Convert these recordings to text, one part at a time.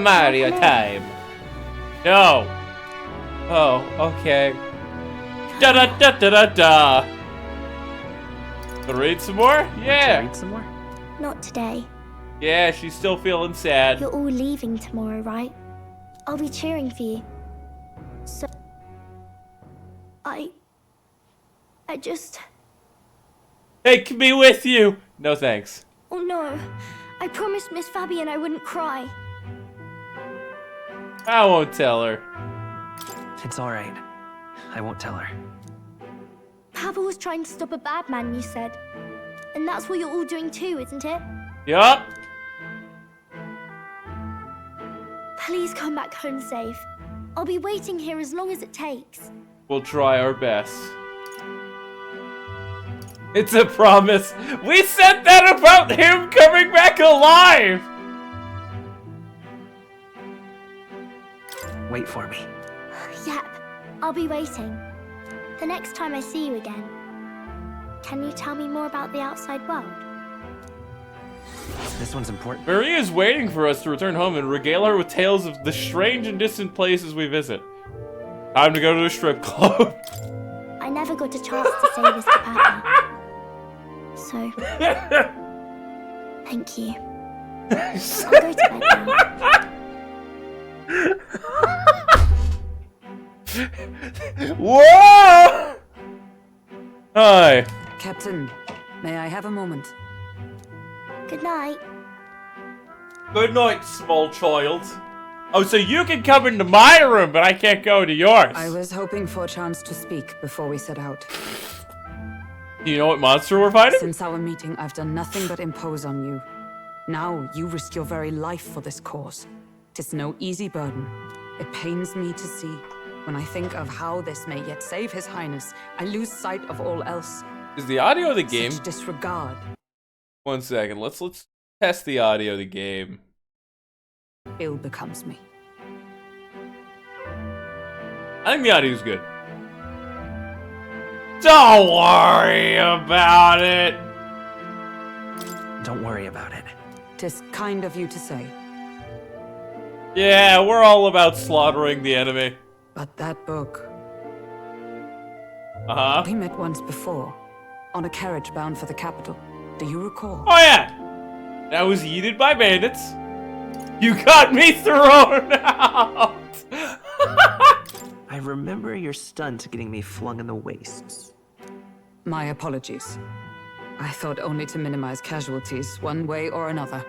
Mario time. No. Oh, okay. Da da da da da da. Wanna read some more? Yeah. Read some more? Not today. Yeah, she's still feeling sad. You're all leaving tomorrow, right? I'll be cheering for you. So... I just... Take me with you. No thanks. Oh no. I promised Miss Fabian I wouldn't cry. I won't tell her. It's alright. I won't tell her. Pavel was trying to stop a bad man, you said. And that's what you're all doing too, isn't it? Yup. Please come back home safe. I'll be waiting here as long as it takes. We'll try our best. It's a promise. We said that about him coming back alive. Wait for me. Yep, I'll be waiting. The next time I see you again, can you tell me more about the outside world? This one's important. Maria is waiting for us to return home and regale her with tales of the strange and distant places we visit. Time to go to a strip club. I never got a chance to say this to Papa. So, thank you. I'll go to bed now. Whoa! Hi. Captain, may I have a moment? Good night. Good night, small child. Oh, so you can come into my room, but I can't go to yours. I was hoping for a chance to speak before we set out. Do you know what monster we're fighting? Since our meeting, I've done nothing but impose on you. Now, you risk your very life for this cause. 'Tis no easy burden. It pains me to see. When I think of how this may yet save His Highness, I lose sight of all else. Is the audio of the game? Such disregard. 1 second. Let's test the audio of the game. Ill becomes me. I think the audio's good. Don't worry about it. Don't worry about it. 'Tis kind of you to say. Yeah, we're all about slaughtering the enemy. But that book... Uh-huh. We met once before, on a carriage bound for the capital. Do you recall? Oh yeah! I was yeeted by bandits. You got me thrown out! I remember your stunt getting me flung in the wastes. My apologies. I thought only to minimize casualties, one way or another.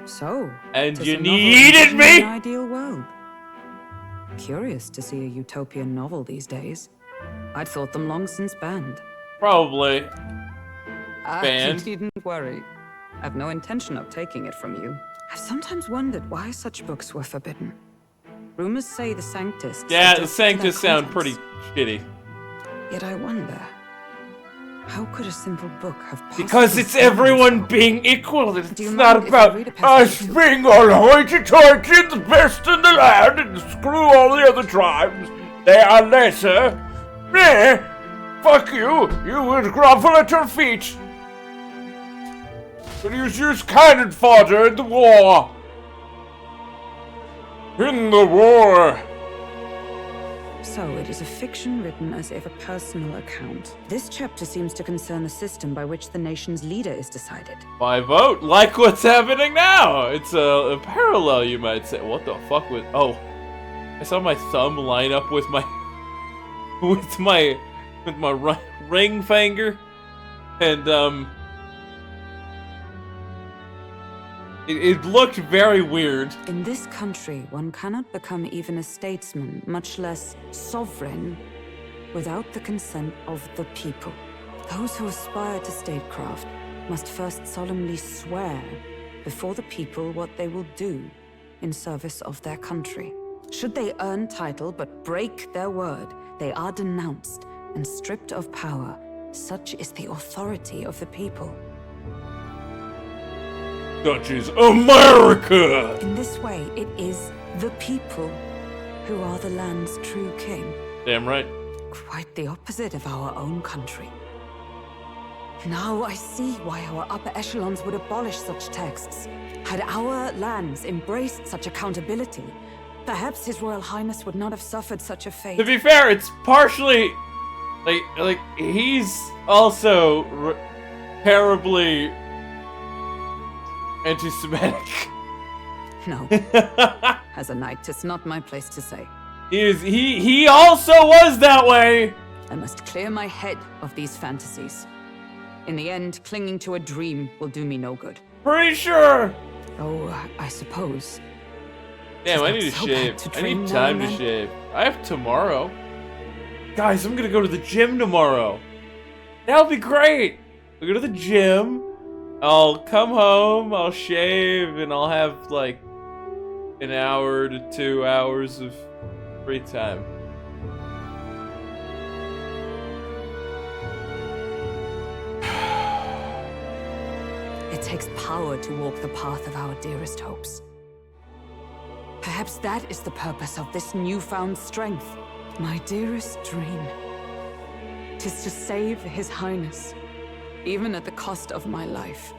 So, And 'tis you a novel needed envisioning me? an ideal world. Curious to see a utopian novel these days. I'd thought them long since banned. Probably. Ah, Banned? you needn't worry. I've no intention of taking it from you. I've sometimes wondered why such books were forbidden. Rumors say the Sanctists... Yeah, the suggest their Sanctus sound pretty contents. shitty. Yet I wonder... How could a simple book have possibly... Because it's everyone being equal. It's Do you not mind if I about read a passage us or two? being all hoity-toity, the best in the land, and screw all the other tribes. They are lesser. Eh? Fuck you. You would grovel at her feet. But you used cannon fodder in the war. In the war. So it is a fiction written as if a personal account. This chapter seems to concern the system by which the nation's leader is decided. By vote, like what's happening now. It's a parallel, you might say. What the fuck was... Oh. I saw my thumb line up with my... with my ring finger. And, It looked very weird. In this country, one cannot become even a statesman, much less sovereign, without the consent of the people. Those who aspire to statecraft must first solemnly swear before the people what they will do in service of their country. Should they earn title but break their word, they are denounced and stripped of power. Such is the authority of the people. Such is America! In this way, it is the people who are the land's true king. Damn right. Quite the opposite of our own country. Now I see why our upper echelons would abolish such texts. Had our lands embraced such accountability, perhaps His Royal Highness would not have suffered such a fate. To be fair, it's partially like he's also terribly anti-Semitic. No. As a knight, it's not my place to say. He also was that way. I must clear my head of these fantasies. In the end, clinging to a dream will do me no good. Pretty sure. Oh, I suppose. Damn, I need to so shave. bad to I dream need now time and to then. shave. I have tomorrow. Guys, I'm gonna go to the gym tomorrow. That'll be great. I'll go to the gym. I'll come home, I'll shave, and I'll have like an hour to 2 hours of free time. It takes power to walk the path of our dearest hopes. Perhaps that is the purpose of this newfound strength. My dearest dream. 'Tis to save His Highness, even at the cost of my life.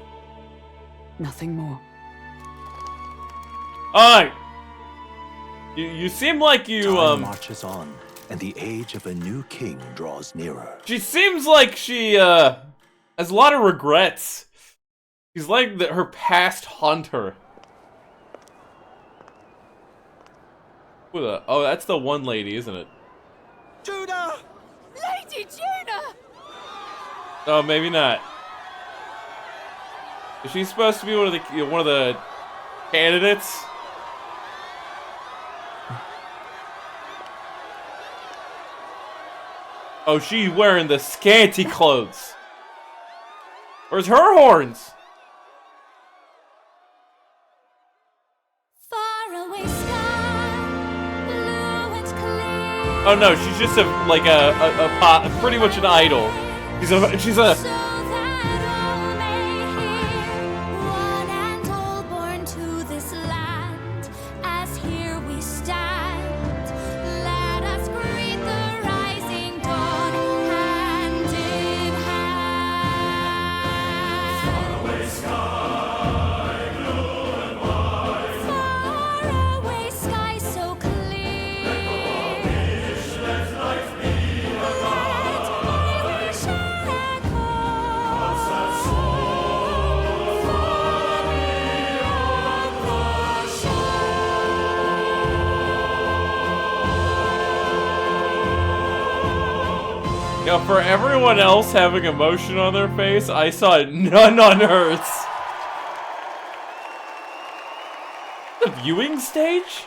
Nothing more. Alright. You seem like you, Time marches on, and the age of a new king draws nearer. she seems like she, has a lot of regrets. She's like her past hunter. Oh, that's the one lady, isn't it? Judah! Lady Judah! Oh, maybe not. Is she supposed to be one of the candidates? Oh, she's wearing the scanty clothes. Where's her horns? Faraway sky, blue and clear. Oh no, she's just pretty much an idol. She's a So that all may hear, one and all born to this land, as here we stand. Let us greet the rising dawn, hand in hand. Faraway sky, blue and white. Faraway sky so clear. Let life be a light. Now, for everyone else having emotion on their face, I saw none on hers. The viewing stage?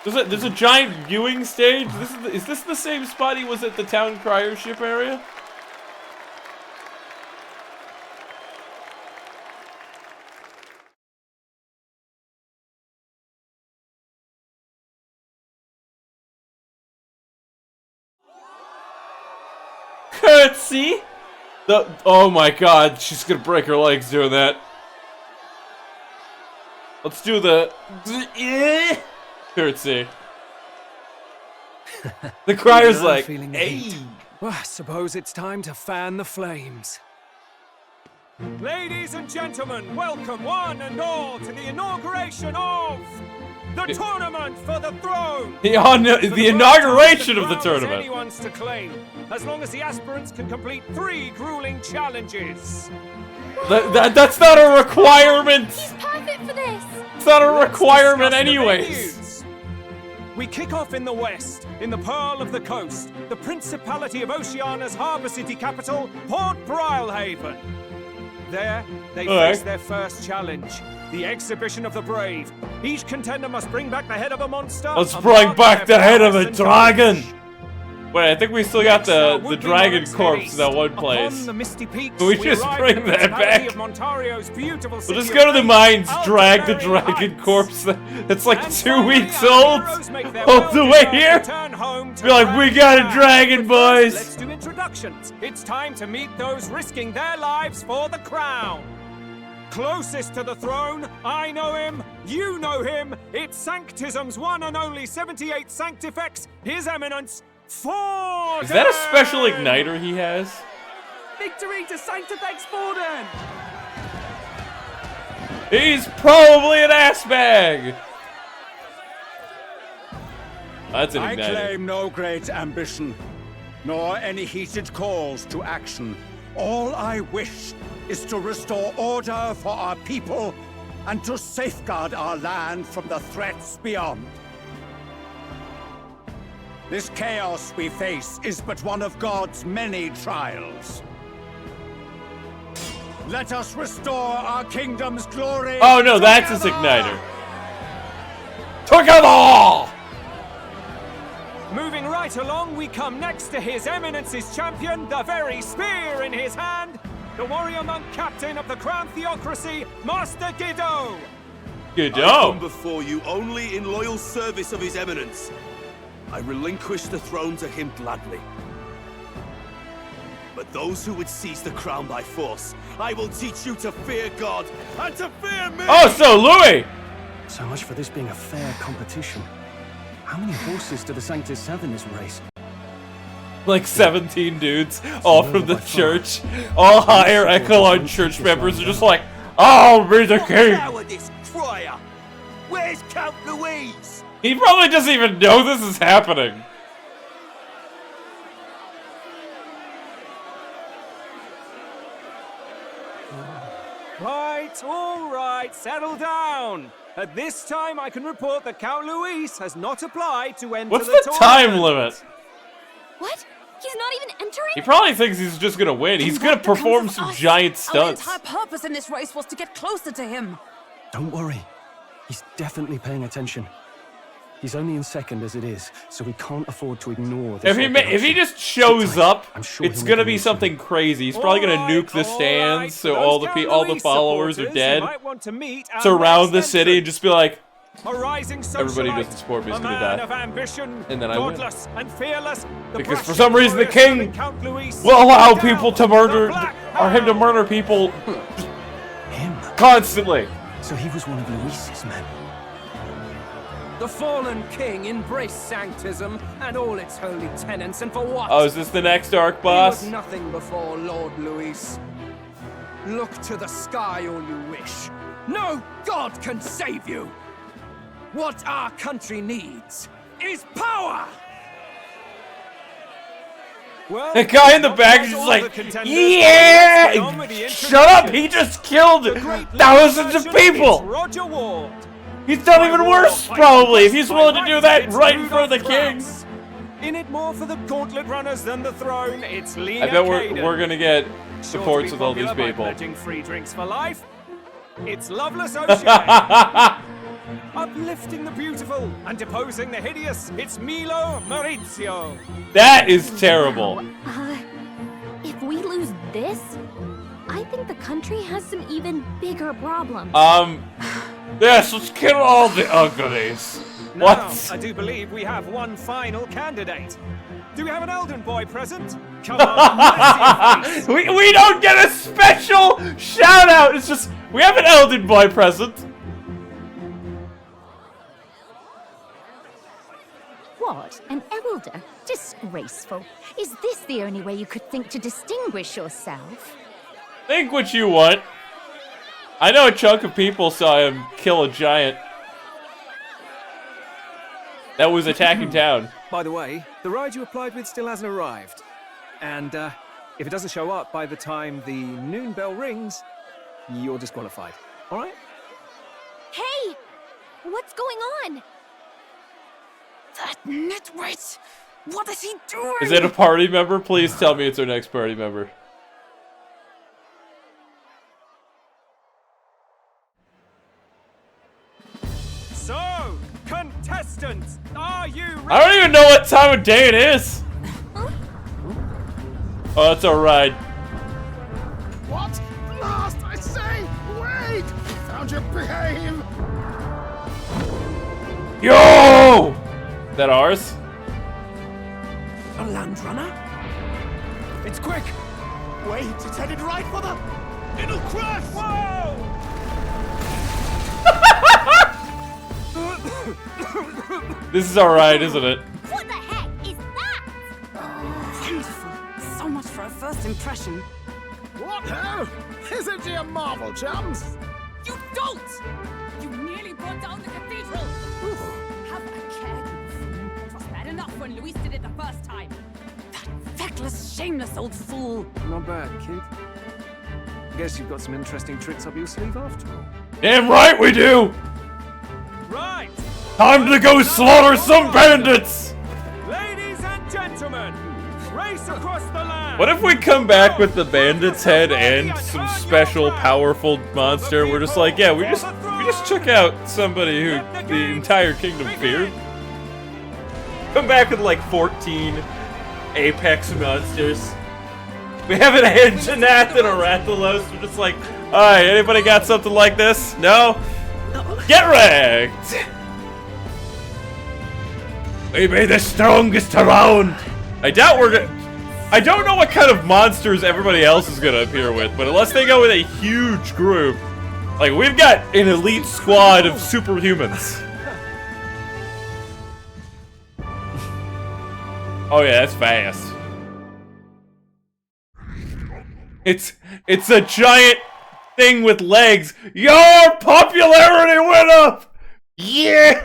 There's a giant viewing stage? Is this the same spot he was at the town crier ship area? Curtsy! Oh my god, she's gonna break her legs doing that. Let's do the curtsy. The crier's like, feeling the hey. heat. Well, I suppose it's time to fan the flames. Ladies and gentlemen, welcome one and all to the inauguration of the tournament for the throne. The inauguration of the tournament. Anyone's to claim, as long as the aspirants can complete 3 grueling challenges. That's not a requirement. He's perfect for this. It's not a Let's requirement discuss the anyways. venues. We kick off in the west, in the Pearl of the Coast, the Principality of Oceania's harbour city capital, Port Brilehaven. There, they face their first challenge, the Exhibition of the Brave. Each contender must bring back the head of a monster. Let's and bring mark back their the head of a prowess and dragon. courage. Wait, I think we still got Next, our the would-be dragon monarchs corpse east. in that one Upon place. the misty peaks, Can we just arrive bring in the that Principality back? of Montario's beautiful We'll city just of go to the faith, mines, drag the Alderberry dragon Heights. corpse. It's like And 2 finally, weeks our old. heroes make their All the way well-deserved here. return home to Be like, we got a dragon, But first, boys. Let's do introductions. It's time to meet those risking their lives for the crown. Closest to the throne, I know him, you know him. It's Sanctism's one and only 78 Sanctifex, His Eminence, Is that a special igniter he has? Victory to Sanctifex Borden! He's probably an ass bag. That's an I igniter. claim no great ambition, nor any heated calls to action. All I wish is to restore order for our people and to safeguard our land from the threats beyond. This chaos we face is but one of God's many trials. Let us restore our kingdom's glory. Oh no, that's his igniter. Together! Moving right along, we come next to His Eminence's champion, the very spear in his hand, the warrior monk captain of the Crown Theocracy, Master Giddo! I come before you only in loyal service of His Eminence. I relinquish the throne to him gladly. But those who would seize the crown by force, I will teach you to fear God and to fear me! Oh, so Louis! So much for this being a fair competition. How many horses do the Sanctus have in this race? Like 17 dudes, all from the church. All higher echelon church members are just like, I'll be the king! Cowardice, crier! Where's Count Louise? He probably doesn't even know this is happening. Right, all right, settle down. At this time, I can report that Count Luis has not applied to enter What's the the tournament. time limit? What? He's not even entering? He probably thinks he's just gonna win. He's gonna perform some giant stunts. Our entire purpose in this race was to get closer to him. Don't worry. He's definitely paying attention. He's only in second as it is, so we can't afford to ignore this. If he just shows up, I'm sure it's he'll gonna make be a move something crazy. He's probably gonna nuke the stands, so all the followers are dead. Surround the city and just be like, everybody who doesn't support me is gonna die. And then I win. Because for some reason the king will allow people to murder, or him to murder people constantly. So he was one of Luis's men. The fallen king embraced sanctism and all its holy tenets, and for what? Oh, is this the next arc boss? He was nothing before Lord Luis. Look to the sky all you wish. No god can save you. What our country needs is power! Well, the guy in the back is just like, yeah! Shut up! He just killed thousands of people! Roger Ward. He's done even worse, probably, if he's willing to do that right in front of the king. In it more for the gauntlet runners than the throne, it's Lena I bet Caden. we're gonna get Sure supports to be with all these popular by people. pledging free drinks for life. It's Loveless Ocean. Uplifting the beautiful and deposing the hideous, it's Milo Maurizio. That is terrible. If we lose this, I think the country has some even bigger problems. Yes, let's kill all the uglies. Now, What? I do believe we have one final candidate. Do we have an Elden Boy present? Come on, let's see your face. we don't get a special shout out. It's just, we have an Elden Boy present. What? An elder? Disgraceful. Is this the only way you could think to distinguish yourself? Think what you want. I know a chunk of people saw him kill a giant that was attacking town. By the way, the ride you applied with still hasn't arrived. And if it doesn't show up by the time the noon bell rings, you're disqualified. All right? Hey! What's going on? That nitwit! What is he doing? Is it a party member? Please tell me it's our next party member. So, contestants, are you ready? I don't even know what time of day it is. Oh, it's alright. What? Last, I say! Wait! Found your behave! Yo! Is that ours? A land runner? It's quick! Wait, it's headed right for the... It'll crash! Whoa! This is alright, isn't it? What the heck is that? Wonderful. So much for a first impression. What ho? Isn't she a marvel, chums? You don't! You nearly brought down the cathedral! Have a care, you fool. It was bad enough when Luis did it the first time. That feckless, shameless old fool. Not bad, kid. Guess you've got some interesting tricks up your sleeve after all. Damn right we do! Right! Time to go slaughter some bandits! Ladies and gentlemen, race across the land! What if we come back with the bandit's head and some special powerful monster? We're just like, yeah, we just took out somebody who the entire kingdom feared. Come back with like 14 apex monsters. We have an Anjanath and a Rathalos. We're just like, alright, anybody got something like this? No? Get wrecked! We be the strongest around! I doubt we're gonna... I don't know what kind of monsters everybody else is gonna appear with, but unless they go with a huge group, like, we've got an elite squad of superhumans. Oh yeah, that's fast. It's a giant thing with legs. Your popularity went up! Yeah!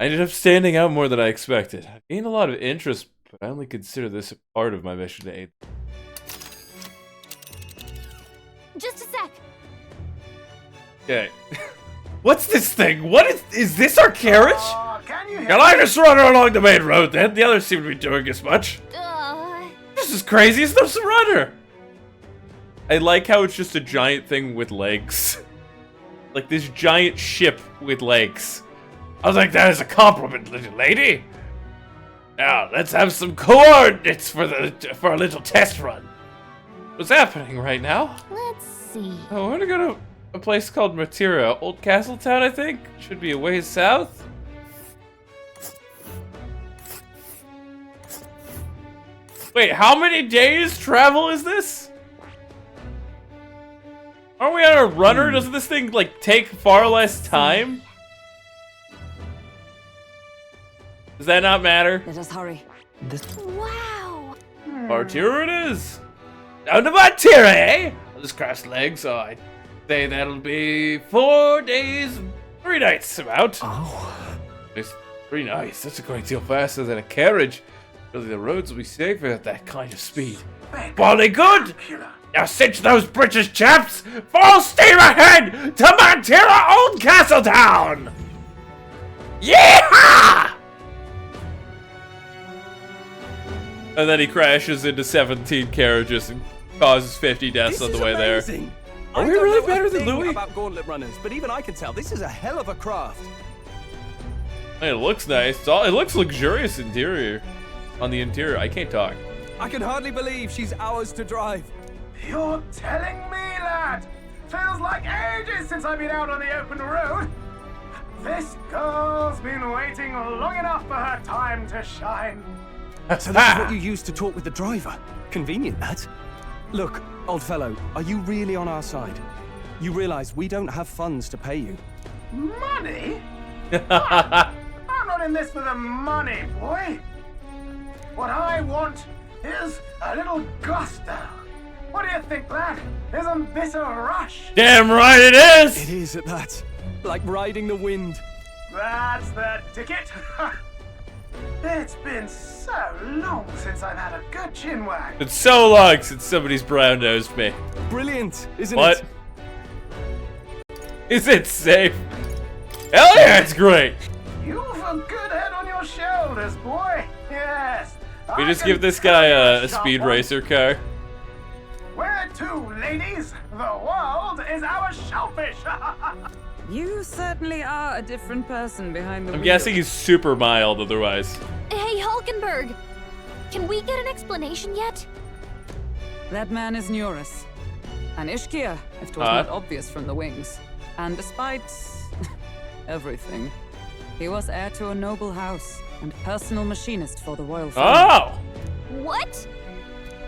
I ended up standing out more than I expected. I gained a lot of interest, but I only consider this a part of my mission to aid. Just a sec. Okay. What's this thing? What is this our carriage? Can I just run along the main road then? The others seem to be doing as much. This is crazy as no runner. I like how it's just a giant thing with legs. Like this giant ship with legs. I was like, that is a compliment, little lady. Now, let's have some coordinates for a little test run. What's happening right now? Let's see. Oh, we're gonna go to a place called Matera. Old Castle Town, I think? Should be a ways south. Wait, how many days travel is this? Aren't we on a runner? Doesn't this thing, like, take far less time? Does that not matter? Let us hurry. Wow. Matera it is. Down to Matera, eh? I'll just cross legs, so I'd say that'll be 4 days and 3 nights about. Oh. It's 3 nights. That's a great deal faster than a carriage. Really, the roads will be safer at that kind of speed. Bally good! Now cinch those British chaps! Full steam ahead to Matera Old Castletown! Yeehaw! And then he crashes into 17 carriages and causes 50 deaths on the way there. Are we really better than Louis? About gauntlet runners, but even I can tell this is a hell of a craft. It looks nice. It looks luxurious interior. On the interior, I can't talk. I can hardly believe she's ours to drive. You're telling me, lad? Feels like ages since I've been out on the open road. This girl's been waiting long enough for her time to shine. So this is what you used to talk with the driver. Convenient, that. Look, old fellow, are you really on our side? You realize we don't have funds to pay you. Money? I'm not in this for the money, boy. What I want is a little gusto. What do you think, lad? Isn't this a rush? Damn right it is! It is at that. Like riding the wind. That's the ticket. It's been so long since I've had a good chin wag. It's so long since somebody's brown-nosed me. Brilliant, isn't what? it? Is it safe? Hell yeah, it's great! You've a good head on your shoulders, boy. Yes. We just give this guy a speed racer car. Where to, ladies? The world is our shellfish. You certainly are a different person behind the wheel. I'm guessing he's super mild otherwise. Hey, Hulkenberg! Can we get an explanation yet? That man is Neurus. An Ishkia, if it was not obvious from the wings. And despite everything, he was heir to a noble house and personal machinist for the royal family. Oh! What?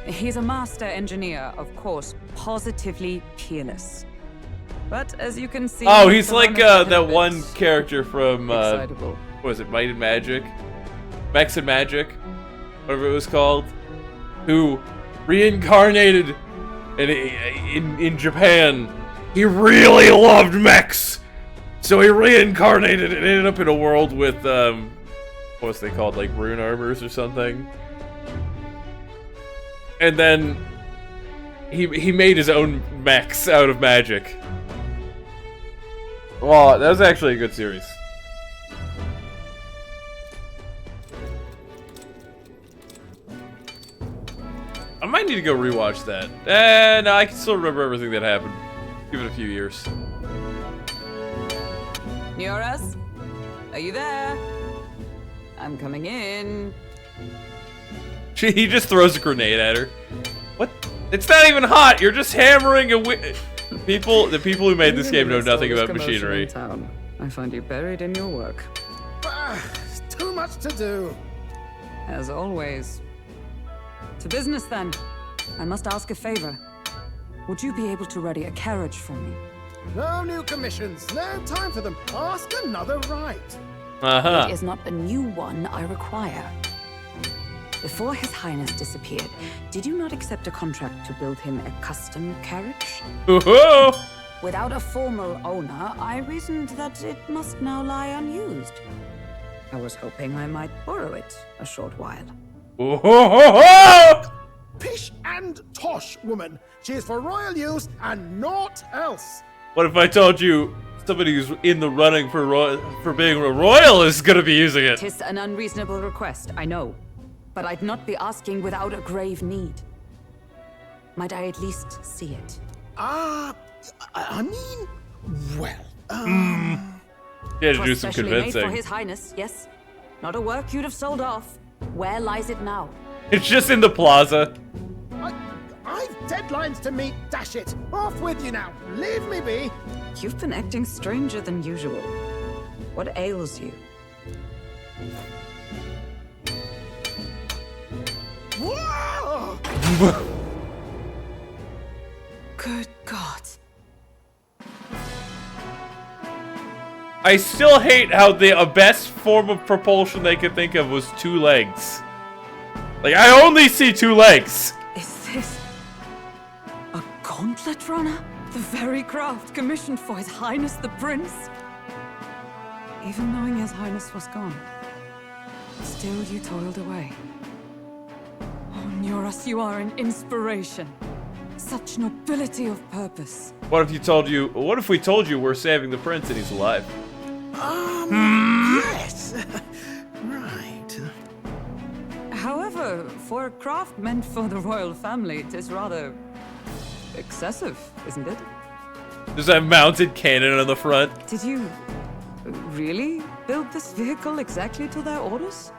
He's a master engineer, of course, positively peerless. But as you can see... Oh, he's like that one character from, what was it, Might and Magic? Max and Magic? Whatever it was called. Who reincarnated in Japan. He really loved mechs, so he reincarnated and ended up in a world with what's they called, like rune armors or something. And then he made his own mechs out of magic. Well, that was actually a good series. I might need to go rewatch that. No, I can still remember everything that happened. Give it a few years. Nioras? Are you there? I'm coming in. He just throws a grenade at her. What? It's not even hot. You're just hammering a the people who made this game know nothing about machinery. I find you buried in your work. Too much to do. As always. To business then. I must ask a favor. Would you be able to ready a carriage for me? No new commissions. No time for them. Ask another right. It is not a new one I require. Before His Highness disappeared, did you not accept a contract to build him a custom carriage? Without a formal owner, I reasoned that it must now lie unused. I was hoping I might borrow it a short while. Pish and tosh, woman. She is for royal use and naught else. What if I told you somebody who's in the running for being a royal is gonna be using it? 'Tis an unreasonable request, I know. But I'd not be asking without a grave need. Might I at least see it? I mean, well, You had to do some Especially convincing. made for His Highness, yes? Not a work you'd have sold off. Where lies it now? It's just in the plaza. I've deadlines to meet, dash it. Off with you now. Leave me be. You've been acting stranger than usual. What ails you? Whoa! Good God. I still hate how the best form of propulsion they could think of was 2 legs. Like, I only see 2 legs. Is this a gauntlet runner? The very craft commissioned for His Highness the Prince? Even knowing His Highness was gone, still you toiled away. Oh, Nioras, you are an inspiration. Such nobility of purpose. What if we told you we're saving the prince and he's alive? Yes. Right. However, for a craft meant for the royal family, it is rather excessive, isn't it? There's that mounted cannon on the front. Did you really build this vehicle exactly to their orders?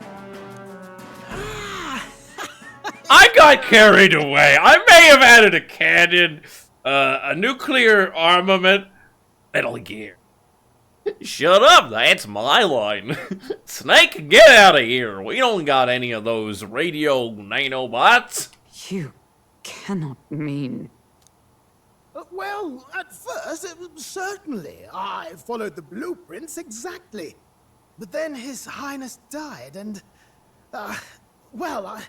I got carried away. I may have added a cannon, a nuclear armament, Metal Gear. Shut up, that's my line. Snake, get out of here. We don't got any of those radio nanobots. You cannot mean... Well, at first, certainly. I followed the blueprints exactly. But then His Highness died and... well,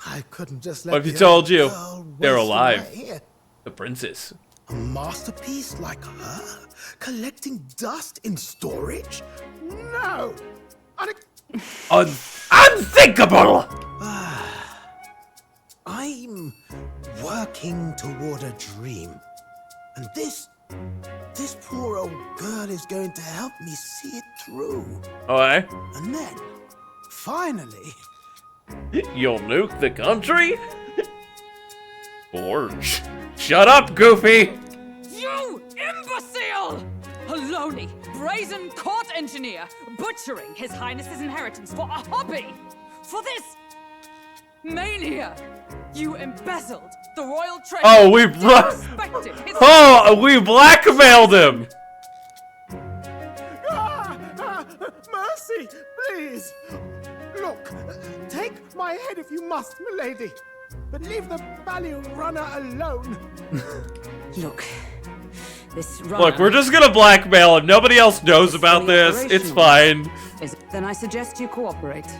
I couldn't just let What if he told you they're waste alive? away. The princess. A masterpiece like her? Collecting dust in storage? No! Unthinkable! I'm working toward a dream. And this poor old girl is going to help me see it through. Alright. And then, finally... You'll nuke the country? Forge. Shut up, Goofy! You imbecile! A lonely, brazen court engineer butchering His Highness's inheritance for a hobby! For this mania! You embezzled the royal treasure. Oh, we blackmailed him! Mercy, please! Look, take my head if you must, milady. But leave the value runner alone. Look, this runner... Look, we're just gonna blackmail him. Nobody else knows about this. It's fine. Then I suggest you cooperate.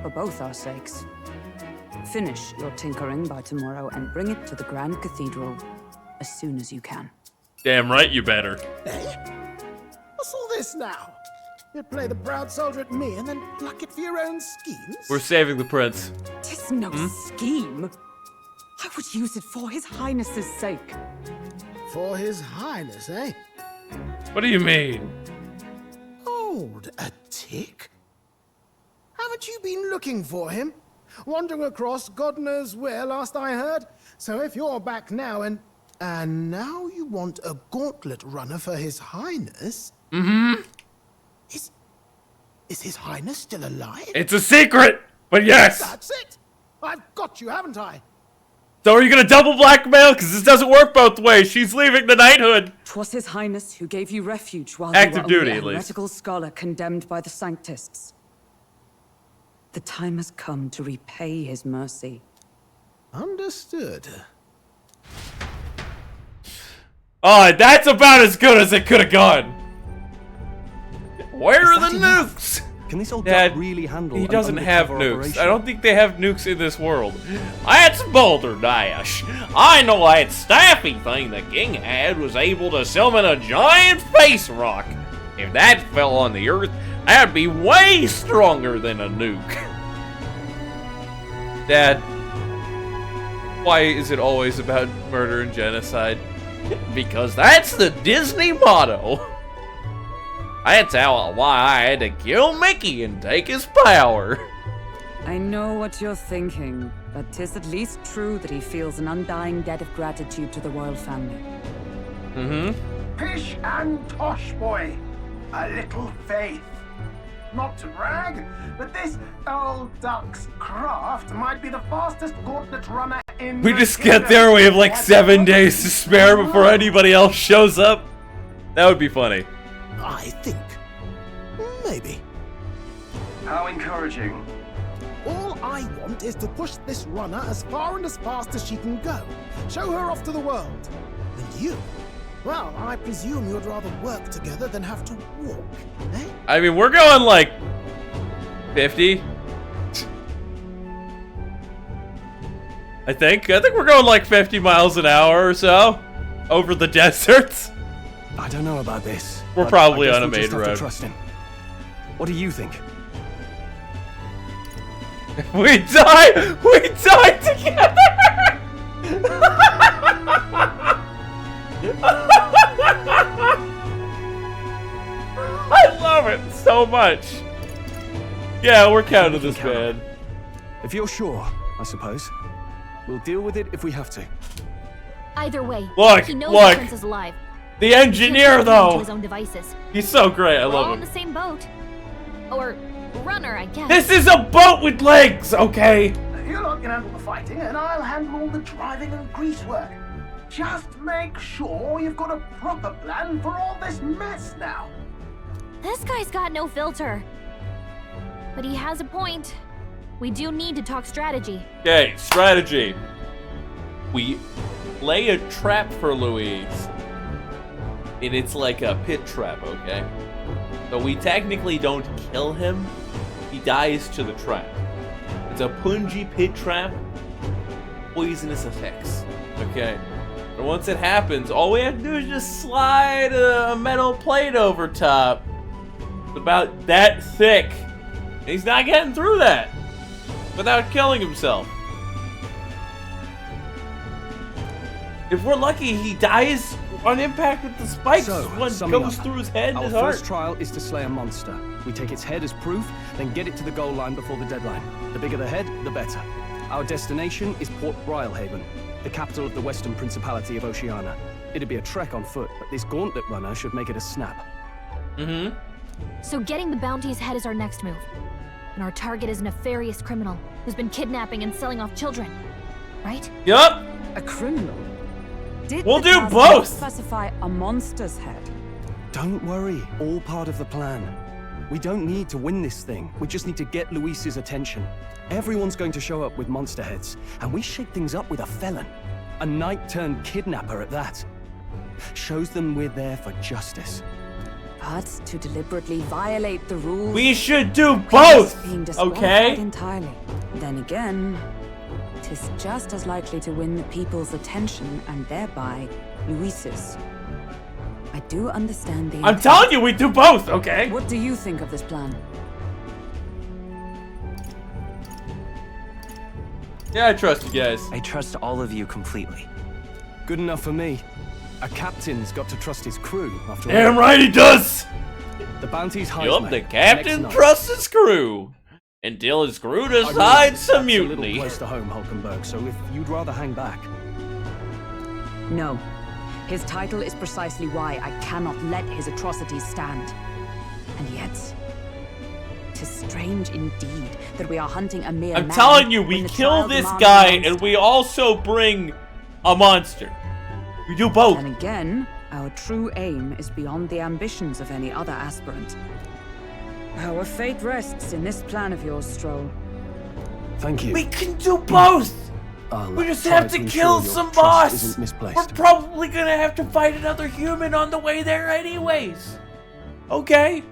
For both our sakes. Finish your tinkering by tomorrow and bring it to the Grand Cathedral as soon as you can. Damn right you better. What's all this now? You play the proud soldier at me and then pluck it for your own schemes? We're saving the prince. Tis no scheme. I would use it for His Highness's sake. For His Highness, eh? What do you mean? Hold a tick. Haven't you been looking for him? Wandering across God knows where, last I heard. So if you're back now and now you want a gauntlet runner for His Highness? Mm-hmm. Is His Highness still alive? It's a secret, but yes. That's it. I've got you, haven't I? So are you gonna double blackmail? Because this doesn't work both ways. She's leaving the knighthood. 'Twas His Highness who gave you refuge while Active you were duty, only at a least. heretical scholar condemned by the Sanctists. The time has come to repay His mercy. Understood. Oh, that's about as good as it could have gone. Where are the nukes? Can this old Dad, duck really handle he an doesn't have undercover nukes. operation? I don't think they have nukes in this world. That's Boulder Dash. I know that staffy thing the king had was able to summon a giant face rock. If that fell on the earth, that'd be way stronger than a nuke. Dad, why is it always about murder and genocide? Because that's the Disney motto. That's why I had to kill Mickey and take his power. I know what you're thinking, but 'tis at least true that he feels an undying debt of gratitude to the royal family. Mm-hmm. Pish and tosh, boy. A little faith. Not to brag, but this old duck's craft might be the fastest gauntlet runner in We the just kingdom. get there, we have like 7 days to spare before anybody else shows up. That would be funny. I think. Maybe. How encouraging. All I want is to push this runner as far and as fast as she can go. Show her off to the world. And you? Well, I presume you'd rather work together than have to walk, eh? I mean, we're going like 50. I think we're going like 50 miles an hour or so over the deserts. I don't know about this. We're but probably I guess on a we'll just main have to road. Trust him. What do you think? We died together. I love it so much. Yeah, we're counting this, man. If you're sure, I suppose. We'll deal with it if we have to. Either way, Look, he knows look. the prince is alive. The He can't engineer, leave him to though. his own devices. He's so great. I We're love all him. in the same boat. Or runner, I guess. This is a boat with legs, okay? You lot can handle the fighting, and I'll handle all the driving and grease work. Just make sure you've got a proper plan for all this mess now. This guy's got no filter. But he has a point. We do need to talk strategy. Okay, strategy. We lay a trap for Louise. And it's like a pit trap, okay? So we technically don't kill him. He dies to the trap. It's a punji pit trap. Poisonous effects, okay? And once it happens, all we have to do is just slide a metal plate over top. It's about that thick. And he's not getting through that without killing himself. If we're lucky, he dies on impact with the spikes. So, One summing goes up, through his head and our his heart. first trial is to slay a monster. We take its head as proof, then get it to the goal line before the deadline. The bigger the head, the better. Our destination is Port Brilehaven, the capital of the Western Principality of Oceania. It'd be a trek on foot, but this gauntlet runner should make it a snap. Mm-hmm. So getting the bounty's head is our next move. And our target is a nefarious criminal who's been kidnapping and selling off children. Right? Yup. A criminal? Did We'll the do task both. not specify a monster's head? Don't worry, all part of the plan. We don't need to win this thing. We just need to get Luis's attention. Everyone's going to show up with monster heads, and we shake things up with a felon. A knight-turned-kidnapper at that. Shows them we're there for justice. But to deliberately violate the rules... We should do risks both, being disqualified okay? entirely. Then again, 'tis just as likely to win the people's attention and thereby Luis's. I do understand the I'm telling you, we do both, okay? What do you think of this plan? Yeah, I trust you guys. I trust all of you completely. Good enough for me. A captain's got to trust his crew after all. Damn right he does! The bounty's high. Yup, the captain trusts his crew. Until his crew decides to That's a little mutiny. close to home, Hulkenberg, so if you'd rather hang back. No. His title is precisely why I cannot let his atrocities stand. And yet, 'tis strange indeed that we are hunting a mere I'm man telling you, we when the kill trial this demands guy a monster. and we also bring a monster. We do both. And again, our true aim is beyond the ambitions of any other aspirant. Our fate rests in this plan of yours, Stroll. Thank you. We can do both! We just have to kill some boss! We're probably gonna have to fight another human on the way there anyways. Okay.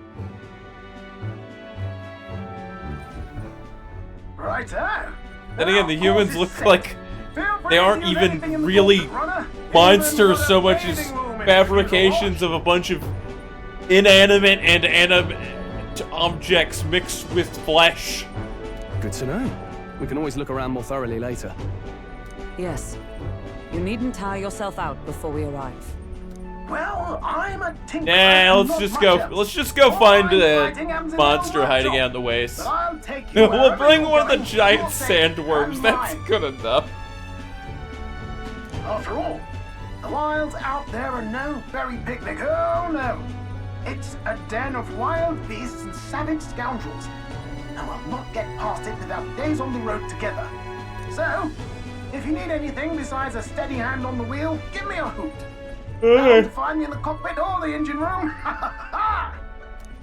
Righto. Then again, the humans look like they aren't even really monsters so much as fabrications of a bunch of inanimate and animate objects mixed with flesh. Good to know. We can always look around more thoroughly later. Yes. You needn't tire yourself out before we arrive. Well, I'm a tinkerer. Yeah, let's not just much go. else. Let's just go All find I'm the fighting am's in monster the hiding workshop. out in the waste. But I'll take you We'll wherever bring you're one of the going. giant You're safe sandworms. and That's mine. good enough. After all, the wilds out there are no berry picnic. Oh no. It's a den of wild beasts and savage scoundrels. And we'll not get past it without days on the road together. So, if you need anything besides a steady hand on the wheel, give me a hoot. Bound to find me in the cockpit or the engine room.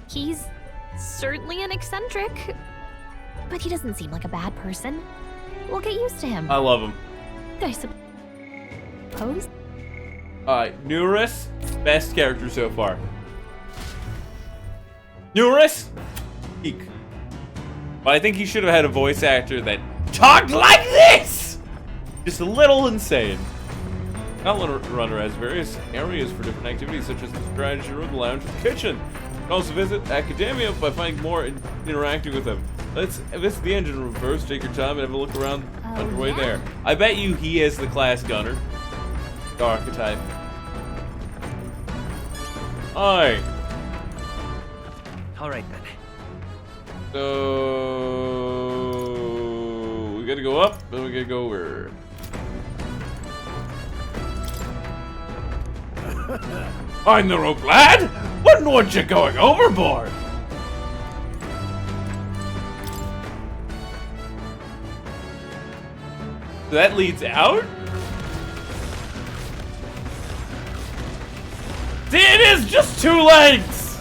He's certainly an eccentric, but he doesn't seem like a bad person. We'll get used to him. I love him. I suppose. Alright, Nuris, best character so far. Nuris, peak. But I think he should have had a voice actor that talked like this! Just a little insane. Outlander Runner has various areas for different activities, such as the strategy room, the lounge, and the kitchen. You can also visit Academia by finding more and interacting with them. Let's visit the engine room first, take your time, and have a look around on your way there. I bet you he is the class gunner. The archetype. Alright. Alright then. So we gotta go up, then we gotta go where? Find the rope, lad! Wouldn't want you going overboard! That leads out? See, it is just 2 legs!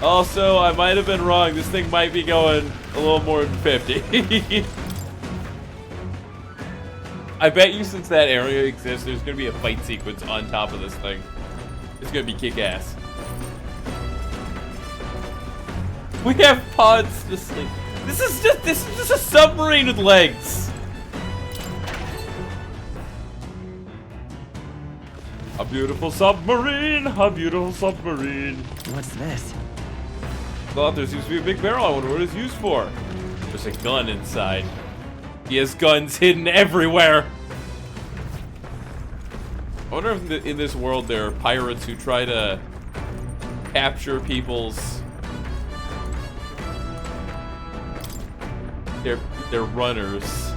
Also, I might have been wrong. This thing might be going a little more than 50. I bet you since that area exists, there's gonna be a fight sequence on top of this thing. It's gonna be kick-ass. We have pods to sleep. This is just a submarine with legs. A beautiful submarine, a beautiful submarine. What's this? Thought there seems to be a big barrel. I wonder what it's used for. There's a gun inside. He has guns hidden everywhere. I wonder if in this world there are pirates who try to capture people's their runners.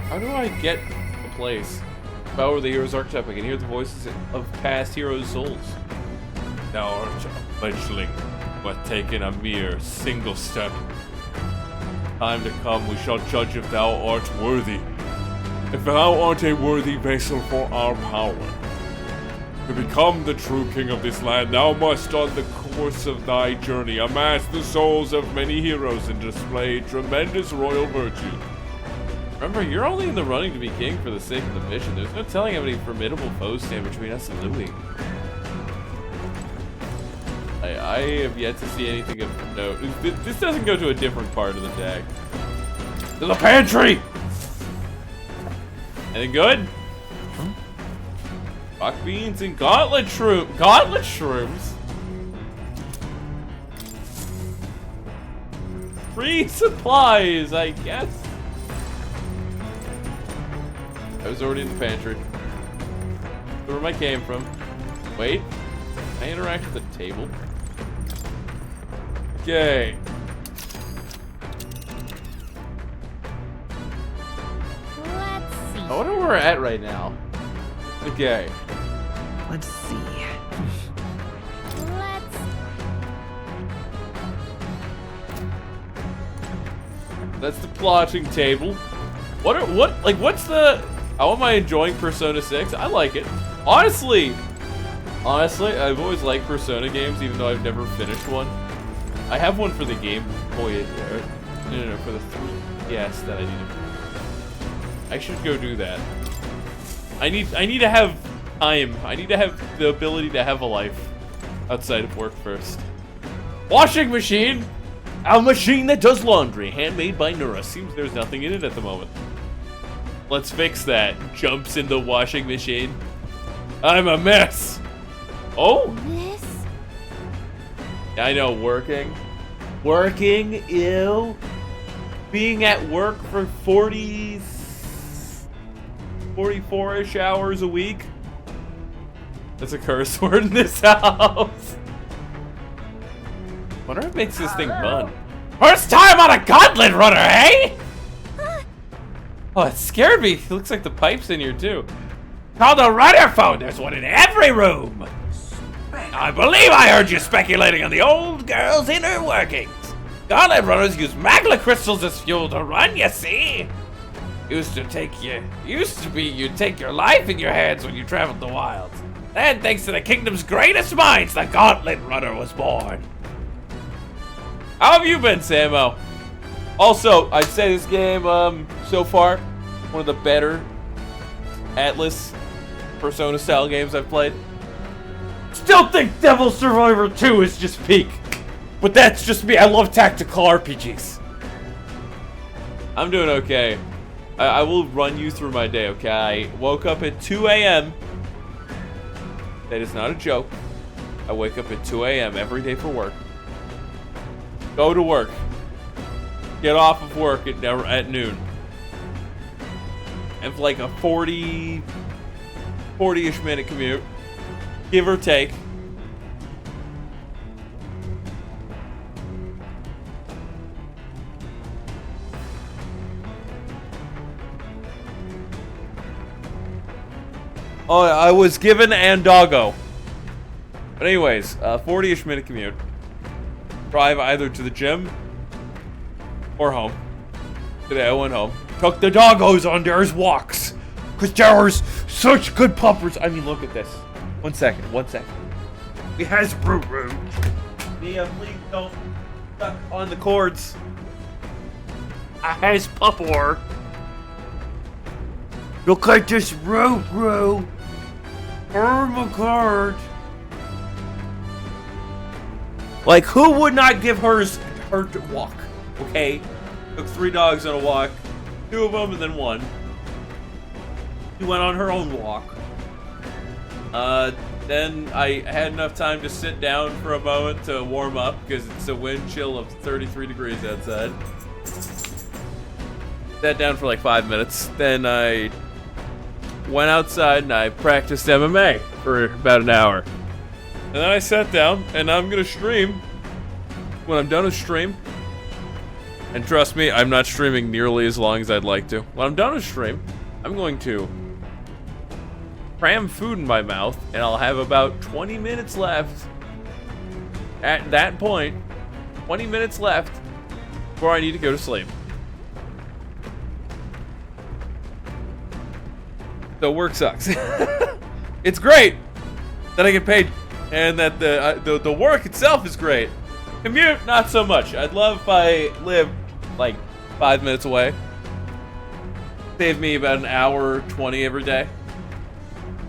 How do I get the place? Power of the hero's archetype. I can hear the voices of past heroes' souls. Thou art a fledgling, but taken a mere single step. Time to come, we shall judge if thou art worthy. If thou art a worthy vessel for our power. To become the true king of this land, thou must on the course of thy journey amass the souls of many heroes and display tremendous royal virtue. Remember, you're only in the running to be king for the sake of the mission. There's no telling how many formidable foes stand between us and Louis. I have yet to see anything of note. This doesn't go to a different part of the deck. To the pantry! Anything good? Rock beans and gauntlet shrooms? Free supplies, I guess. I was already in the pantry. Where I came from. Wait. I interact with the table. Okay. Let's see. I wonder where we're at right now. Okay. Let's see. Let's. That's the plotting table. What's the... How am I enjoying Persona 6? I like it. Honestly, I've always liked Persona games, even though I've never finished one. I have one for the Game Boy. No, for the 3DS that I need. I should go do that. I need to have time. I need to have the ability to have a life outside of work first. Washing machine! A machine that does laundry, handmade by Nura. Seems there's nothing in it at the moment. Let's fix that. Jumps in the washing machine. I'm a mess. Oh. This? I know, working. Working, ew. Being at work for 44-ish hours a week. That's a curse word in this house. Wonder what makes this thing fun. First time on a gauntlet runner, eh? Oh, it scared me. It looks like the pipe's in here, too. Call the runner phone. There's one in every room. I believe I heard you speculating on the old girl's inner workings. Gauntlet runners use magma crystals as fuel to run, you see. Used to be you'd take your life in your hands when you traveled the wilds. Then, thanks to the kingdom's greatest minds, the Gauntlet Runner was born. How have you been, Samo? Also, I'd say this game, so far, one of the better Atlas Persona-style games I've played. Still think Devil Survivor 2 is just peak. But that's just me. I love tactical RPGs. I'm doing okay. I will run you through my day, okay? I woke up at 2 a.m. That is not a joke. I wake up at 2 a.m. every day for work. Go to work. Get off of work at noon. And like a 40-ish minute commute. Give or take. Oh, I was given and doggo. But anyways, 40-ish minute commute. Drive either to the gym or home. Today I went home. Took the doggos on theirs walks. Because there's such good pumpers. I mean, look at this. One second. It has brew room. Mia, please don't stuck on the cords. It has pupper. Look at this rope, bro. Card. Like, who would not give her to walk? Okay, took 3 dogs on a walk, 2 of them and then 1. She went on her own walk. Then I had enough time to sit down for a moment to warm up because it's a wind chill of 33 degrees outside. Sat down for like 5 minutes. Then I went outside and I practiced MMA for about an hour. And then I sat down and I'm gonna stream. When I'm done with stream, and trust me, I'm not streaming nearly as long as I'd like to. When I'm done with stream, I'm going to cram food in my mouth and I'll have about 20 minutes left. At that point, 20 minutes left before I need to go to sleep. So work sucks. It's great that I get paid and that the work itself is great. Commute, not so much. I'd love if I lived like 5 minutes away. Save me about an hour 20 every day.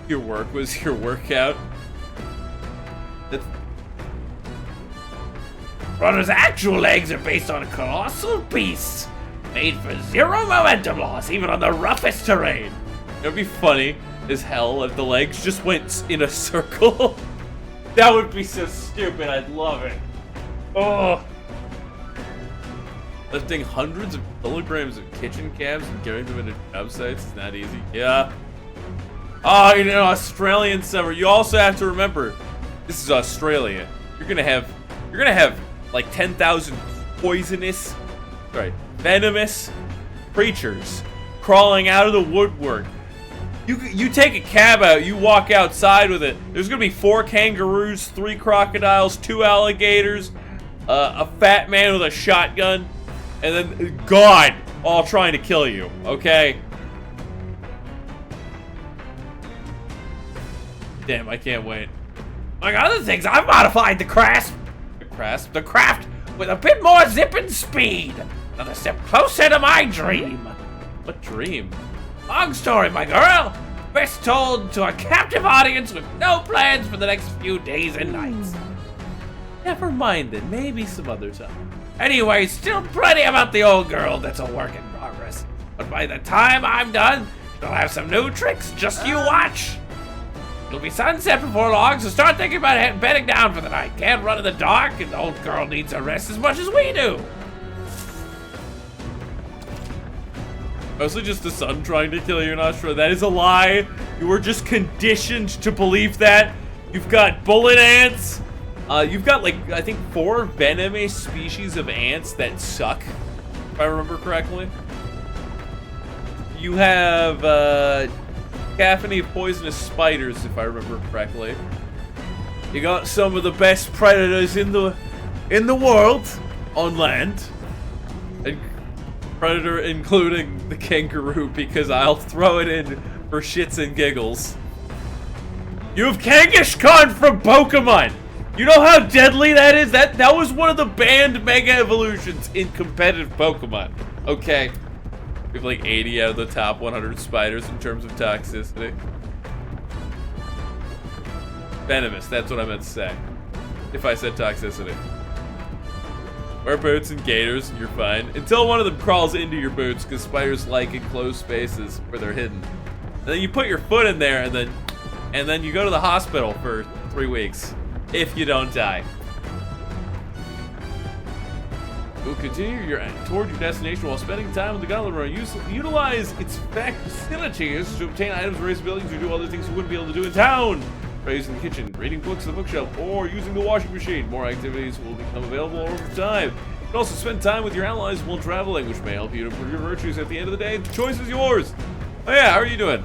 Your work was your workout. Runner's actual legs are based on a colossal beast. made for zero momentum loss, even on the roughest terrain. It would be funny as hell if the legs just went in a circle. That would be so stupid. I'd love it. Oh. Lifting hundreds of kilograms of kitchen cabs and carrying them into job sites is not easy. Yeah. Oh, in an Australian summer, you also have to remember, this is Australia. You're gonna have like 10,000 venomous creatures crawling out of the woodwork. You take a cab out, you walk outside with it. There's gonna be 4 kangaroos, 3 crocodiles, 2 alligators, a fat man with a shotgun, and then God, all trying to kill you. Okay. Damn, I can't wait. Among other things, I've modified the craft with a bit more zip and speed. Another step closer to my dream. What dream? Long story, my girl. Best told to a captive audience with no plans for the next few days and nights. Never mind then, maybe some other time. Anyway, still plenty about the old girl that's a work in progress. But by the time I'm done, she'll have some new tricks, just you watch. It'll be sunset before long, so start thinking about bedding down for the night. Can't run in the dark, and the old girl needs a rest as much as we do. Mostly just the sun trying to kill you in Australia. That is a lie. You were just conditioned to believe that. You've got bullet ants. You've got, like, I think 4 venomous species of ants that suck, if I remember correctly. You have, cacophony of poisonous spiders, if I remember correctly. You got some of the best predators in the world on land. And predator including the kangaroo, because I'll throw it in for shits and giggles. You have Kangaskhan from Pokemon. You know how deadly that is? That was one of the banned Mega Evolutions in competitive Pokemon. Okay. We have like 80 out of the top 100 spiders in terms of toxicity. Venomous, that's what I meant to say. If I said toxicity. Wear boots and gaiters and you're fine. Until one of them crawls into your boots, because spiders like enclosed spaces where they're hidden. And then you put your foot in there and then you go to the hospital for 3 weeks. If you don't die. You'll continue toward your destination while spending time with the Gauntlet Run. Utilize its facilities to obtain items, raise buildings, or do other things you wouldn't be able to do in town. Raise in the kitchen, reading books in the bookshelf, or using the washing machine. More activities will become available over time. You can also spend time with your allies while traveling, which may help you to improve your virtues. At the end of the day, the choice is yours. Oh yeah, how are you doing?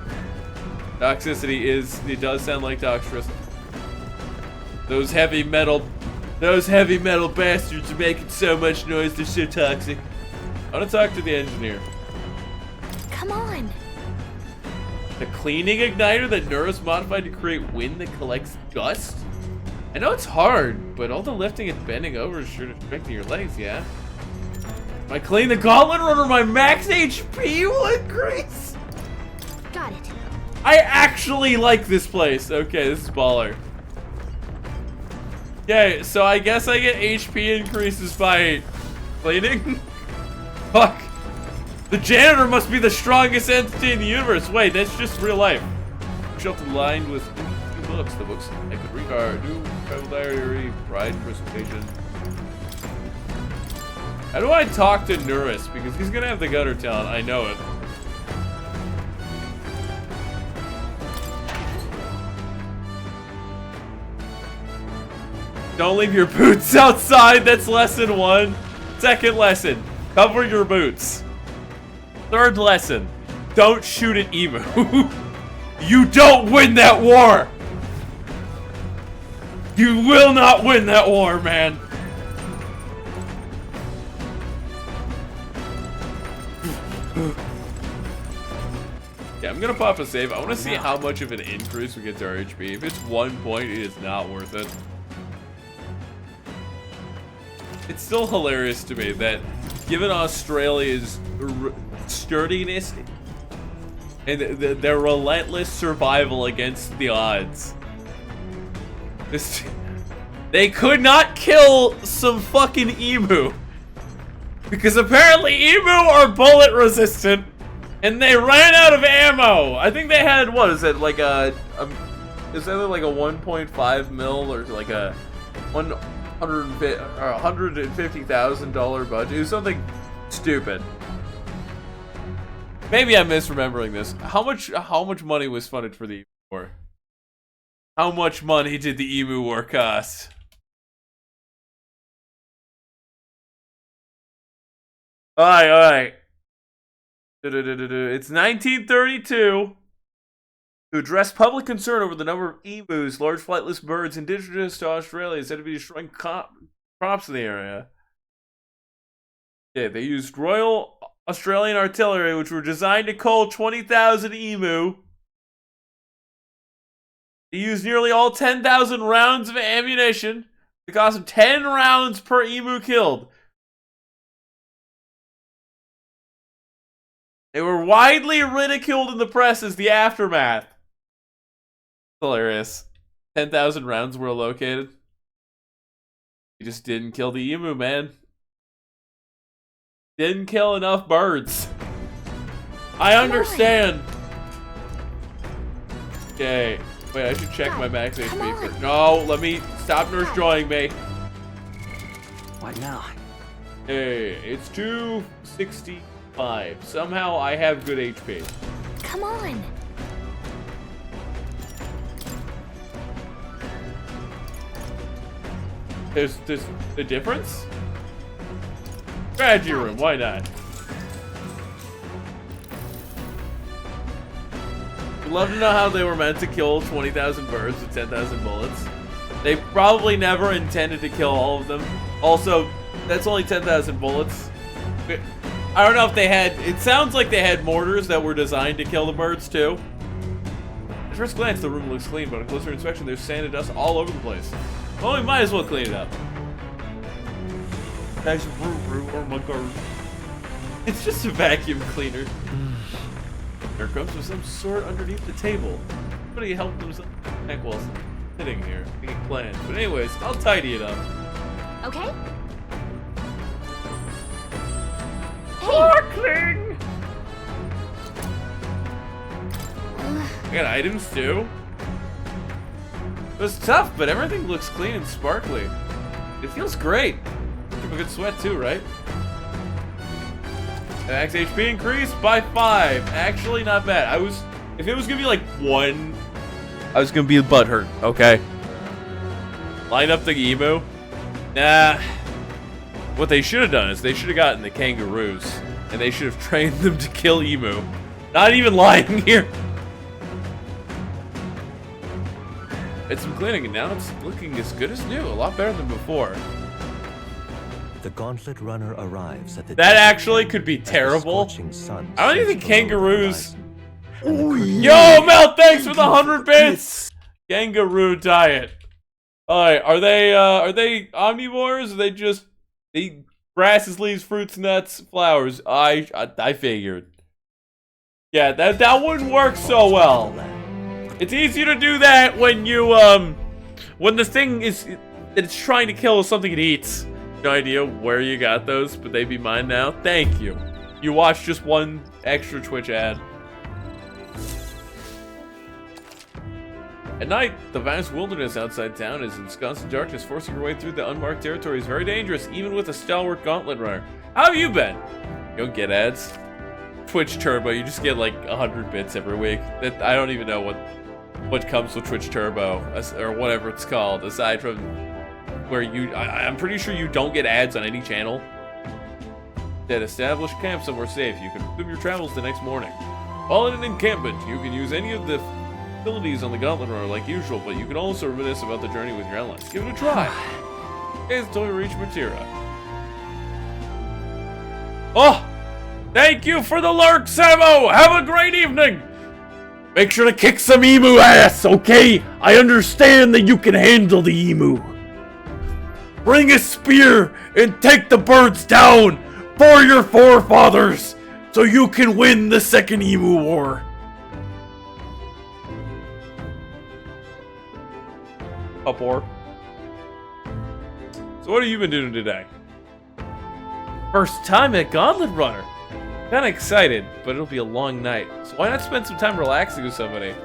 Toxicity it does sound like toxicity. Those heavy metal bastards are making so much noise, they're so toxic. I want to talk to the engineer. Come on. The cleaning igniter that Neuros modified to create wind that collects dust? I know it's hard, but all the lifting and bending over is sure to strengthen your legs, yeah? If I clean the gauntlet runner, my max HP will increase! Got it. I actually like this place. Okay, this is baller. Okay, so I guess I get HP increases by cleaning? Fuck. The janitor must be the strongest entity in the universe. Wait, that's just real life. Shelf lined with books. The books I could read are New Travel Diary, Pride Presentation. How do I talk to Neuros? Because he's gonna have the gutter talent, I know it. Don't leave your boots outside. That's lesson 1. Second lesson, cover your boots. Third lesson, don't shoot at emu. You don't win that war. You will not win that war, man. Yeah, I'm gonna pop a save. I want to see how much of an increase we get to our HP. If it's 1 point, it is not worth it. It's still hilarious to me that, given Australia's sturdiness and their relentless survival against the odds, they could not kill some fucking emu. Because apparently emu are bullet resistant, and they ran out of ammo. I think they had, what is it, like is that like a 1.5 mil or like a $150,000 budget? It was something stupid. Maybe I'm misremembering this. How much money was funded for the emu war? How much money did the emu war cost? Alright. It's 1932. To address public concern over the number of emus, large flightless birds indigenous to Australia, said to be destroying crops in the area. Yeah, they used Royal Australian Artillery, which were designed to cull 20,000 emu. They used nearly all 10,000 rounds of ammunition. It cost them 10 rounds per emu killed. They were widely ridiculed in the press as the aftermath. Hilarious. 10,000 rounds were located. You just didn't kill the emu, man. Didn't kill enough birds. I understand. Okay. Wait, I should check my max HP first. No, let me stop nurse drawing me. What now? Hey, it's 265. Somehow I have good HP. Come on. There's a difference? Strategy room, why not? I'd love to know how they were meant to kill 20,000 birds with 10,000 bullets. They probably never intended to kill all of them. Also, that's only 10,000 bullets. I don't know if they had... It sounds like they had mortars that were designed to kill the birds, too. At first glance, the room looks clean, but on closer inspection, there's sand and dust all over the place. Well, we might as well clean it up. Nice oh my god. It's just a vacuum cleaner. There comes with some sort underneath the table. Somebody helped themselves back while sitting here, making plans. But anyways, I'll tidy it up. Okay. Sparkling! I got items too. It was tough, but everything looks clean and sparkly. It feels great. A good sweat too, right? Max HP increased by 5. Actually, not bad. If it was gonna be like 1, I was gonna be butthurt. Okay. Line up the emu. Nah. What they should have done is they should have gotten the kangaroos, and they should have trained them to kill emu. Not even lying here. It's some cleaning, and now it's looking as good as new. A lot better than before. The gauntlet runner arrives at the that actually could be terrible. I don't even think kangaroos. Yo, Mel, thanks for the 100 bits. Kangaroo diet. Alright, are they omnivores? Or they just eat grasses, leaves, fruits, nuts, flowers? I figured. Yeah, that wouldn't work so well. It's easier to do that when you when the thing is it's trying to kill something it eats. No idea where you got those, but they be mine now. Thank you. You watched just one extra Twitch ad. At night, the vast wilderness outside town is ensconced in darkness. Forcing your way through the unmarked territory is very dangerous, even with a stalwart gauntlet runner. How have you been? You don't get ads. Twitch Turbo, you just get like 100 bits every week. I don't even know what comes with Twitch Turbo, or whatever it's called, aside from where I'm pretty sure you don't get ads on any channel. That establish camp somewhere safe. You can resume your travels the next morning. While in an encampment, you can use any of the facilities on the Gauntlet Runner like usual, but you can also reminisce about the journey with your allies. Give it a try. Okay, until we reach Matira. Oh! Thank you for the lurk, Samo! Have a great evening! Make sure to kick some emu ass, okay? I understand that you can handle the emu. Bring a spear and take the birds down for your forefathers so you can win the second emu war. Up war. So what have you been doing today? First time at Gauntlet Runner. Kinda excited, but it'll be a long night. So why not spend some time relaxing with somebody?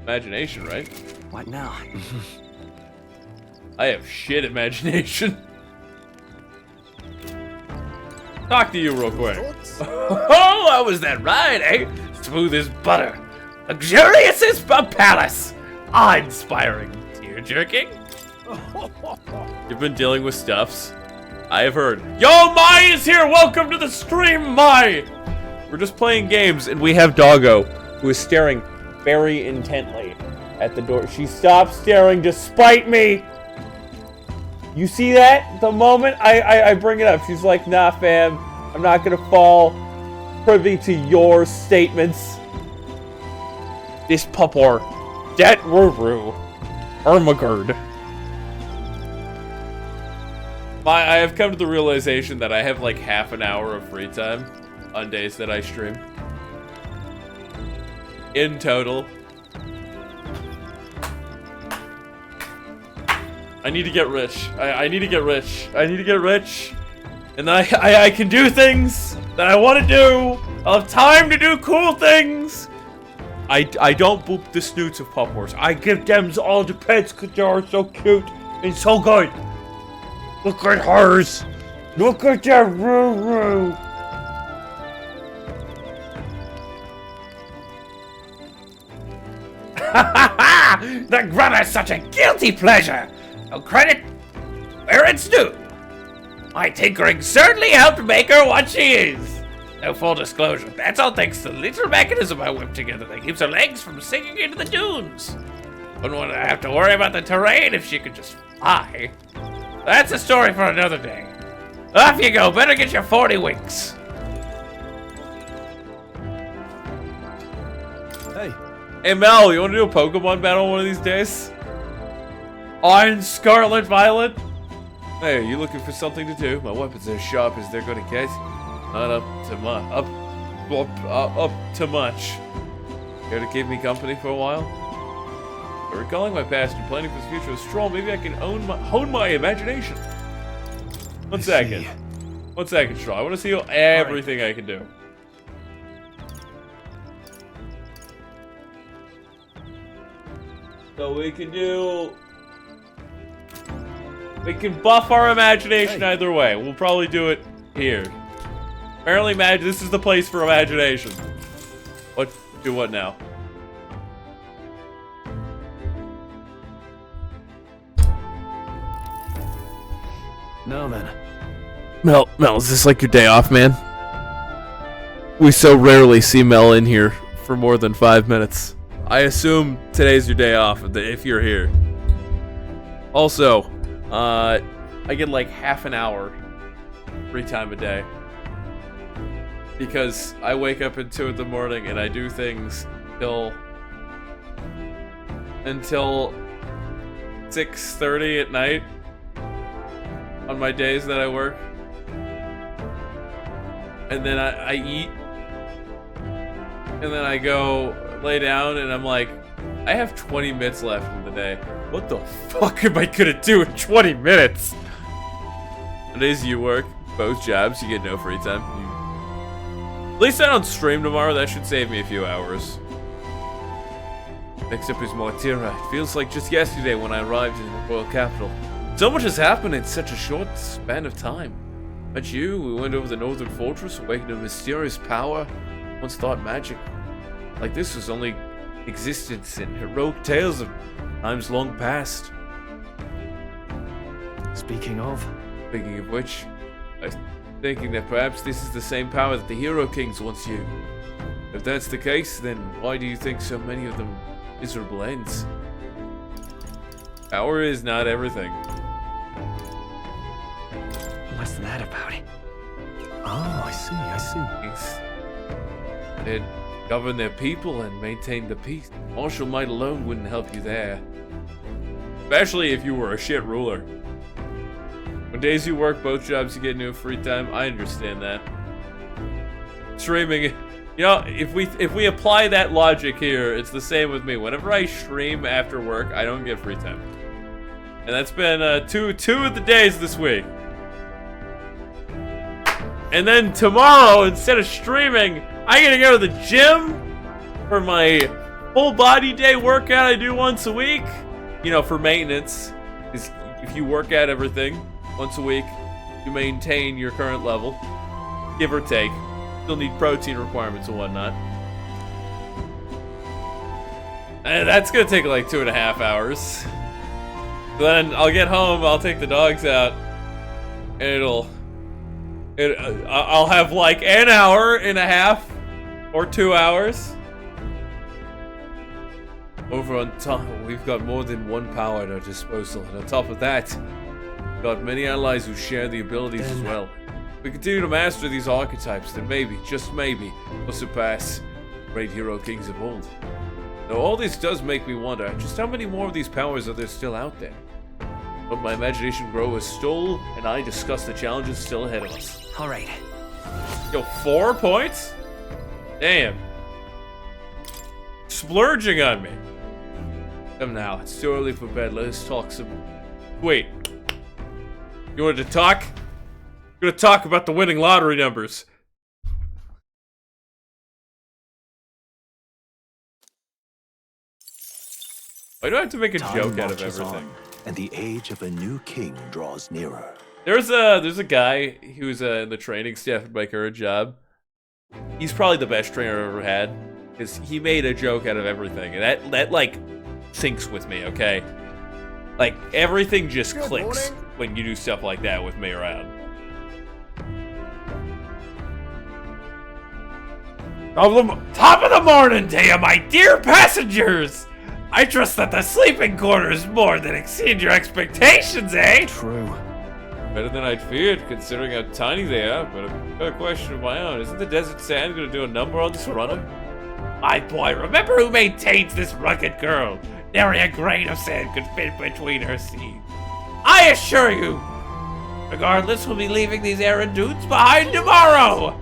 Imagination, right? What now? I have shit imagination. Talk to you real quick. Oh, how was that ride, eh? Smooth as butter. Luxurious as a palace. Awe-inspiring. Tear-jerking. You've been dealing with stuffs. I have heard. Yo, Mai is here! Welcome to the stream, Mai! We're just playing games, and we have Doggo, who is staring very intently at the door. She stopped staring despite me! You see that? The moment I bring it up, she's like, nah, fam. I'm not gonna fall privy to your statements. This pupper. Dat Ruru. Ermagerd. I have come to the realization that I have like half an hour of free time on days that I stream. In total. I need to get rich. I need to get rich. I need to get rich. And then I can do things that I want to do. I'll have time to do cool things. I don't boop the snoots of Pop Wars. I give them all the pets because they are so cute and so good. Look at hers. Look at that Ruru. The grunt is such a guilty pleasure. No credit where it's due. My tinkering certainly helped make her what she is. No full disclosure, that's all thanks to the little mechanism I whipped together that keeps her legs from sinking into the dunes. Wouldn't want to have to worry about the terrain if she could just fly. That's a story for another day. Off you go, better get your 40 winks. Hey Mel, you want to do a Pokemon battle one of these days? Iron, Scarlet, Violet? Hey, you looking for something to do? My weapons are as sharp as they're gonna get. Not up to much. Care to keep me company for a while? But recalling my past and planning for the future with Stroll, maybe I can hone my imagination. One second, Stroll. I want to see everything I can do. So we can buff our imagination either way. We'll probably do it here. Apparently, this is the place for imagination. Do what now? No, then. Mel, is this like your day off, man? We so rarely see Mel in here for more than 5 minutes. I assume today's your day off if you're here. Also, I get like half an hour free time a day. Because I wake up at 2 in the morning and I do things until 6:30 at night on my days that I work. And then I eat. And then I go lay down and I'm like, I have 20 minutes left in the day. What the fuck am I gonna do in 20 minutes? The days you work, both jobs, you get no free time. At least I don't stream tomorrow, that should save me a few hours. Next up is Mortira. It feels like just yesterday when I arrived in the royal capital. So much has happened in such a short span of time. Met you, we went over the northern fortress, awakened a mysterious power. Once thought magic like this was only existence in heroic tales of times long past. Speaking of which, I was thinking that perhaps this is the same power that the Hero Kings once used. If that's the case, then why do you think so many of them miserable ends? Power is not everything. What's that about? Oh, I see. They'd govern their people and maintain the peace. Martial might alone wouldn't help you there. Especially if you were a shit ruler. When days you work both jobs, you get no free time. I understand that. Streaming, you know, if we apply that logic here, it's the same with me. Whenever I stream after work, I don't get free time. And that's been two of the days this week. And then tomorrow, instead of streaming, I gotta go to the gym for my full body day workout I do once a week. You know, for maintenance. Because if you work out everything once a week, you maintain your current level. Give or take. Still need protein requirements and whatnot. And that's gonna take like 2.5 hours. Then I'll get home, I'll take the dogs out, and I'll have like an hour and a half or 2 hours. Over on top, we've got more than one power at our disposal, and on top of that, we've got many allies who share the abilities as well. If we continue to master these archetypes, then maybe, just maybe, we'll surpass great hero kings of old. Though all this does make me wonder, just how many more of these powers are there still out there? But my imagination grow as Stoll and I discuss the challenges still ahead of us. All right. Yo, 4 points? Damn. Splurging on me. Come now, it's too early for bed. Let us talk some... Wait. You wanted to talk? You're gonna talk about the winning lottery numbers. Why do I have to make a joke out of everything? And the age of a new king draws nearer. There's a guy who's in the training staff at my current job. He's probably the best trainer I've ever had, because he made a joke out of everything, and that like sinks with me. Okay, like everything just clicks when you do stuff like that with me around. Top of the morning to you, my dear passengers! I trust that the sleeping quarters more than exceed your expectations, eh? True. Better than I'd feared, considering how tiny they are, but I've got a question of my own. Isn't the desert sand gonna do a number on this runner? My boy, remember who maintains this rugged girl? Nary a grain of sand could fit between her seeds. I assure you! Regardless, we'll be leaving these arid dunes behind tomorrow!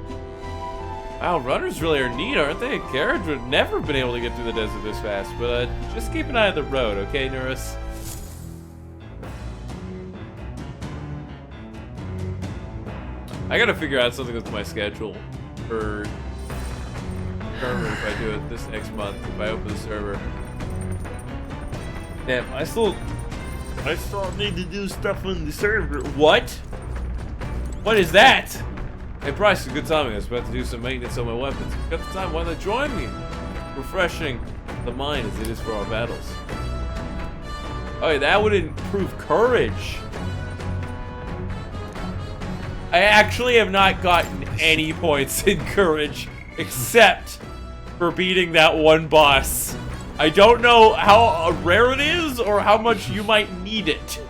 Wow, runners really are neat, aren't they? Carriage would never been able to get through the desert this fast, but just keep an eye on the road, okay, Nurse? I gotta figure out something with my schedule for server if I do it this next month, if I open the server. Damn, I still need to do stuff on the server. What? What is that? Hey Bryce, it's a good timing. I was about to do some maintenance on my weapons. If you've got the time, why not join me? Refreshing the mind as it is for our battles. Oh, that would improve courage. I actually have not gotten any points in courage except for beating that one boss. I don't know how rare it is or how much you might need it.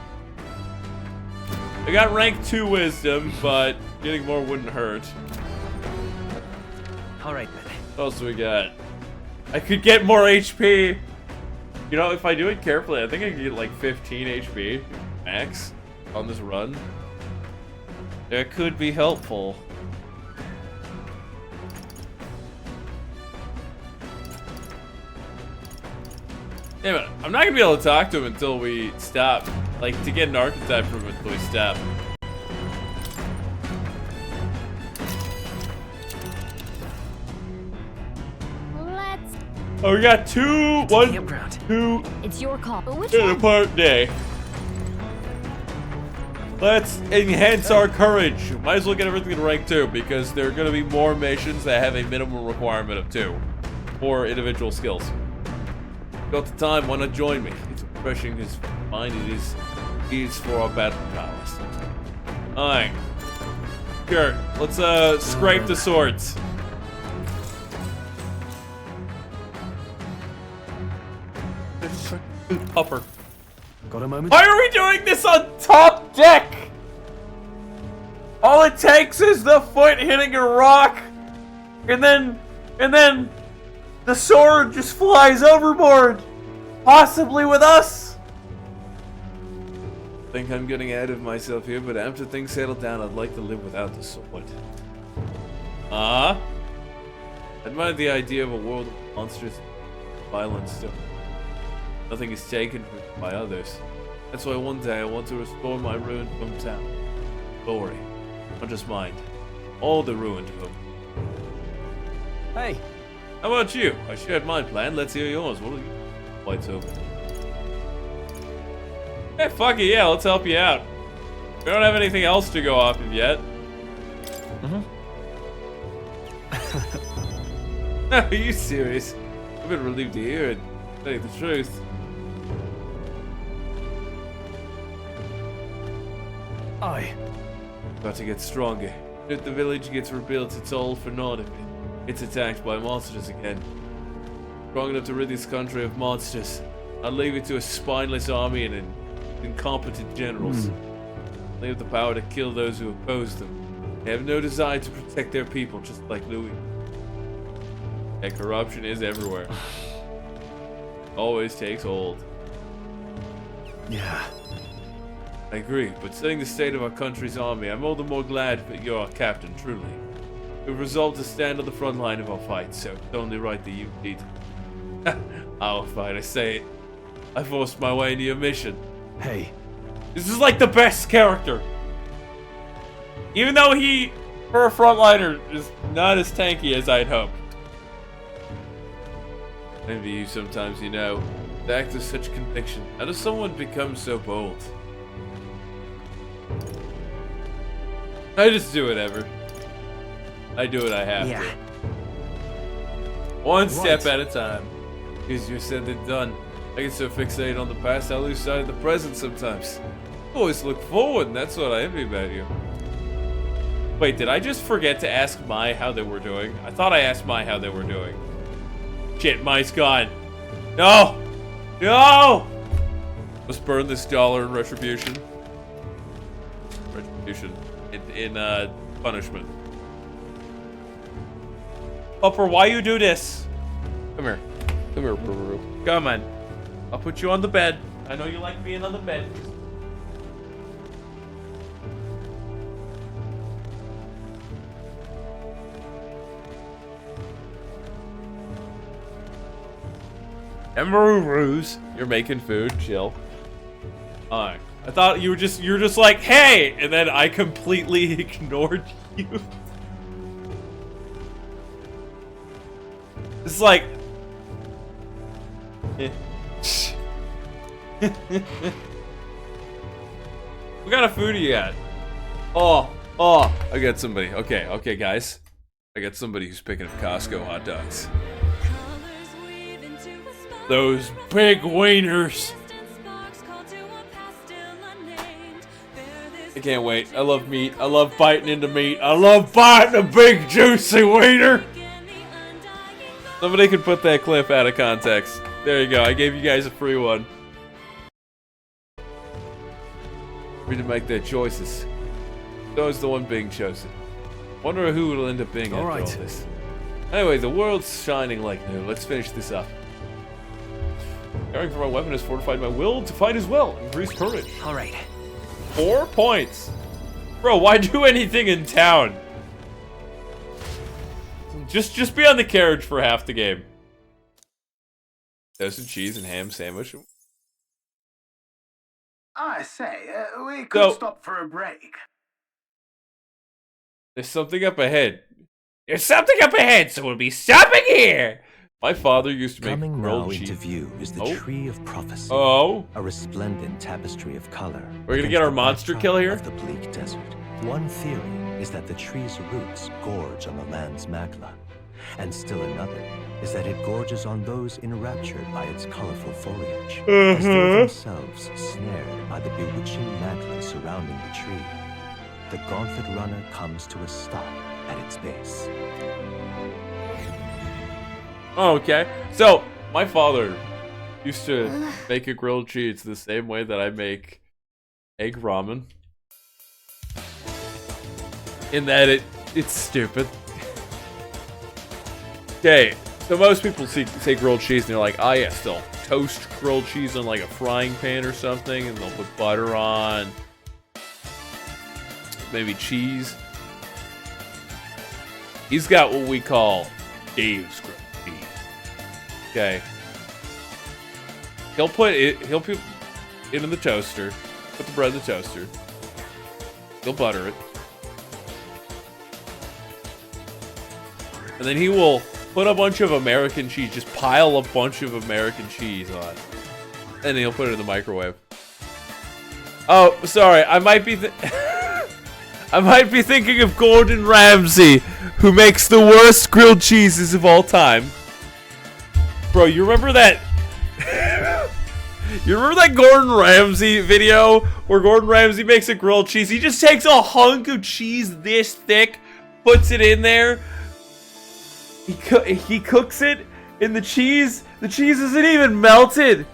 I got rank 2 wisdom, but getting more wouldn't hurt. All right, then. What else do we got? I could get more HP. You know, if I do it carefully, I think I can get like 15 HP max on this run. That could be helpful. Damn it, I'm not gonna be able to talk to him until we stop. Like, to get an archetype from him until we stop. Let's... Oh, we got 2, 1, 2, It's your call. Which in a one? part day. Let's enhance our courage. Might as well get everything in rank 2 because there are going to be more missions that have a minimum requirement of 2 for individual skills. Got the time, why not join me? It's refreshing his mind, it is for our battle prowess. Alright. Sure, let's scrape the swords. Upper. Got a moment? Why are we doing this on top deck? All it takes is the foot hitting a rock, and then the sword just flies overboard, possibly with us. I think I'm getting ahead of myself here, but after things settle down, I'd like to live without the sword. I admire the idea of a world of monsters and violence still. Nothing is taken by others. That's why one day I want to restore my ruined hometown. Glory. Not just mine. All the ruined home. Hey. How about you? I shared my plan. Let's hear yours. What are you? Lights open. Hey, fuck it, yeah, let's help you out. We don't have anything else to go off of yet. No, are you serious? I've been relieved to hear it. Tell you the truth. Aye. About to get stronger. If the village gets rebuilt, it's all for naught. It's attacked by monsters again. Strong enough to rid this country of monsters. I'll leave it to a spineless army and incompetent generals. They have the power to kill those who oppose them. They have no desire to protect their people, just like Louis. And corruption is everywhere. Always takes hold. Yeah. I agree, but seeing the state of our country's army, I'm all the more glad that you're our captain, truly. We've resolved to stand on the front line of our fight, so it's only right that you lead. Our fight, I say it. I forced my way into your mission. Hey. This is like the best character. Even though he, for a frontliner, is not as tanky as I'd hoped. I envy you sometimes, you know. To act with such conviction. How does someone become so bold? I just do whatever. I do what I have to. One step at a time. Easier said than done. I get so fixated on the past, I lose sight of the present sometimes. I always look forward, and that's what I envy about you. Wait, did I just forget to ask Mai how they were doing? I thought I asked Mai how they were doing. Shit, Mai's gone. No! No! Let's burn this dollar in retribution. Retribution. In punishment. Upper, why you do this? Come here. Come here, Boo. Come on. I'll put you on the bed. I know you like being on the bed. Emerus, you're making food. Chill. Alright. I thought you're just like, hey, and then I completely ignored you. It's like. What kind of food do you got? Oh, I got somebody. Okay, guys. I got somebody who's picking up Costco hot dogs. Those big wieners. I can't wait. I love meat. I love biting into meat. I love biting a big juicy wiener. Somebody could put that clip out of context. There you go. I gave you guys a free one. Free to make their choices. So is the one being chosen. Wonder who will end up being after all this. Anyway, the world's shining like new. Let's finish this up. Caring for my weapon has fortified my will to fight as well. Increased courage. All right. 4 points. Bro, why do anything in town? Just be on the carriage for half the game. Toasted cheese and ham sandwich. I say, we could stop for a break. There's something up ahead. There's something up ahead, so we'll be stopping here. My father used to make grilled cheese. Into view is the Tree of Prophecy. Oh. A resplendent tapestry of color. We're gonna get our monster kill here? Of the bleak desert. One theory is that the tree's roots gorge on the land's magla. And still another is that it gorges on those enraptured by its colorful foliage. As though themselves snared by the bewitching magla surrounding the tree. The gauntlet runner comes to a stop at its base. Oh, okay. So, my father used to make a grilled cheese the same way that I make egg ramen. In that it's stupid. Okay, so most people say grilled cheese and they're like, oh yes, they'll toast grilled cheese on like a frying pan or something and they'll put butter on. Maybe cheese. He's got what we call Dave's grilled cheese. Okay. He'll put into the toaster. Put the bread in the toaster. He'll butter it. And then he will put a bunch of American cheese, just pile a bunch of American cheese on. And he'll put it in the microwave. Oh, sorry, I might be I might be thinking of Gordon Ramsay, who makes the worst grilled cheeses of all time. Bro, you remember that? You remember that Gordon Ramsay video where Gordon Ramsay makes a grilled cheese? He just takes a hunk of cheese this thick, puts it in there. He cooks it in the cheese. The cheese isn't even melted.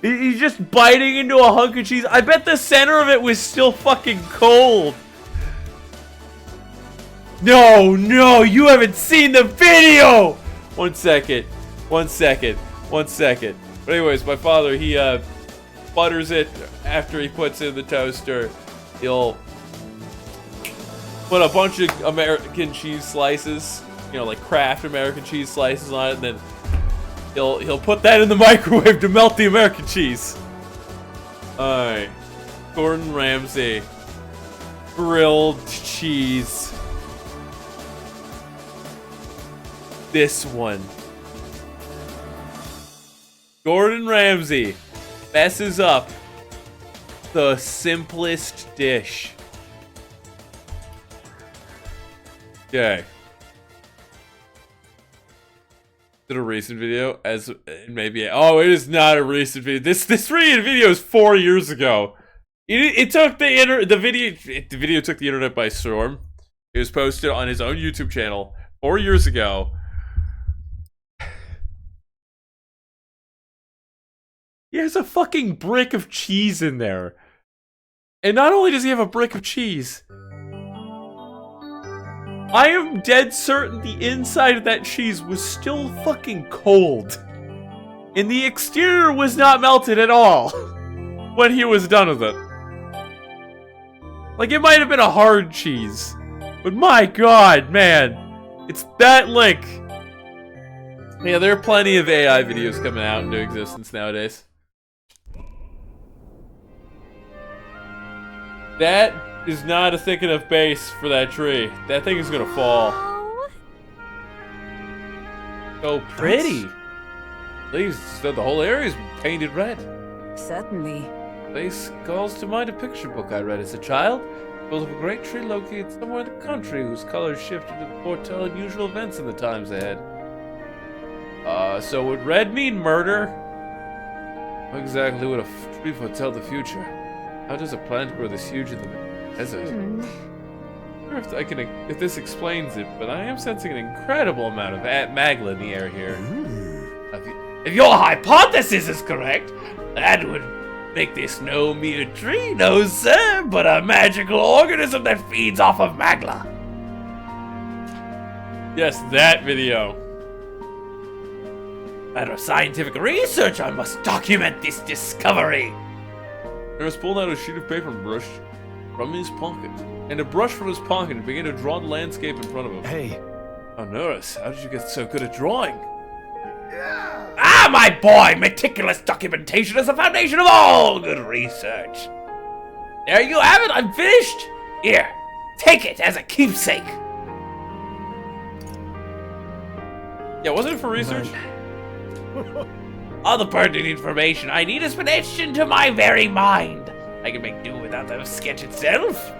He's just biting into a hunk of cheese. I bet the center of it was still fucking cold. No, you haven't seen the video! 1 second. But anyways, my father, he butters it after he puts it in the toaster. He'll put a bunch of American cheese slices, you know, like Kraft American cheese slices on it, and then he'll put that in the microwave to melt the American cheese. Alright. Gordon Ramsay. Grilled cheese. This one. Gordon Ramsay messes up the simplest dish. Okay. Is it a recent video? Maybe. Oh, it is not a recent video. This video is 4 years ago. It took the video took the internet by storm. It was posted on his own YouTube channel 4 years ago. He has a fucking brick of cheese in there. And not only does he have a brick of cheese, I am dead certain the inside of that cheese was still fucking cold. And the exterior was not melted at all when he was done with it. Like, it might have been a hard cheese. But my god, man. It's that link. Yeah, there are plenty of AI videos coming out into existence nowadays. That is not a thick enough base for that tree. That thing is gonna fall. So pretty. Please, the whole area is painted red. Certainly. Place calls to mind a picture book I read as a child, full of a great tree located somewhere in the country whose colors shifted to foretell unusual events in the times ahead. So would red mean murder? What exactly would a tree foretell the future? How does a plant grow this huge in the desert? If this explains it, but I am sensing an incredible amount of magla in the air here. If your hypothesis is correct, that would make this no mere tree, no sir, but a magical organism that feeds off of magla. Yes, that video. Matter of scientific research, I must document this discovery. Nurse pulled out a sheet of paper and brush from his pocket. And a brush from his pocket and began to draw the landscape in front of him. Hey. Oh, Nurse, how did you get so good at drawing? Ah, my boy! Meticulous documentation is the foundation of all good research. There you have it, I'm finished. Here, take it as a keepsake. Yeah, wasn't it for research? All the pertinent information I need has been etched into my very mind. I can make do without the sketch itself.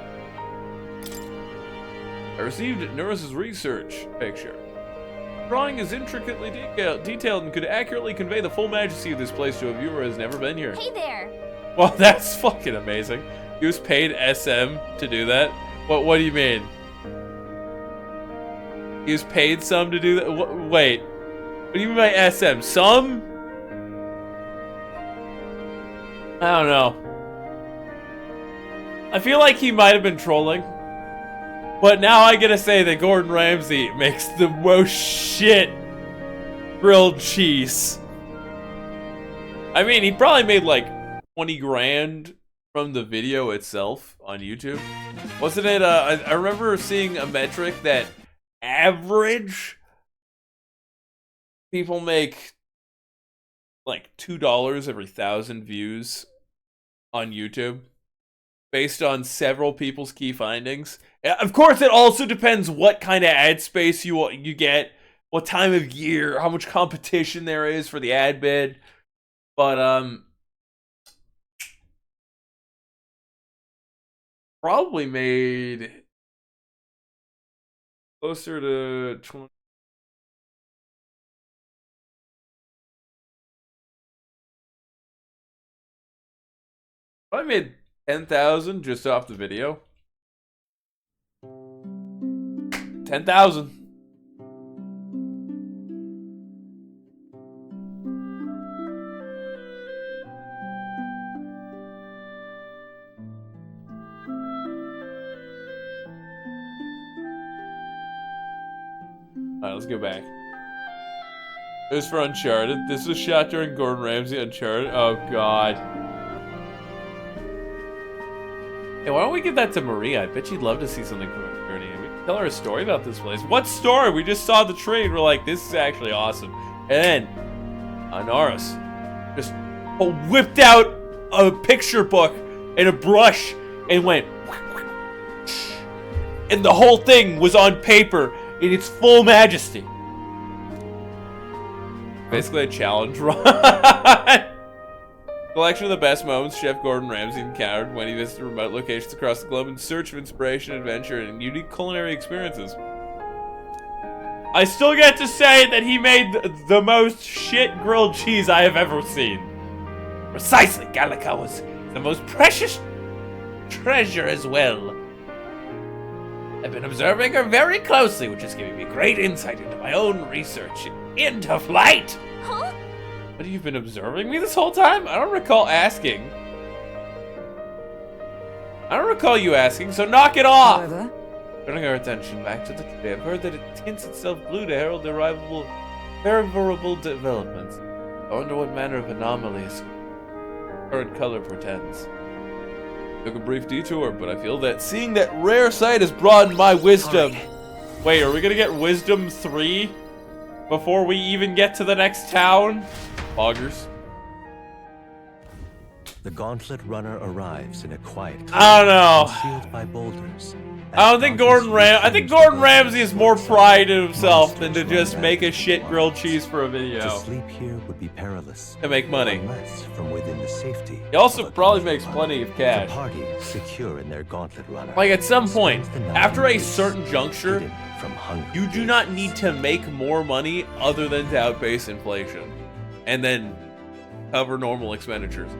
I received Nurse's research picture. The drawing is intricately detailed and could accurately convey the full majesty of this place to a viewer who has never been here. Hey there. Well, that's fucking amazing. He was paid SM to do that? What do you mean? He was paid some to do that? Wait. What do you mean by SM? Some? I don't know. I feel like he might have been trolling. But now I gotta say that Gordon Ramsay makes the most shit grilled cheese. I mean, he probably made like 20 grand from the video itself on YouTube. Wasn't it, I remember seeing a metric that average people make like $2 every 1,000 views on YouTube based on several people's key findings. Of course, it also depends what kind of ad space you get, what time of year, how much competition there is for the ad bid. But probably made closer to 20. I made 10,000 just off the video. 10,000. Alright, let's go back. It was for Uncharted. This was shot during Gordon Ramsay Uncharted. Oh, God. Hey, why don't we give that to Maria? I bet she'd love to see something from her journey. We can tell her a story about this place. What story? We just saw the tree and we're like, this is actually awesome. And then, Anaris just whipped out a picture book and a brush and went... And the whole thing was on paper in its full majesty. Basically a challenge run. Collection of the best moments Chef Gordon Ramsay encountered when he visited remote locations across the globe in search of inspiration, adventure, and unique culinary experiences. I still get to say that he made the most shit grilled cheese I have ever seen. Precisely, Gallica was the most precious treasure as well. I've been observing her very closely, which is giving me great insight into my own research. Into flight! Huh? What, you've been observing me this whole time? I don't recall asking. I don't recall you asking, so knock it off! However, turning our attention back to the tree, I've heard that it tints itself blue to herald favorable developments. I wonder what manner of anomalies current color portends. Took a brief detour, but I feel that seeing that rare sight has broadened my wisdom. Right. Wait, are we gonna get Wisdom 3 before we even get to the next town? Augers. The Gauntlet Runner arrives in a quiet I don't know. concealed by boulders. I don't think I think Gordon Ramsay is more pride in himself than to just make a shit grilled cheese for a video. To sleep here would be perilous. To make money. Unless from within the safety. He also probably makes plenty of cash. The party secure in their Gauntlet Runner. Like at some point, after a certain juncture, from hunger you do not need to make more money other than to outpace inflation. And then cover normal expenditures.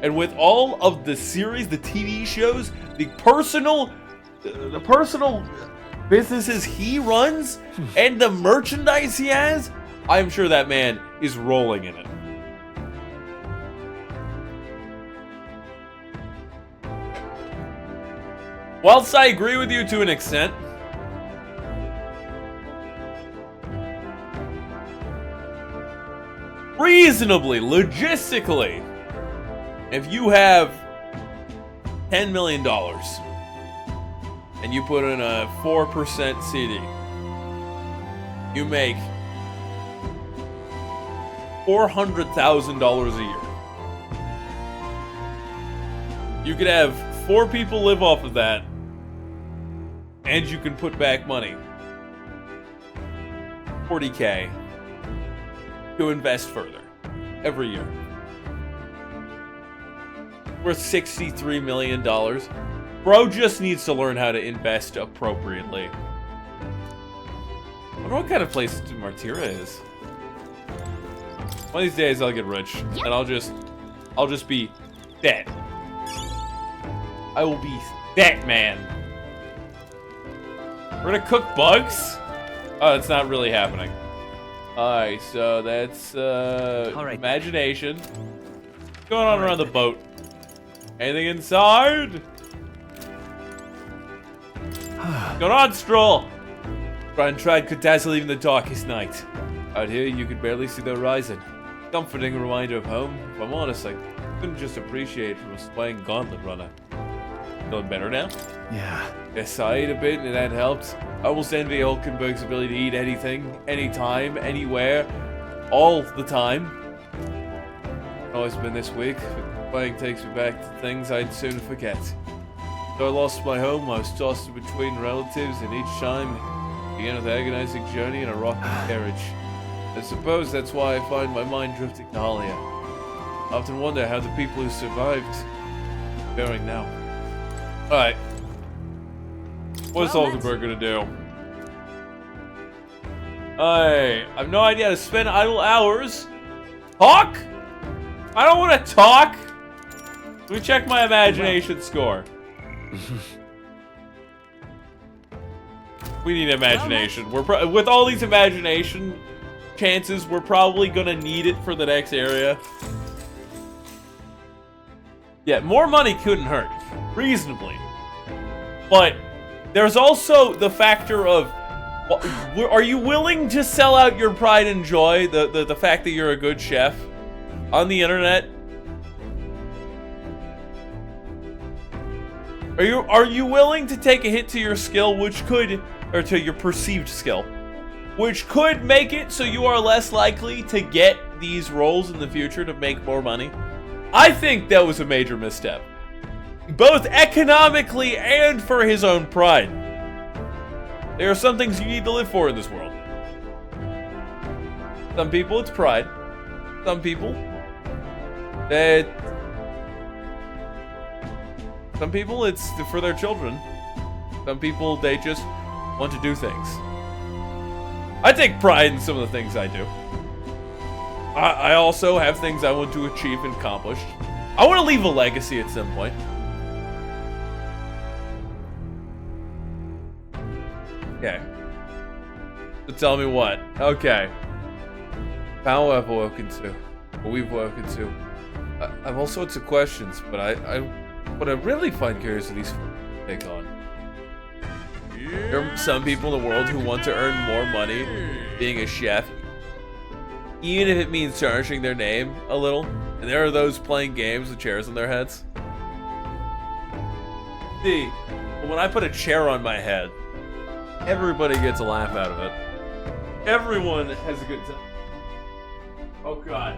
And with all of the series, the TV shows, the personal businesses he runs, and the merchandise he has, I'm sure that man is rolling in it. Whilst I agree with you to an extent, reasonably, logistically, if you have $10 million and you put in a 4% CD, you make $400,000 a year. You could have 4 people live off of that, and you can put back money. $40K to invest further every year. Worth $63 million. Bro just needs to learn how to invest appropriately. I wonder what kind of place Martyra is. One of these days I'll get rich, and I'll just be that. I will be that man. We're gonna cook bugs? Oh, it's not really happening. Alright, so that's imagination. What's going on around the boat? Anything inside? What's going on, Stroll? Brian tried could dazzle even the darkest night. Out here, you could barely see the horizon. Comforting reminder of home. If I'm honest, I couldn't just appreciate from us playing Gauntlet Runner. Feeling better now? Yeah. Yes, I ate a bit and that helped. I almost envy Hulkenberg's ability to eat anything, anytime, anywhere, all the time. Oh, it's been this week. Playing takes me back to things I'd soon forget. Though I lost my home, I was tossed between relatives, and each time began with an agonizing journey in a rocking carriage. I suppose that's why I find my mind drifting to Halia. I often wonder how the people who survived are faring now. Alright. What is Hulkenberg gonna do? I have no idea how to spend idle hours. Talk? I don't want to talk. Let me check my imagination score. We need imagination. We're with all these imagination chances, we're probably gonna need it for the next area. Yeah, more money couldn't hurt, reasonably. But there's also the factor of, are you willing to sell out your pride and joy, the fact that you're a good chef, on the internet? Are you willing to take a hit to your skill, which could, or to your perceived skill, which could make it so you are less likely to get these roles in the future to make more money? I think that was a major misstep, both economically and for his own pride. There are some things you need to live for in this world. Some people, it's pride. Some people, it's for their children. Some people, they just want to do things. I take pride in some of the things I do. I also have things I want to achieve and accomplish. I want to leave a legacy at some point. Okay. So tell me what. Okay. How I've woken to. What we've woken to. I have all sorts of questions, but what I really find curious are these take on. There are some people in the world who want to earn more money being a chef, even if it means tarnishing their name a little. And there are those playing games with chairs on their heads. See, when I put a chair on my head, everybody gets a laugh out of it. Everyone has a good time. Oh god.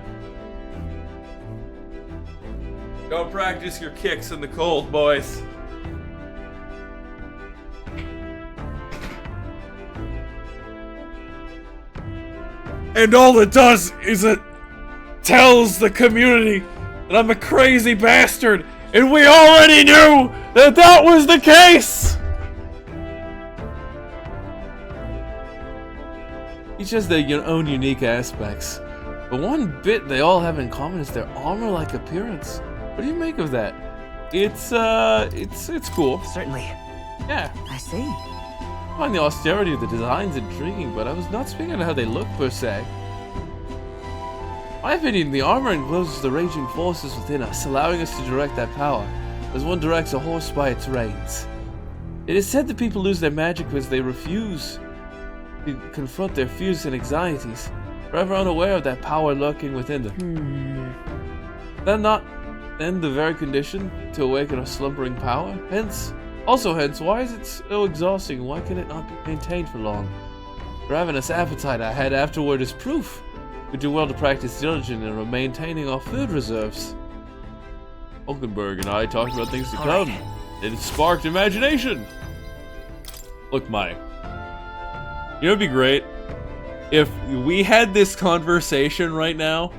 Go practice your kicks in the cold, boys. And all it does is it tells the community that I'm a crazy bastard, and we already knew that that was the case! Each has their own unique aspects, but one bit they all have in common is their armor-like appearance. What do you make of that? It's cool. Certainly. Yeah. I see. I find the austerity of the designs intriguing, but I was not speaking of how they look per se. In my opinion, the armor encloses the raging forces within us, allowing us to direct that power, as one directs a horse by its reins. It is said that people lose their magic because they refuse to confront their fears and anxieties, forever unaware of that power lurking within them. Then the very condition to awaken a slumbering power? Hence, why is it so exhausting? Why can it not be maintained for long? The ravenous appetite I had afterward is proof. We do well to practice diligence in maintaining our food reserves. Hulkenberg and I talked about things to come. It sparked imagination. Look, Mike. You know what'd be great? If we had this conversation right now,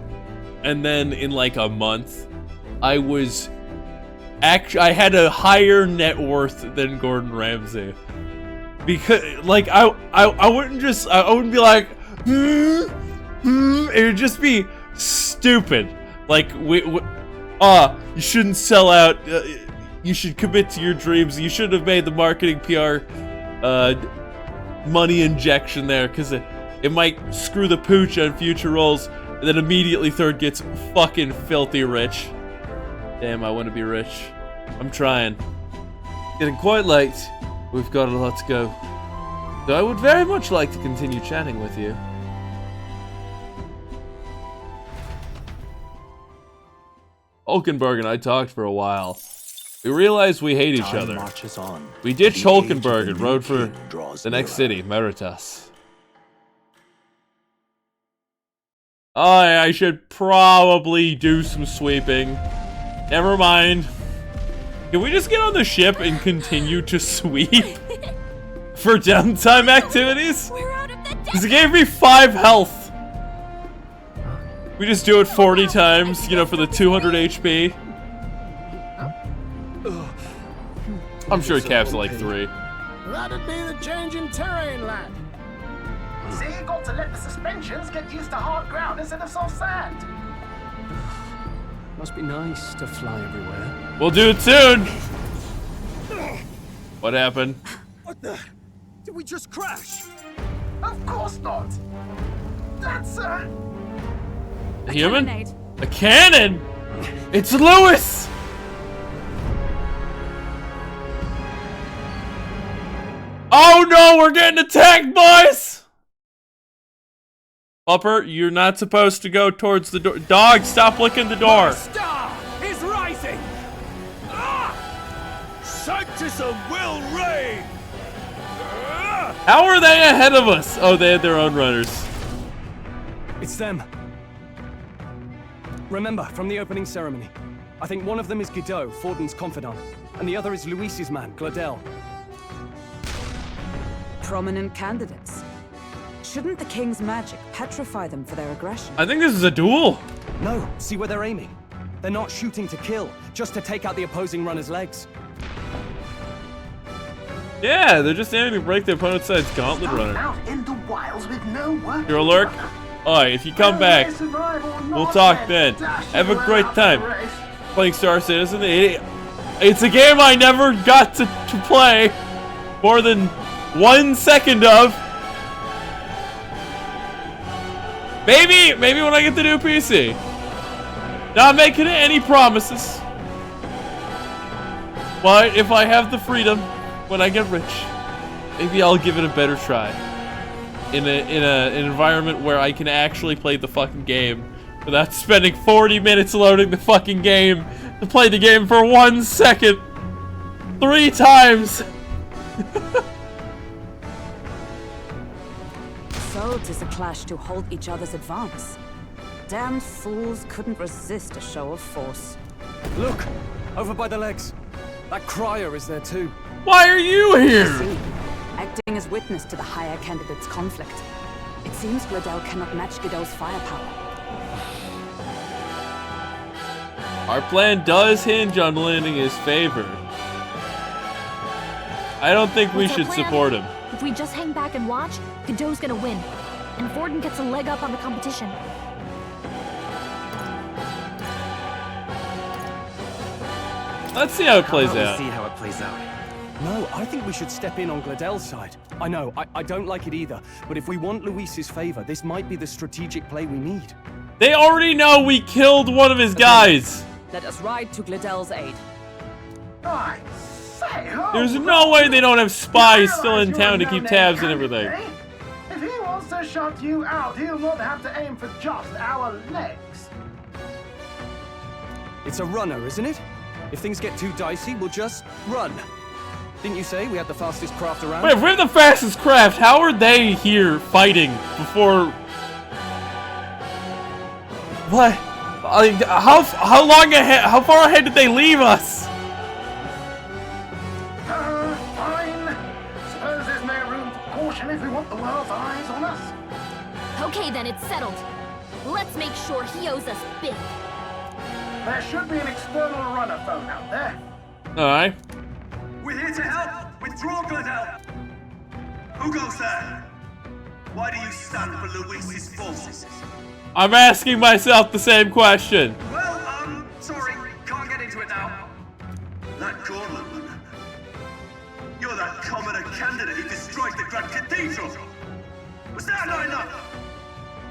and then in like a month, I had a higher net worth than Gordon Ramsay. Because, like, I wouldn't be like, it would just be stupid. Like, you shouldn't sell out, you should commit to your dreams, you should have made the marketing PR, money injection there, because it might screw the pooch on future roles, and then immediately third gets fucking filthy rich. Damn, I want to be rich. I'm trying. Getting quite late. We've got a lot to go. So I would very much like to continue chatting with you. Hulkenberg and I talked for a while. We realized we hate each other. We ditched Hulkenberg and rode for the next city, Meritas. I should probably do some sweeping. Never mind. Can we just get on the ship and continue to sweep for downtime activities? Because it gave me 5 health. We just do it 40 times, you know, for the 200 HP. I'm sure it caps at like 3. That'd be the change in terrain, lad. See, you got to let the suspensions get used to hard ground instead of soft sand. Must be nice to fly everywhere. We'll do it soon. What happened? What the? Did we just crash? Of course not. That's a human? A cannon? It's Lewis! Oh no, we're getting attacked, boys! Upper, you're not supposed to go towards the door. Dog, stop licking the door. The star is rising! Sanctism will reign! How are they ahead of us? Oh, they had their own runners. It's them. Remember, from the opening ceremony, I think one of them is Guido, Forden's confidant, and the other is Luis's man, Gladel. Prominent candidates. Shouldn't the king's magic petrify them for their aggression? I think this is a duel. No, see where they're aiming. They're not shooting to kill, just to take out the opposing runner's legs. Yeah, they're just aiming to break the opponent's side's gauntlet runner. Out in the wilds with no work. You're alert? Alright, if you come back, we'll talk then. Have a great time. Playing Star Citizen. It's a game I never got to play more than 1 second of. Maybe when I get the new PC. Not making any promises. But if I have the freedom when I get rich, maybe I'll give it a better try. In an environment where I can actually play the fucking game without spending 40 minutes loading the fucking game to play the game for 1 second 3 times. So 'tis a clash to halt each other's advance. Damned fools couldn't resist a show of force. Look, over by the legs. That crier is there too. Why are you here? See, acting as witness to the higher candidate's conflict. It seems Gladel cannot match Guido's firepower. Our plan does hinge on landing his favor. I don't think we should support him. If we just hang back and watch, Godot's gonna win. And Forden gets a leg up on the competition. Let's see how it plays How about out. we see how it plays out. No, I think we should step in on Gladel's side. I know, I don't like it either, but if we want Luis's favor, this might be the strategic play we need. They already know we killed one of his guys. Let us ride to Gladel's aid. I say, There's no way they don't have spies still in town to keep tabs and everything. If he wants to shut you out, he'll not have to aim for just our legs. It's a runner, isn't it? If things get too dicey, we'll just run. Didn't you say we had the fastest craft around? Wait, if we have the fastest craft, how are they here fighting before? What? How long ahead? How far ahead did they leave us? Fine. Suppose there's no room for caution if we want the world's eyes on us. Okay, then it's settled. Let's make sure he owes us big. There should be an external runner phone out there. All right. We're here to help! Withdraw, Gladel! Who goes there? Why do you stand for Luis's forces? I'm asking myself the same question. Well, sorry, can't get into it now. That gauntlet runner. You're that commoner candidate who destroyed the Grand Cathedral! Was that not enough?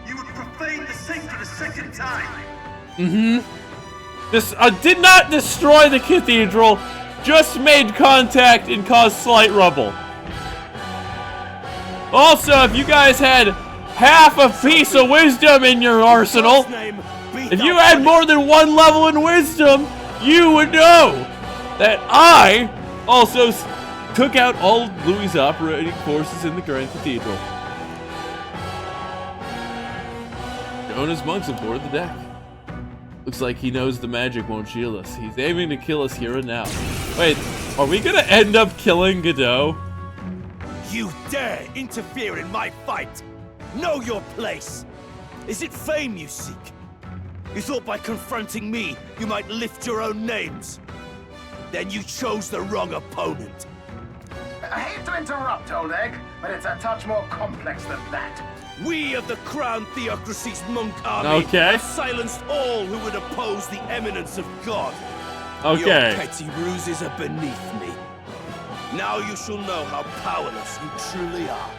You would profane the sacred a second time! This did not destroy the cathedral, just made contact and caused slight rubble. Also, if you guys had half a piece of wisdom in your arsenal, if you had more than 1 level in wisdom, you would know that I also took out all Louis' operating forces in the Grand Cathedral. Known as monks aboard the deck. Looks like he knows the magic won't shield us. He's aiming to kill us here and now. Wait, are we gonna end up killing Godot? You dare interfere in my fight! Know your place! Is it fame you seek? You thought by confronting me, you might lift your own names? Then you chose the wrong opponent. I hate to interrupt, Old Egg, but it's a touch more complex than that. We of the Crown Theocracy's monk army have silenced all who would oppose the eminence of God. Okay. Your petty ruses are beneath me. Now you shall know how powerless you truly are.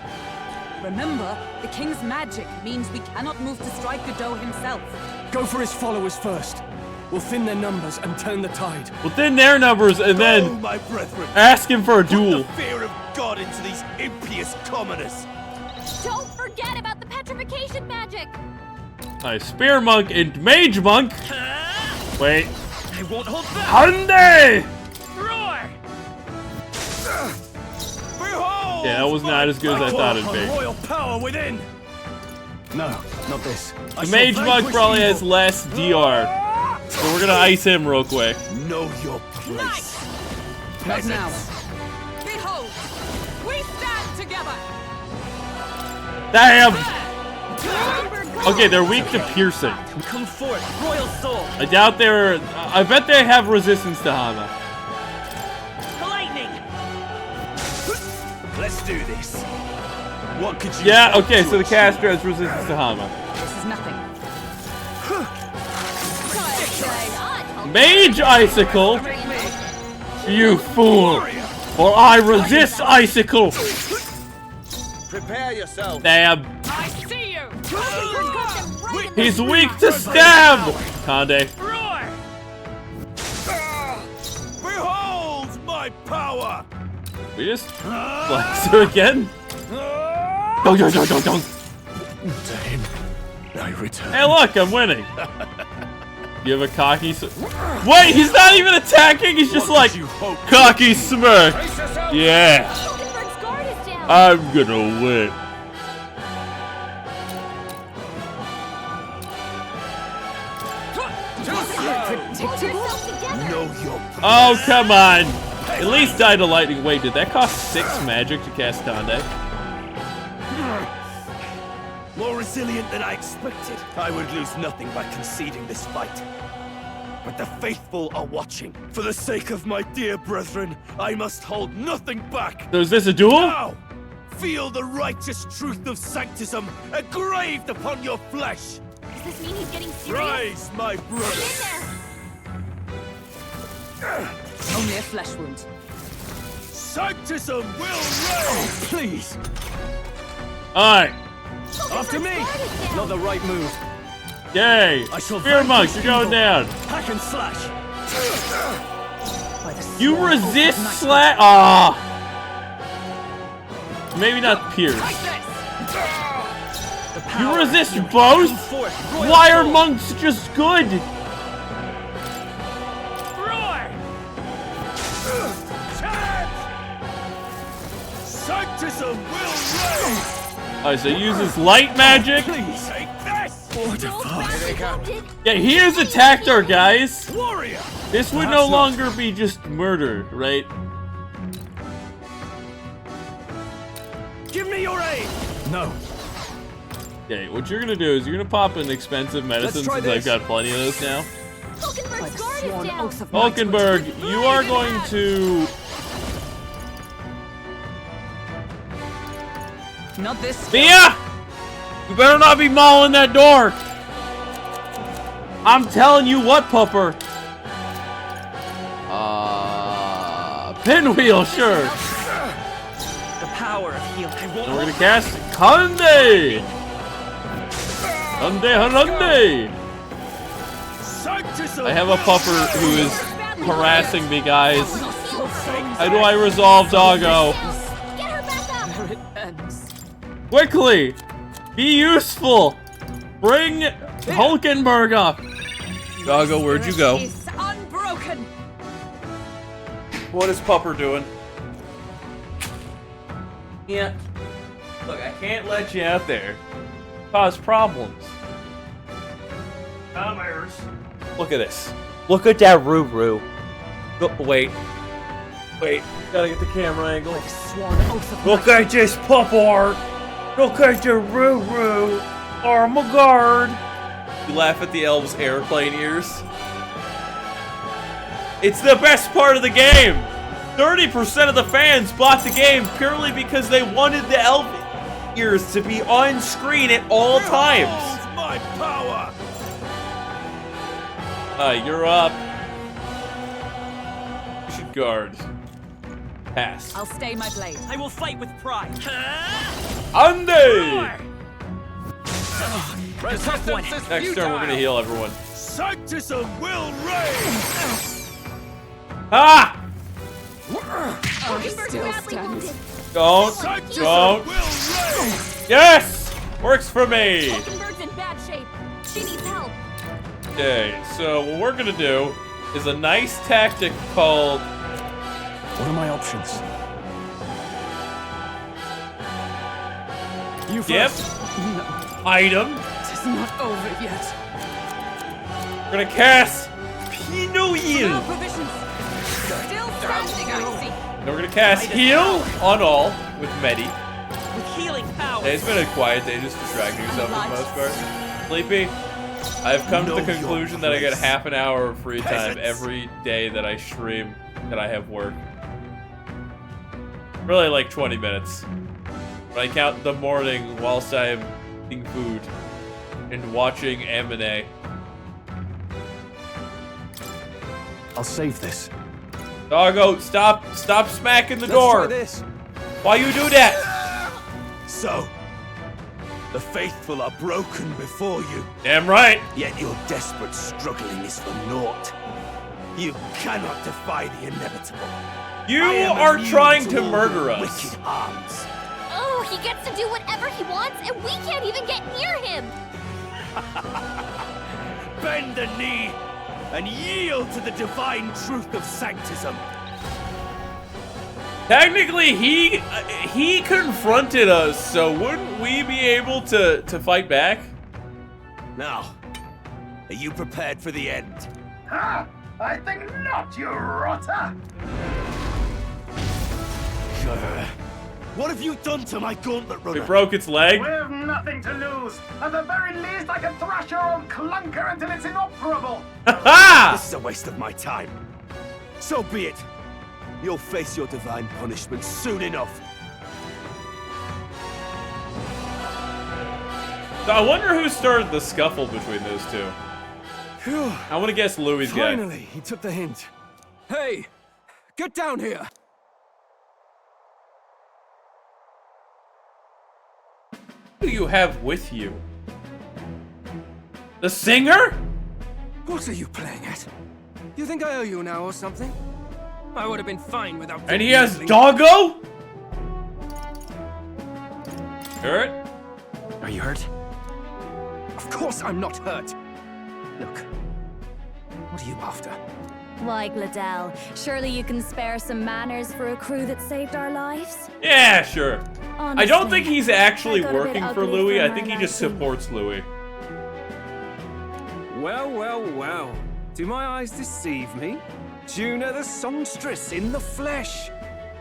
Remember, the king's magic means we cannot move to strike Godot himself. Go for his followers first. We'll thin their numbers and turn the tide. We'll thin their numbers and then my brethren, ask him for a duel. Put the fear of God into these impious commoners. Don't forget about the petrification magic. Spear monk and mage monk. Wait. I won't hold back. Hyundai! Roar! Behold! Yeah, that was not as good as I thought it'd be. Royal power within. No, not this. The mage monk probably has less DR. So we're gonna ice him real quick. Know your place. Not now. Behold, we stand together. Damn! Okay, they're weak to piercing. Come forth, royal soul. I doubt they're... I bet they have resistance to Hama. Lightning. Let's do this. What could you... Yeah, okay, so the caster has resistance to Hama. This is nothing. Mage Icicle? You fool! Or I resist Icicle! Prepare yourself. Damn. I see you. He's weak to stab! Conde. Roar! Behold my power! We just flex her again? Dong, dong, dong, dong, dong. To him, I return. Hey, look, I'm winning. You have a cocky... Wait, he's not even attacking. He's just like, cocky smirk. Yeah. I'm gonna win. Oh, come on. At least die to lightning. Wait, did that cost 6 magic to cast Conde? More resilient than I expected. I would lose nothing by conceding this fight. But the faithful are watching. For the sake of my dear brethren, I must hold nothing back. So is this a duel? Now, feel the righteous truth of sanctism engraved upon your flesh. Does this mean he's getting serious? Rise, my brother. Only a flesh wound. Sanctism will reign. Please. Alright. After me. Not the right move. Yay. Spear monk, you're going down. Hack and slash. You resist slash. Ah. Maybe not pierce. You resist both? Why are monks just good? Sanctism will reign. Alright, so he uses light magic. Please take this. Yeah, he has attacked our guys. Warrior. This would no longer be just murder, right? Give me your aid. No. Okay, what you're gonna do is you're gonna pop an expensive medicine since I've got plenty of those now. Hulkenberg's guard is down. Hulkenberg, you are going to... Not this. Mia! You better not be mauling that door! I'm telling you what, Pupper. Pinwheel, sure. The power of healing. And we're gonna cast Conde! Conde Harunde! I have a pupper who is harassing me, guys. How do I resolve Doggo? There it ends. Quickly! Be useful! Bring Hulkenberg up! Doggo, where'd you go? Is unbroken. What is Pupper doing? Yeah. Look, I can't let you out there. Cause problems. Comers. Look at this. Look at that Ruru. Wait. Gotta get the camera angle. Look at this pup art. Look at the Ruru. Armagard. You laugh at the elves' airplane ears. It's the best part of the game. 30% of the fans bought the game purely because they wanted the elf ears to be on screen at all times. Behold my power. You're up. You should guard. Pass. I'll stay my blade. I will fight with pride. Ande! Resistance is Next turn, we're gonna heal everyone. Sanctism will reign. Ah! Still stands. Don't. Yes! Works for me. Hulkenberg's in bad shape. She needs help. Okay, so what we're gonna do is a nice tactic called... What are my options? You gift, item. It's not over yet. We're gonna cast Pinoil. No provisions. Still standing, I see. Then we're gonna cast heal on all with Medi. With healing power. Yeah, it's been a quiet day, just distracting yourself for the most part. Sleepy, I've come to the conclusion that I get half an hour of free time every day that I stream, that I have work. Really like 20 minutes. But I count the morning whilst I'm eating food and watching anime. I'll save this. Doggo, stop smacking the Let's door. try this. Why you do that? So, the faithful are broken before you. Damn right. Yet your desperate struggling is for naught. You cannot defy the inevitable. You are trying to murder us. Wicked arms. Oh, he gets to do whatever he wants, and we can't even get near him. Bend the knee and yield to the divine truth of sanctism. Technically, he confronted us, so wouldn't we be able to fight back? Now, are you prepared for the end? Ha! I think not, you rotter! What have you done to my gauntlet runner? We broke its leg. We've nothing to lose. At the very least, I can thrash your old clunker until it's inoperable. This is a waste of my time. So be it. You'll face your divine punishment soon enough. So I wonder who started the scuffle between those two. Phew. I want to guess Louis' guy. Finally, he took the hint. Hey, get down here. Who do you have with you? The singer? What are you playing at? You think I owe you now or something? I would have been fine without. And he has Doggo? Hurt? Are you hurt? Of course I'm not hurt. Look, what are you after? Why, Gladell, surely you can spare some manners for a crew that saved our lives? Yeah, sure. Honestly, I don't think he's actually I got a bit working for ugly Louis. for I my think he just liking. supports Louis. Well, well, well. Do my eyes deceive me? Juna the songstress in the flesh.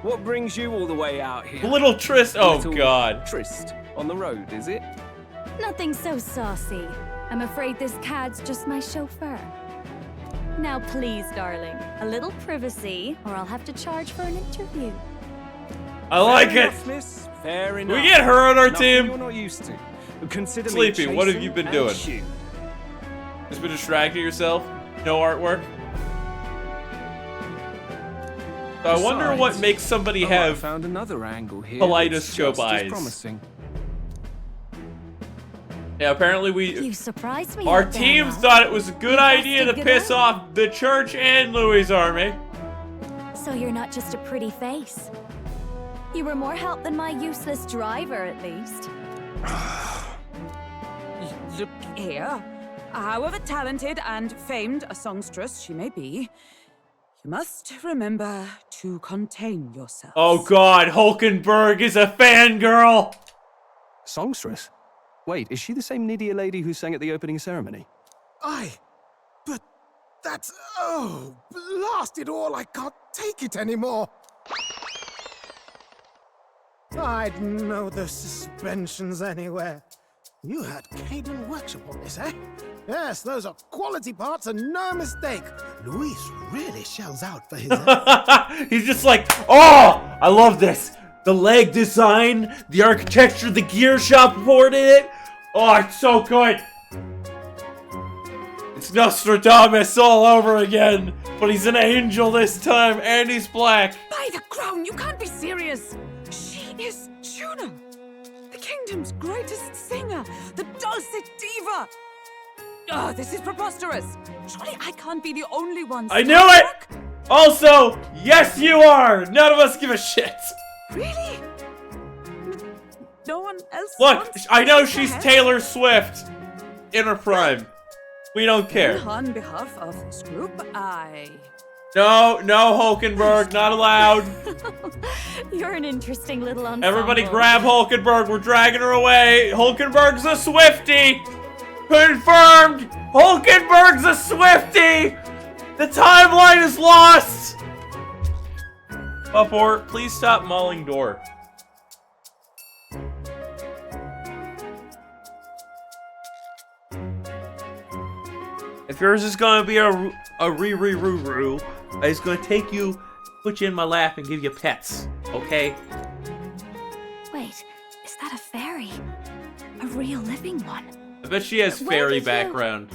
What brings you all the way out here? Little Trist. Oh, Little God. Trist on the road, is it? Nothing so saucy. I'm afraid this cad's just my chauffeur. Now please, darling, a little privacy, or I'll have to charge for an interview. I like Fair it. enough, miss. Fair Can enough. we get her on our Nothing team? You're not used to. Consider me Sleepy, what have you been doing? chastened and Just been distracting yourself? No artwork? So I wonder what Besides, makes somebody I have found another angle here. kaleidoscope that's just as eyes. promising. Yeah, apparently You surprised me. our out there, teams love. thought it was a good idea to Investigate piss off the church and Louis' army. So you're not just a pretty face. You were more help than my useless driver, at least. Look here. However talented and famed a songstress she may be, you must remember to contain yourself. Oh God, Hulkenberg is a fangirl! Songstress? Wait, is she the same Nydia lady who sang at the opening ceremony? Aye, but That's... oh, blast it all, I can't take it anymore. I'd know the suspensions anywhere. You had Caden Workshop on this, eh? Yes, those are quality parts and no mistake. Luis really shells out for his... He's just like, oh, I love this. The leg design, the architecture, the gear shop board in it. Oh, it's so good. It's Nostradamus all over again. But he's an angel this time, and he's black. By the crown, you can't be serious. She is Juno, the kingdom's greatest singer, the dulcet diva. Oh, this is preposterous. Surely I can't be the only one. I knew it! Also, yes you are! None of us give a shit. Really? No one else? Look, I know she's Taylor Swift in her prime. We don't care. On behalf of this group, No, Hulkenberg, not allowed. You're an interesting little ensemble. Everybody grab Hulkenberg, we're dragging her away. Hulkenberg's a Swiftie. Confirmed! Hulkenberg's a Swiftie! The timeline is lost! Upor, please stop mauling door. If yours is gonna be a re-re-roo-roo, I'm just gonna take you, put you in my lap, and give you pets, okay? Wait, is that a fairy? A real living one? I bet she has fairy background.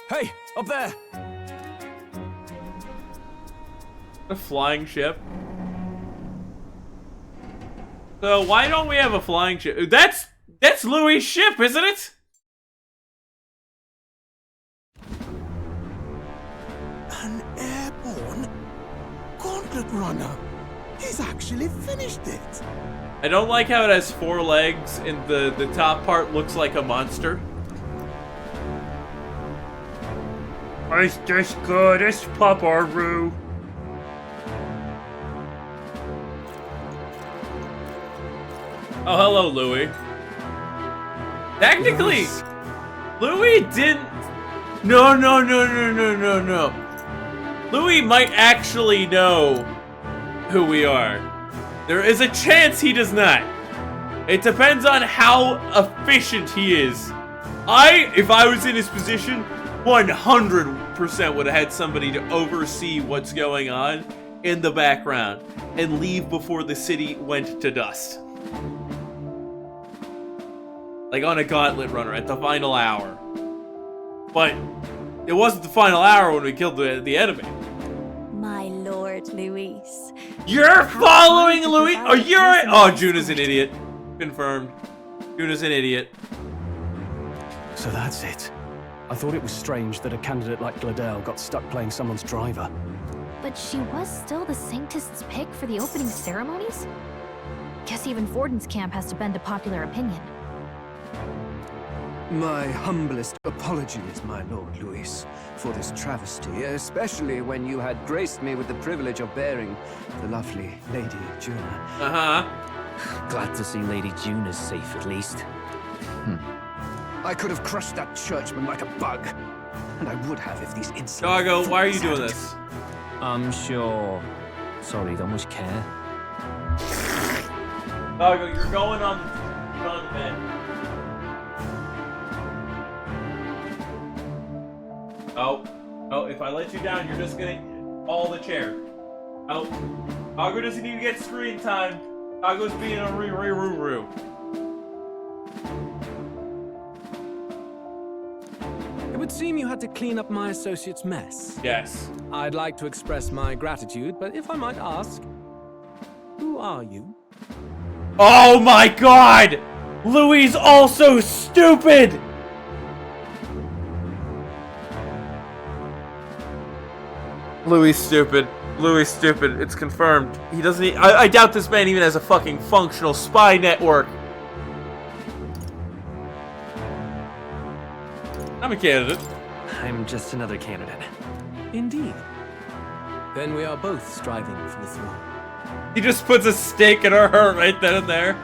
Hey, up there! A flying ship. So why don't we have a flying ship? That's Louis' ship, isn't it? An airborne gauntlet runner. He's actually finished it. I don't like how it has 4 legs and the top part looks like a monster. Is this good? It's Paparoo. Oh, hello, Louis. Technically, Louis didn't... No. Louis might actually know who we are. There is a chance he does not. It depends on how efficient he is. If I was in his position, 100% would have had somebody to oversee what's going on in the background and leave before the city went to dust. Like on a gauntlet runner at the final hour. But it wasn't the final hour when we killed the enemy. My lord, Luis. You're following Louis? Oh, Oh, Juna's an idiot. Confirmed. Juna's an idiot. So that's it. I thought it was strange that a candidate like Gladell got stuck playing someone's driver. But she was still the Sanctist's pick for the opening ceremonies? Guess even Forden's camp has to bend to popular opinion. My humblest apologies, my Lord Luis, for this travesty, especially when you had graced me with the privilege of bearing the lovely Lady Juna. Uh-huh. Glad to see Lady Juna's safe, at least. I could have crushed that churchman like a bug, and I would have if these insolent... Doggo, why are you doing this? I'm sure. Sorry, don't much care. Doggo, you're going on the bed. Oh, if I let you down, you're just gonna fall the chair. Oh, Doggo doesn't need to get screen time. Doggo's being a re-re-roo-roo. It would seem you had to clean up my associate's mess. Yes. I'd like to express my gratitude, but if I might ask, who are you? Oh my god! Louis also stupid! Louis stupid. Louis stupid. It's confirmed. He doesn't. I doubt this man even has a fucking functional spy network. I'm a candidate. I'm just another candidate. Indeed. Then we are both striving for the throne. He just puts a stake in her heart right then and there.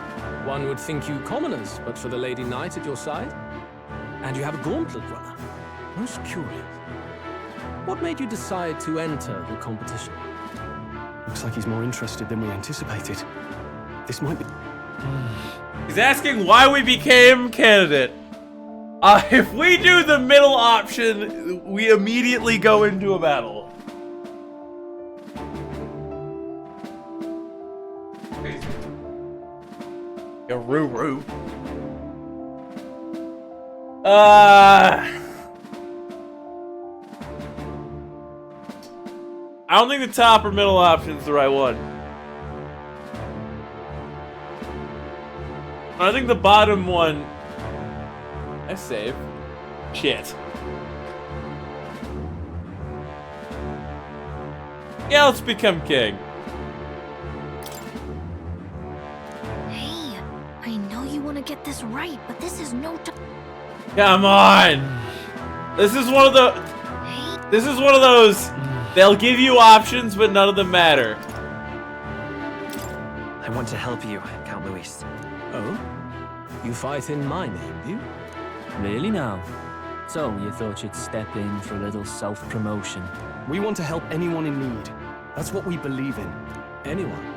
One would think you commoners, but for the Lady Knight at your side. And you have a gauntlet runner. Most curious. What made you decide to enter the competition? Looks like he's more interested than we anticipated. This might be... He's asking why we became candidate. If we do the middle option, we immediately go into a battle. Roo. I don't think the top or middle option is the right one. I think the bottom one... I save. Shit. Yeah, let's become king. Hey, I know you want to get this right, but this is no time. Come on. This is one of the... This is one of those... They'll give you options, but none of them matter. I want to help you, Count Luis. Oh? You fight in my name, do you? Really now? So, you thought you'd step in for a little self-promotion? We want to help anyone in need. That's what we believe in. Anyone?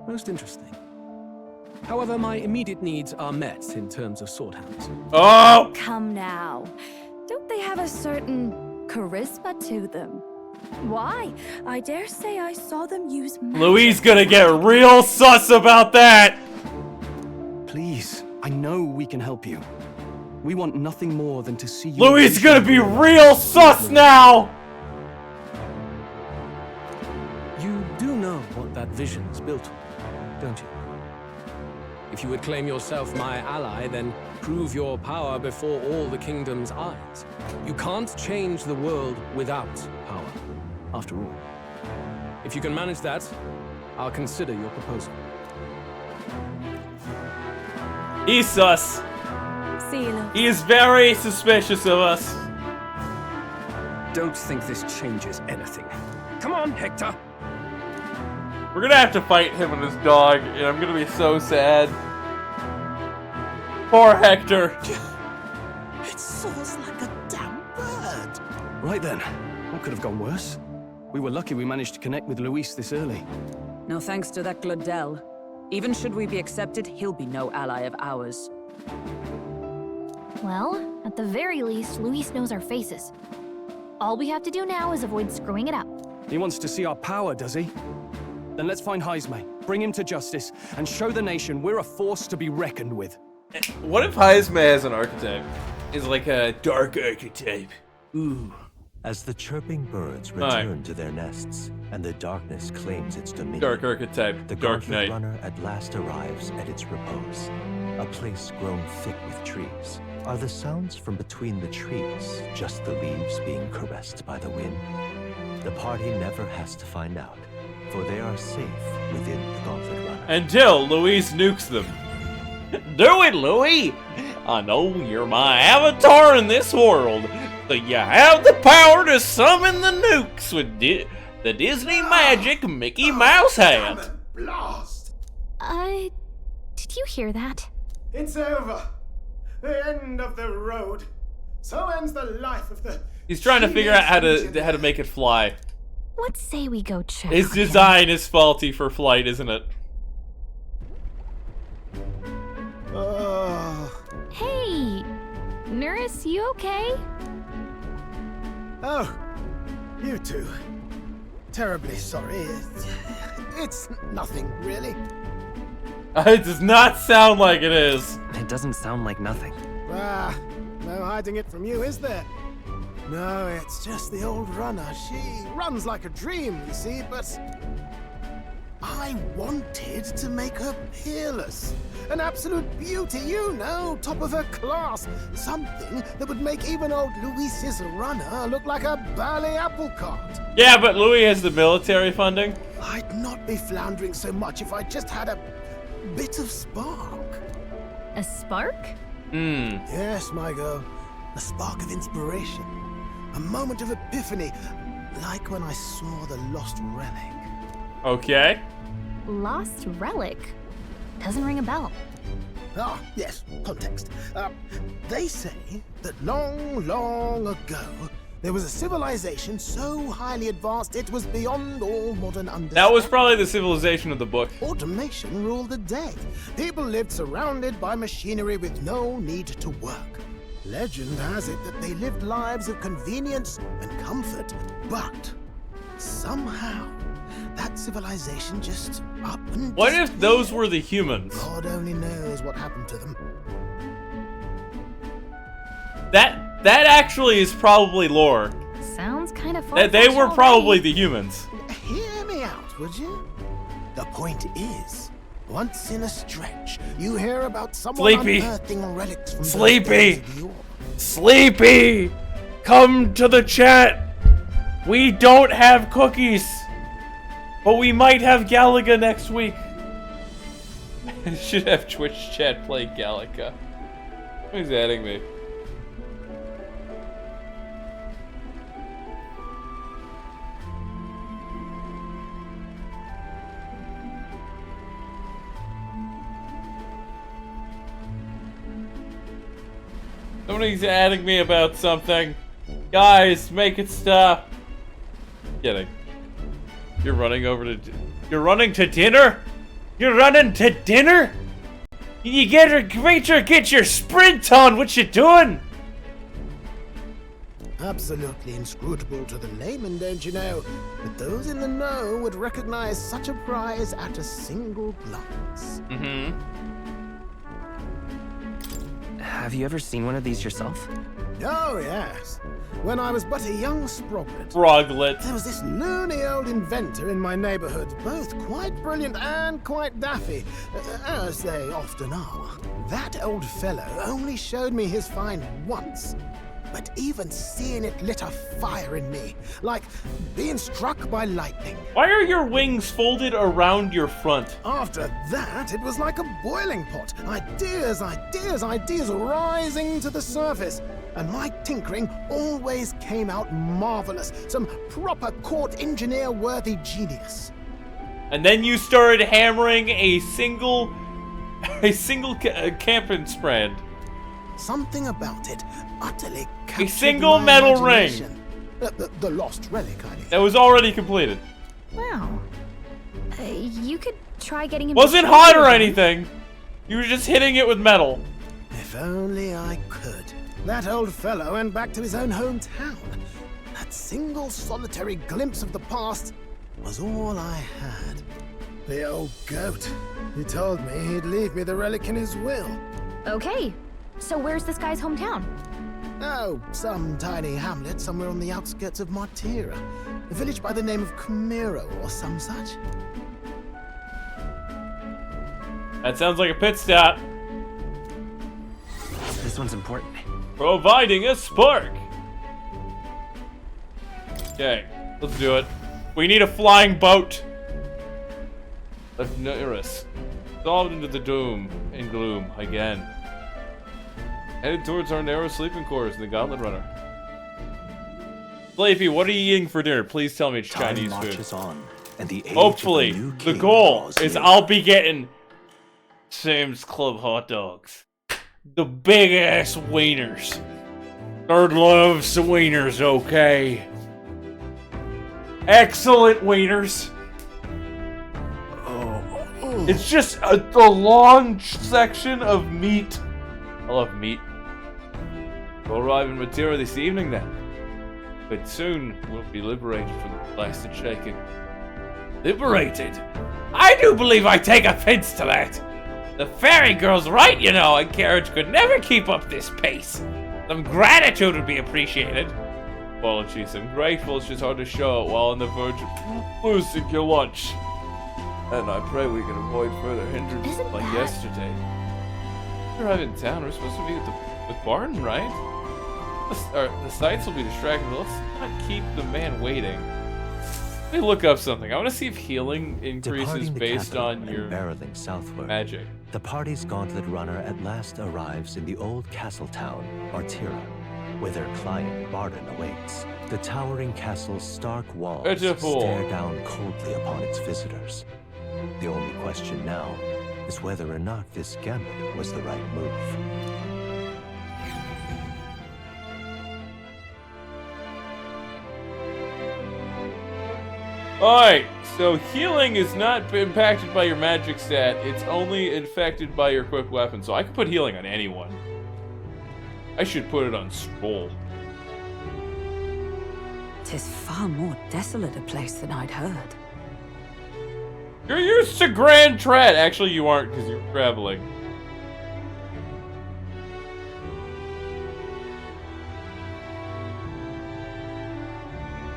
Most interesting. However, my immediate needs are met in terms of swordhounds. Oh! Come now. Don't they have a certain charisma to them? Why? I dare say I saw them use magic. Luis gonna get real sus about that! Please, I know we can help you. We want nothing more than to see you... Luis gonna be real sus now! You do know what that vision's built on, don't you? If you would claim yourself my ally, then prove your power before all the kingdom's eyes. You can't change the world without power, after all. If you can manage that, I'll consider your proposal. He's sus. He is very suspicious of us. Don't think this changes anything. Come on, Hector! We're gonna have to fight him and his dog, and I'm gonna be so sad. Poor Hector. It soars like a damn bird. Right then, what could have gone worse? We were lucky we managed to connect with Luis this early. No thanks to that Gladel. Even should we be accepted, he'll be no ally of ours. Well, at the very least, Luis knows our faces. All we have to do now is avoid screwing it up. He wants to see our power, does he? Then let's find Heisme, bring him to justice, and show the nation we're a force to be reckoned with. What if Heisme has an archetype? Is like a dark archetype. Ooh. As the chirping birds return to their nests, and the darkness claims its dominion, Dark archetype, the Dark Gauntlet Knight. Runner at last arrives at its repose, a place grown thick with trees. Are the sounds from between the trees just the leaves being caressed by the wind? The party never has to find out, for they are safe within the Gauntlet Runner. Until Luis nukes them. Do it, Louis! I know you're my avatar in this world, so you have the power to summon the nukes with the Disney magic Mickey Mouse hat. Blast! Did you hear that? It's over. The end of the road. So ends the life of the... He's trying to figure out how to make it fly. Let's say we go check. His design is faulty for flight, isn't it? Hey! Nurse, you okay? Oh, you two. Terribly sorry. It's nothing, really. It does not sound like it is. It doesn't sound like nothing. Ah, no hiding it from you, is there? No, it's just the old runner. She runs like a dream, you see, but... I wanted to make her peerless. An absolute beauty, you know, top of her class. Something that would make even old Luis's runner look like a bally apple cart. Yeah, but Louis has the military funding. I'd not be floundering so much if I just had a bit of spark. A spark? Yes, my girl. A spark of inspiration. A moment of epiphany. Like when I saw the lost relic. Okay. Lost relic? Doesn't ring a bell. Ah, yes, context. They say that long, long ago, there was a civilization so highly advanced it was beyond all modern understanding. That was probably the civilization of the book. Automation ruled the day. People lived surrounded by machinery with no need to work. Legend has it that they lived lives of convenience and comfort, but somehow that civilization just up and What if those were the humans? God only knows what happened to them. That actually is probably lore. Sounds kind of fun. That they were probably the humans. Hear me out, would you? The point is, once in a stretch, you hear about someone unearthing relics from the days of yore. Sleepy! Come to the chat! We don't have cookies! But we might have Galaga next week. Should have Twitch chat play Galaga. Who's adding me? Somebody's adding me about something. Guys, make it stop. Kidding. You're running over to... You're running to dinner? You're running to dinner? You get your sprint on. What you doing? Absolutely inscrutable to the layman, don't you know? But those in the know would recognize such a prize at a single glance. Mm-hmm. Have you ever seen one of these yourself? Oh, yes. When I was but a young sproglet. There was this loony old inventor in my neighborhood, both quite brilliant and quite daffy, as they often are. That old fellow only showed me his find once, but even seeing it lit a fire in me, like being struck by lightning. Why are your wings folded around your front? After that, it was like a boiling pot. Ideas rising to the surface. And my tinkering always came out marvelous. Some proper court engineer-worthy genius. And then you started hammering a single camping strand. Something about it utterly captured a single my metal ring. imagination. The lost relic, I mean. That was already completed. Wow. You could try getting him. Wasn't hot or anything. You were just hitting it with metal. If only I could. That old fellow went back to his own hometown. That single solitary glimpse of the past was all I had. The old goat. He told me he'd leave me the relic in his will. Okay. So where's this guy's hometown? Oh, some tiny hamlet somewhere on the outskirts of Martira. A village by the name of Camiro or some such. That sounds like a pit stop. This one's important. Providing a spark. Okay, let's do it. We need a flying boat. Left near us. Solved into the doom and gloom again. Headed towards our narrow sleeping quarters in the Gauntlet Runner. Flavy, what are you eating for dinner? Please tell me it's Chinese food. On, and the hopefully, the goal is I'll be getting Sam's Club hot dogs. The big ass wieners. Third loves wieners, okay? Excellent wieners. It's just a long section of meat. I love meat. We'll arrive in Matera this evening then. But soon we'll be liberated from the blasted shaking. Liberated? I do believe I take offense to that. The fairy girl's right, you know, a carriage could never keep up this pace. Some gratitude would be appreciated. Apologies, I'm grateful, it's just hard to show it while on the verge of losing your lunch. And I pray we can avoid further hindrances like yesterday. We're arriving in town, we're supposed to be with Barton, right? The sights will be distracting, but let's not keep the man waiting. Let me look up something. I want to see if healing increases based on your barreling southward. Magic. The party's gauntlet runner at last arrives in the old castle town, Martira, where their client, Barton, awaits. The towering castle's stark walls stare down coldly upon its visitors. The only question now is whether or not this gambit was the right move. Alright, so healing is not impacted by your magic stat. It's only infected by your equipped weapon. So I can put healing on anyone. I should put it on Stroll. 'Tis far more desolate a place than I'd heard. You're used to Grand Trad. Actually, you aren't because you're traveling.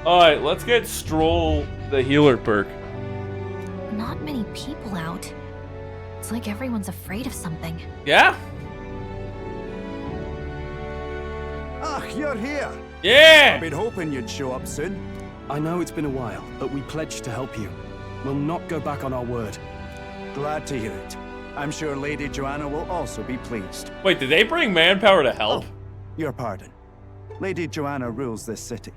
Alright, let's get Stroll the healer perk. Not many people out. It's like everyone's afraid of something. Yeah? Ah, you're here. Yeah! I've been hoping you'd show up soon. I know it's been a while, but we pledged to help you. We'll not go back on our word. Glad to hear it. I'm sure Lady Joanna will also be pleased. Wait, did they bring manpower to help? Oh, your pardon. Lady Joanna rules this city.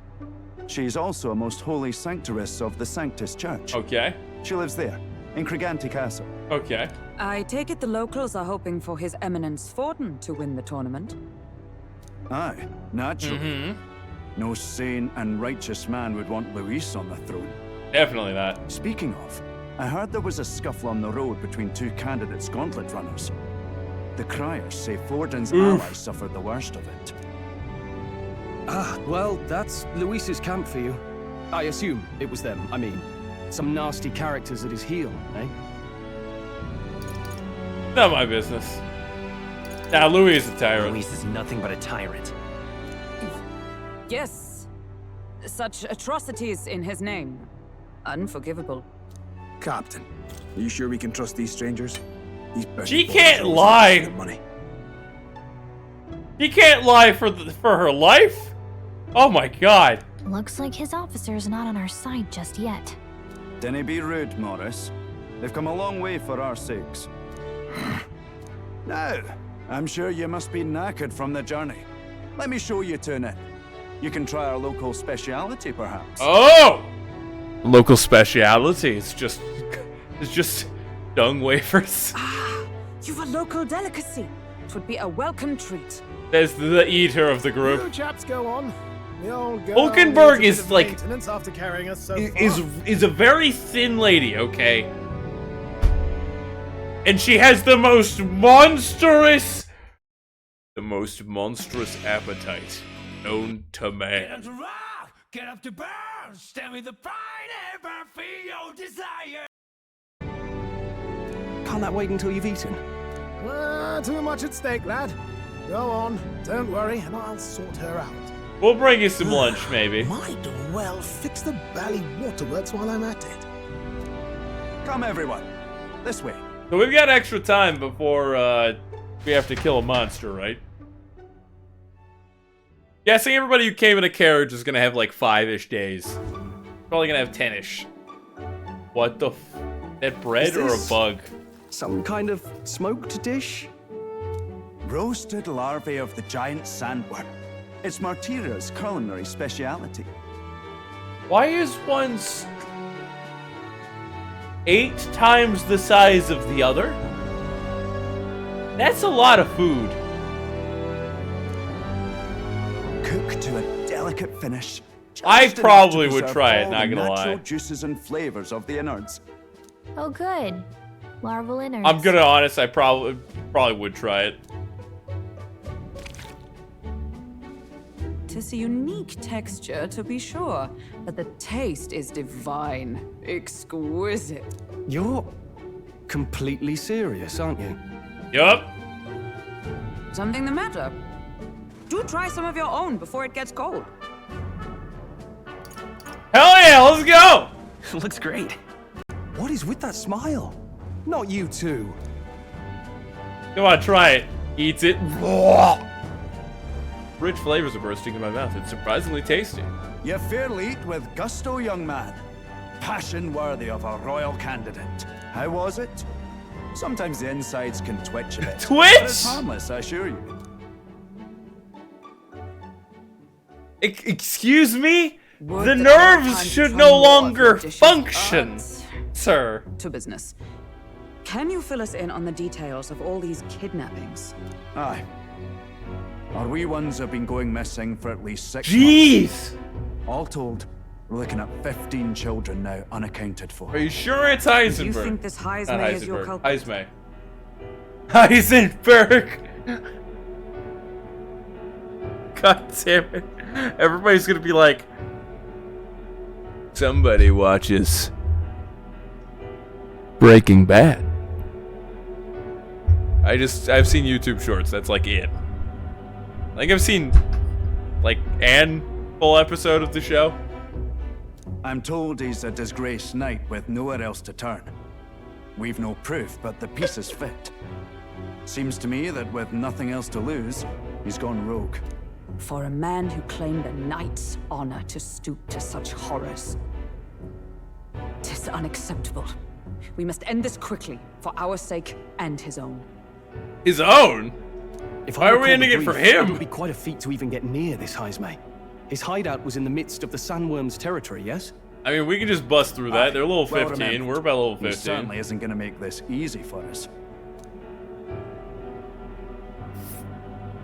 She is also a most holy sanctuaress of the Sanctus Church. Okay. She lives there, in Criganti Castle. Okay. I take it the locals are hoping for His Eminence Forden to win the tournament. Aye, naturally. No sane and righteous man would want Luis on the throne. Definitely not. Speaking of, I heard there was a scuffle on the road between two candidates' gauntlet runners. The criers say Forden's allies suffered the worst of it. Ah, well, that's Luis's camp for you. I assume it was them. I mean, some nasty characters at his heel, eh? Not my business. Nah, Louis is a tyrant. Luis is nothing but a tyrant. Yes. Such atrocities in his name. Unforgivable. Captain, are you sure we can trust these strangers? She can't lie. Money. She can't lie for her life? Oh my god. Looks like his officer's not on our side just yet. Dinna be rude, Morris. They've come a long way for our sakes. Now, I'm sure you must be knackered from the journey. Let me show you to an inn. You can try our local speciality, perhaps. Oh! Local speciality. It's just dung wafers. You've a local delicacy. It would be a welcome treat. There's the eater of the group. You chaps go on. The old girl Hulkenberg needs a bit is of like maintenance after carrying us so far. is a very thin lady, okay? And she has the most monstrous appetite known to man. Get up to burn! Stand with the pride and burn for your desire! Can't that wait until you've eaten? Too much at stake, lad. Go on, don't worry, and I'll sort her out. We'll bring you some lunch, maybe. Might well fix the Bally Waterworks while I'm at it. Come, everyone. This way. So we've got extra time before we have to kill a monster, right? Guessing everybody who came in a carriage is gonna have like 5-ish days. Probably gonna have 10-ish. What the that bread or a bug? Some kind of smoked dish? Roasted larvae of the giant sandworm. It's Martira's culinary speciality. Why is one 8 times the size of the other? That's a lot of food. Cooked to a delicate finish. I probably would try it, not gonna lie. Natural juices and flavors of the innards. Oh, good. Larval innards. I'm gonna honest, I probably would try it. 'Tis a unique texture, to be sure, but the taste is divine. Exquisite. You're completely serious, aren't you? Yup. Something the matter? Do try some of your own before it gets cold. Hell yeah, let's go! Looks great. What is with that smile? Not you two. Come on, try it. Eats it. Rich flavors are bursting in my mouth. It's surprisingly tasty. You fairly eat with gusto, young man. Passion worthy of a royal candidate. How was it? Sometimes the insides can twitch a bit. Twitch? But it's harmless, I assure you. Excuse me? Would The that nerves time should become no more of longer your dishes? function, sir. To business. Can you fill us in on the details of all these kidnappings? Aye. Our wee ones have been going missing for at least 6 Jeez! months. All told, We're looking at 15 children now, unaccounted for. Are you sure it's Heisenberg? You think this Not Heismay is your culprit? Heismay. Heisenberg! God damn it. Everybody's gonna be like, somebody watches Breaking Bad. I've seen YouTube shorts, that's like it. Like I've seen like an full episode of the show. I'm told he's a disgraced knight with nowhere else to turn. We've no proof, but the pieces fit. Seems to me that with nothing else to lose, he's gone rogue. For a man who claimed a knight's honor to stoop to such horrors. 'Tis unacceptable. We must end this quickly, for our sake and his own. His own? Why are we ending it for It him? would be quite a feat to even get near this Heismay. His hideout was in the midst of the Sandworm's territory, yes? I mean, we can just bust through that. They're level 15. remembered. We're about level He 15. certainly isn't going to make this easy for us.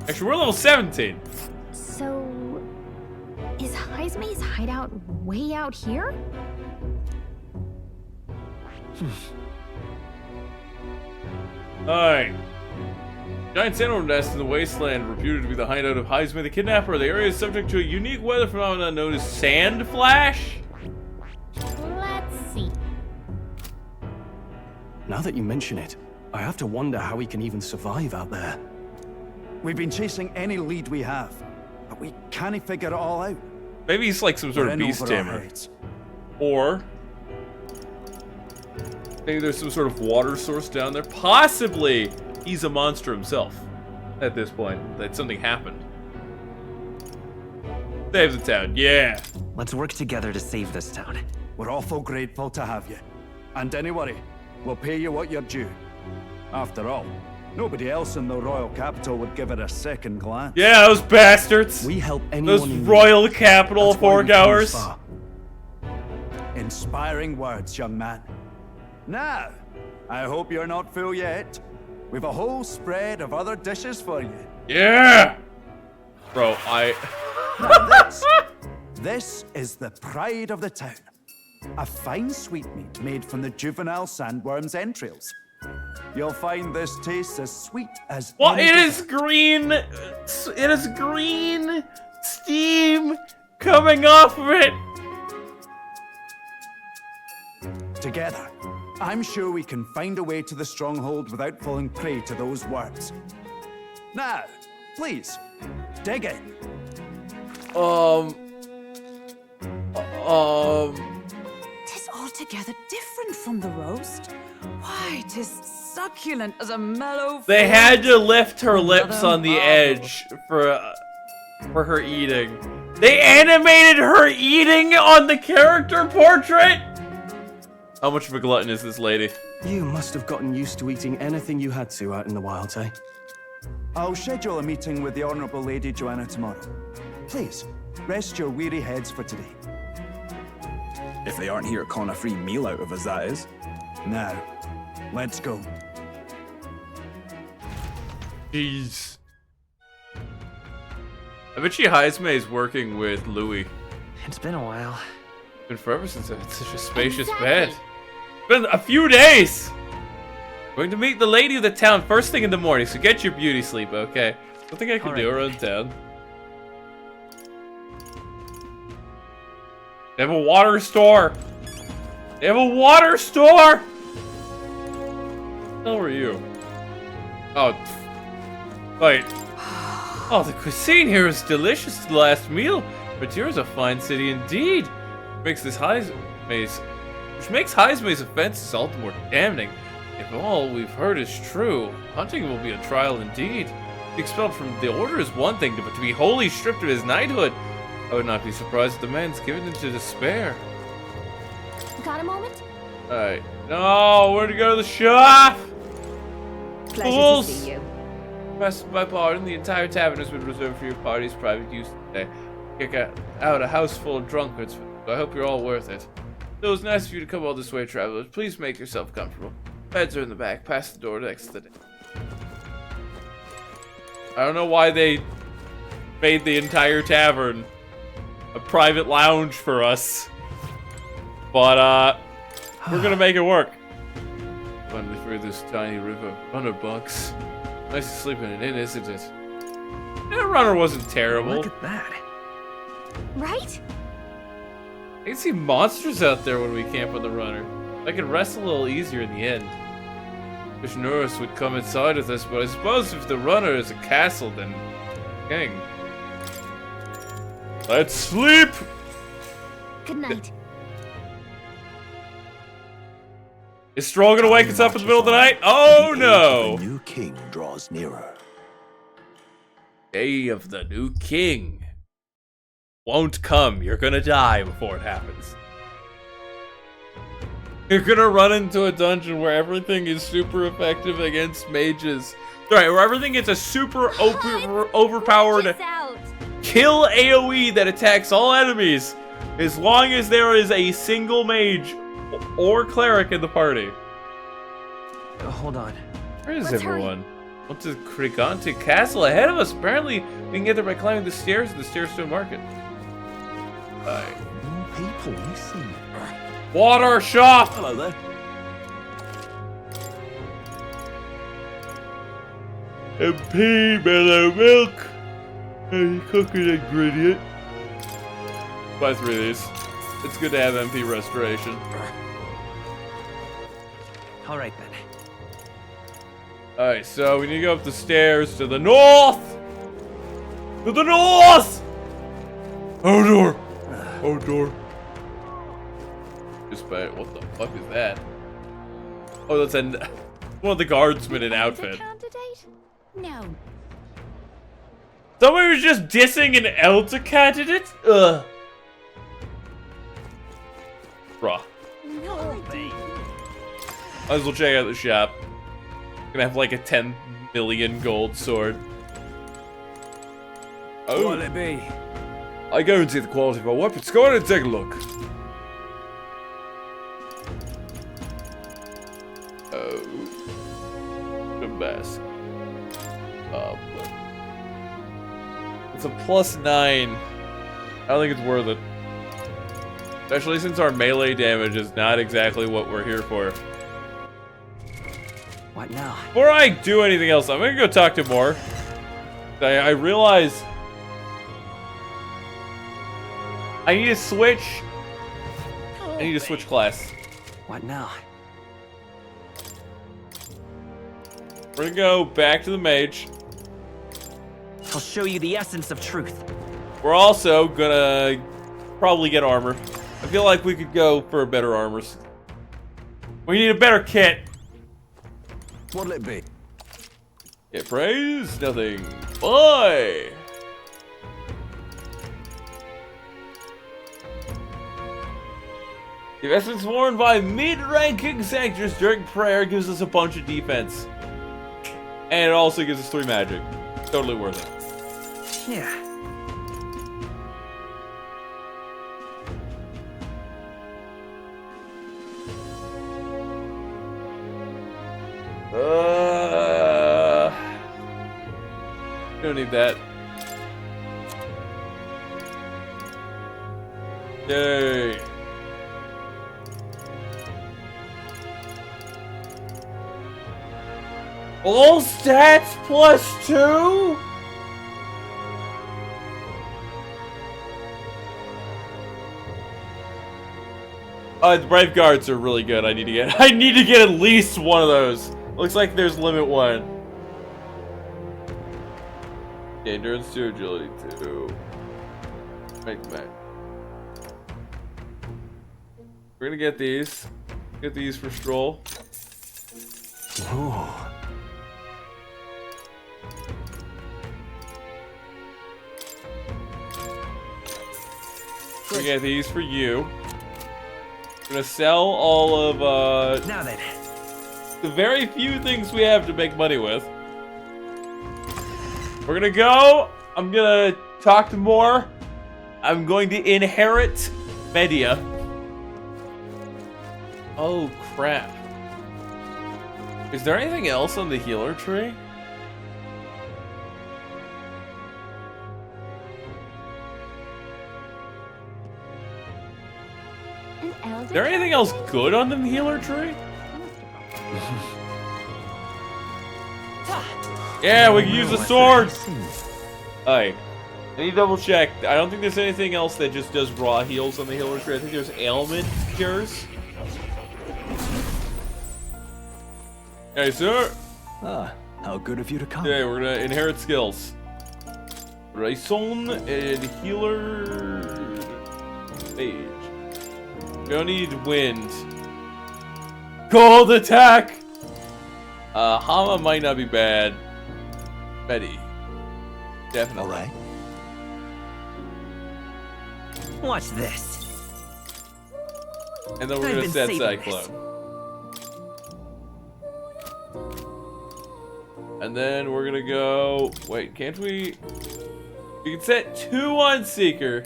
Actually, we're level 17. So, is Heismay's hideout way out here? Alright. Giant sandworm nest in the wasteland, reputed to be the hideout of Heismay the Kidnapper. The area is subject to a unique weather phenomenon known as sand flash. Let's see. Now that you mention it, I have to wonder how he can even survive out there. We've been chasing any lead we have, but we can't figure it all out. Maybe he's like some sort We're of in beast over our tamer. heads. Or maybe there's some sort of water source down there. Possibly he's a monster himself at this point. That something happened. Save the town, yeah. Let's work together to save this town. We're awful grateful to have you. And don't worry, we'll pay you what you're due. After all, nobody else in the royal capital would give it a second glance. Yeah, those bastards. We help anyone those in need. royal capital That's why we've come foregoers. this far. Inspiring words, young man. Now, I hope you're not full yet. We've a whole spread of other dishes for you. Yeah! Bro, Now this is the pride of the town. A fine sweetmeat made from the juvenile sandworm's entrails. You'll find this tastes as sweet as Well, any it is green. It is green steam coming off of it. Together, I'm sure we can find a way to the stronghold without falling prey to those words. Now, please, dig in. Tis altogether different from the roast. Why, tis succulent as a mellow. They had to lift her lips Another on the marvel. edge for her eating. They animated her eating on the character portrait. How much of a glutton is this lady? You must have gotten used to eating anything you had to out in the wilds, eh? I'll schedule a meeting with the Honourable Lady Joanna tomorrow. Please, rest your weary heads for today. If they aren't here, con a free meal out of us, that is. Now, let's go. Jeez. I bet you Heismay is working with Louis. It's been a while. It's been forever since I had such a spacious bed. It's been a few days. Going to meet the lady of the town first thing in the morning, so get your beauty sleep, okay? Something I can do around town. They have a water store. They have a water store. How are you? Oh, wait. Oh, the cuisine here is delicious. The last meal, but yours a fine city indeed. Which makes Heismay's offenses all the more damning. If all we've heard is true, hunting will be a trial indeed. To be expelled from the order is one thing, but to be wholly stripped of his knighthood, I would not be surprised if the man's given into despair. Got a moment? Alright. No, we're to go to the shop! Pleasure Fools! to see you. Request my pardon, the entire tavern has been reserved for your party's private use today. Kick out a house full of drunkards, so I hope you're all worth it. It was nice of you to come all this way, travelers. Please make yourself comfortable. Beds are in the back, past the door next to the door. I don't know why they made the entire tavern a private lounge for us. But, we're gonna make it work. Finally through this tiny river. Runner bucks. Nice to sleep in an inn, isn't it? That runner wasn't terrible. Look at that. Right? I can see monsters out there when we camp on the runner. I could rest a little easier in the end. Wish Norris would come inside with us, but I suppose if the runner is a castle, then king. Let's sleep! Good night. Is Stroll gonna wake us up in the middle of the night? Oh no! The new king draws nearer. Day of the new king won't come. You're gonna die before it happens. You're gonna run into a dungeon where everything is super effective against mages. Alright, where everything gets a super overpowered kill AoE that attacks all enemies as long as there is a single mage or cleric in the party. Hold on. Where is everyone? Went to Krigante Castle ahead of us. Apparently, we can get there by climbing the stairs in the Stairstone Market. More people missing. Water shop! Hello there. MP, mellow milk, a cooking ingredient. Buy 3 of these. It's good to have MP restoration. All right then. Alright, so we need to go up the stairs to the north! To the north! Oh, door! Oh, door. Just by what the fuck is that? Oh, that's one of the guardsmen in outfit. Candidate? No. Somebody was just dissing an elder candidate? Ugh. Bruh. No. Might as well check out the shop. Gonna have like a 10 million gold sword. Oh. What'll it be? I guarantee the quality of my weapons. Go ahead and take a look. Oh. The best. It's a +9. I don't think it's worth it. Especially since our melee damage is not exactly what we're here for. What now? Before I do anything else, I'm gonna go talk to more. I realize I need to switch. I need to switch class. What now? We're gonna go back to the mage. I'll show you the essence of truth. We're also gonna probably get armor. I feel like we could go for better armors. We need a better kit. What'll it be? Get praise? Nothing. Bye! The essence worn by mid-ranking sanctors during prayer gives us a bunch of defense. And it also gives us 3 magic. Totally worth it. Yeah. Don't need that. Yay. All stats +2? The Brave Guards are really good. I need to get at least one of those. Looks like there's limit 1. Okay, endurance 2, agility 2. Make that. We're gonna get these. Get these for Stroll. Ooh. We're gonna get these for you. We're gonna sell all of Now then. the very few things we have to make money with. We're gonna go. I'm gonna talk to more. I'm going to inherit Media. Oh crap. Is there anything else on the healer tree? An Is there anything else good on the healer tree? Yeah, we can use the sword! Alright. I need to double check. I don't think there's anything else that just does raw heals on the healer tree. I think there's ailment cures. Hey, sir! Ah, how good of you to come. Okay, we're gonna inherit skills. Raison and healer mage. We don't need wind. Cold attack! Hama might not be bad. Betty. Definitely. Alright. Watch this. And then we're I've gonna been set saving Cyclone. And then we're gonna go... Wait, can't we... We can set 2 on Seeker.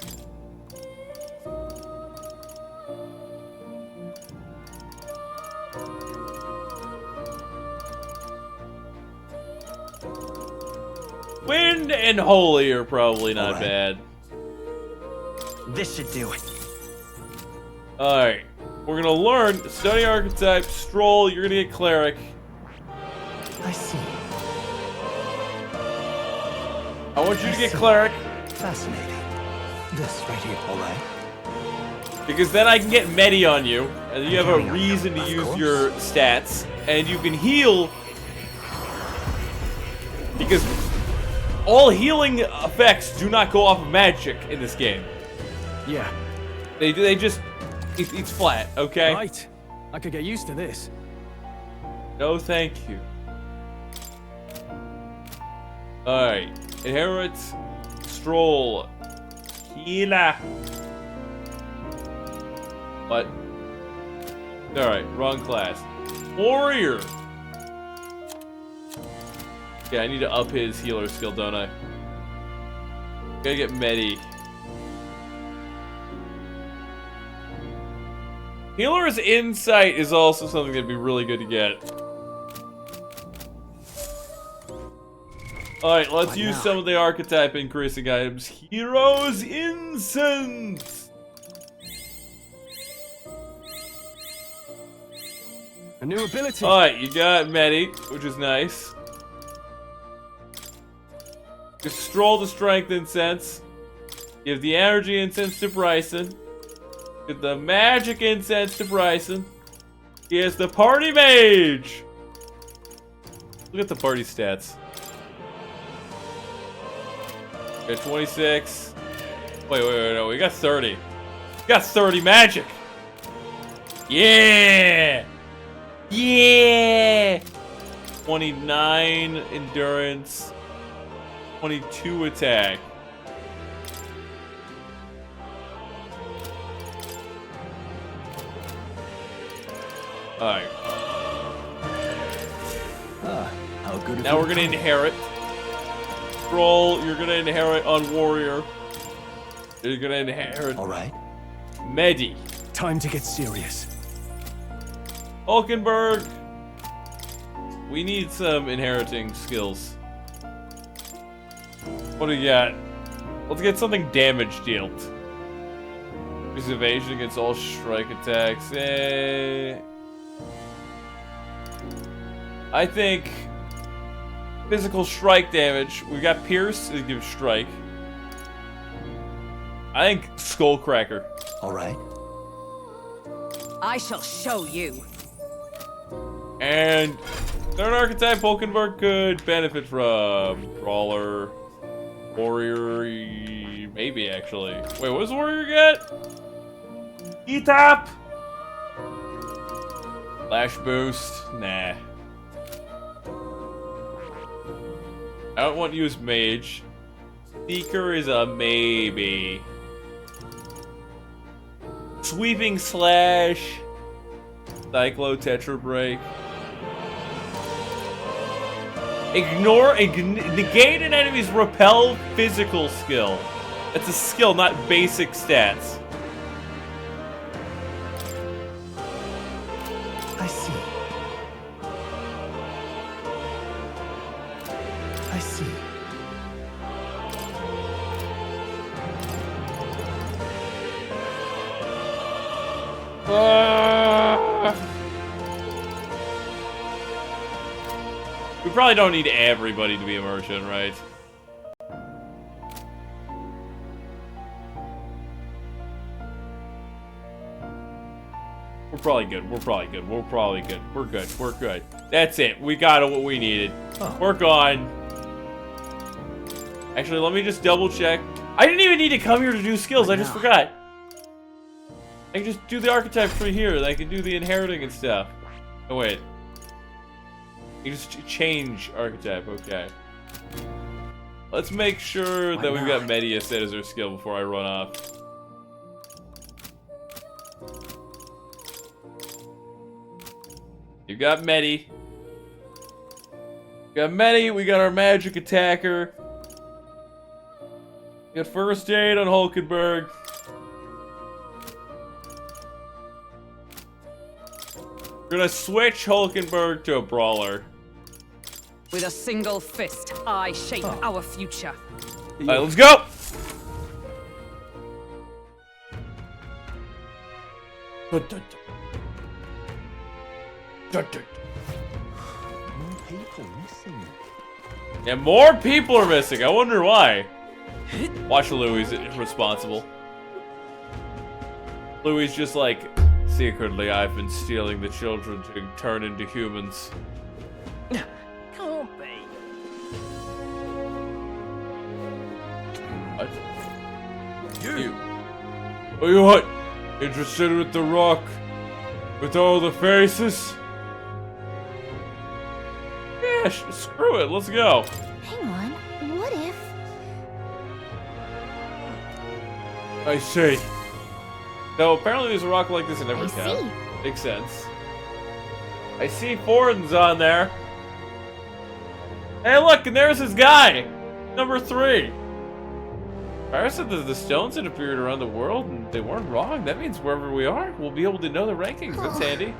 Wind and Holy are probably not bad. This should do it. Alright. We're gonna learn Study Archetype, Stroll, you're gonna get Cleric. I see. I want you to get Cleric. Fascinating. This right here. Alright. Because then I can get Medi on you, and then you have a reason to use your stats, and you can heal. Because all healing effects do not go off of magic in this game. Yeah. They just, it's flat, okay? Right. I could get used to this. No, thank you. Alright. Inherit, Stroll, Healer. What? Alright, wrong class. Warrior! Yeah, I need to up his healer skill, don't I? Gotta get Medi. Healer's Insight is also something that'd be really good to get. Alright, let's use some of the archetype increasing items. Hero's Incense! A new ability. Alright, you got Medi, which is nice. You Stroll the Strength Incense. Give the Energy Incense to Bryson. Give the Magic Incense to Bryson. He has the Party Mage! Look at the party stats. We got 26. Wait, no, we got 30. We got 30 magic! Yeah! Yeah! 29 endurance. 22 attack. Alright. How good. Now we're gonna inherit. Scroll, you're gonna inherit on Warrior. You're gonna inherit. Alright. Medi. Time to get serious. Hulkenberg. We need some inheriting skills. What do we got? Let's get something damage dealt. Increase evasion against all strike attacks. I think physical strike damage. We got Pierce to give strike. I think Skullcracker. Alright. I shall show you. And third archetype Hulkenberg could benefit from Brawler, Warrior, maybe actually. Wait, what does Warrior get? E-Tap! Flash Boost? Nah. I don't want to use Mage. Seeker is a maybe. Sweeping Slash. Cyclo Tetra Break. Negate an enemy's repel physical skill. It's a skill, not basic stats. I see. I see. We probably don't need everybody to be a merchant, right? We're probably good. We're probably good. We're probably good. We're good. We're good. That's it. We got what we needed. We're gone. Actually, let me just double check. I didn't even need to come here to do skills. I just forgot. I can just do the archetype tree here. And I can do the inheriting and stuff. Oh, wait. You just change archetype. Okay. Let's make sure that we've got Media set as our skill before I run off. You got Medi. We got Medi, we got our magic attacker. We got first aid on Hulkenberg. We're gonna switch Hulkenberg to a brawler. With a single fist, I shape our future. Alright, let's go! More people missing. Yeah, more people are missing. I wonder why. Watch Louis irresponsible. Louis just like, secretly I've been stealing the children to turn into humans. Can't be. What? You. Oh, you what? Interested with the rock? With all the faces? Yeah, screw it. Let's go. Hang on. What if... I see. So apparently there's a rock like this in every I town. see. Makes sense. I see Fortin's on there. Hey, look, and there's his guy, number 3. Paris said that the stones had appeared around the world, and they weren't wrong. That means wherever we are, we'll be able to know the rankings. That's handy.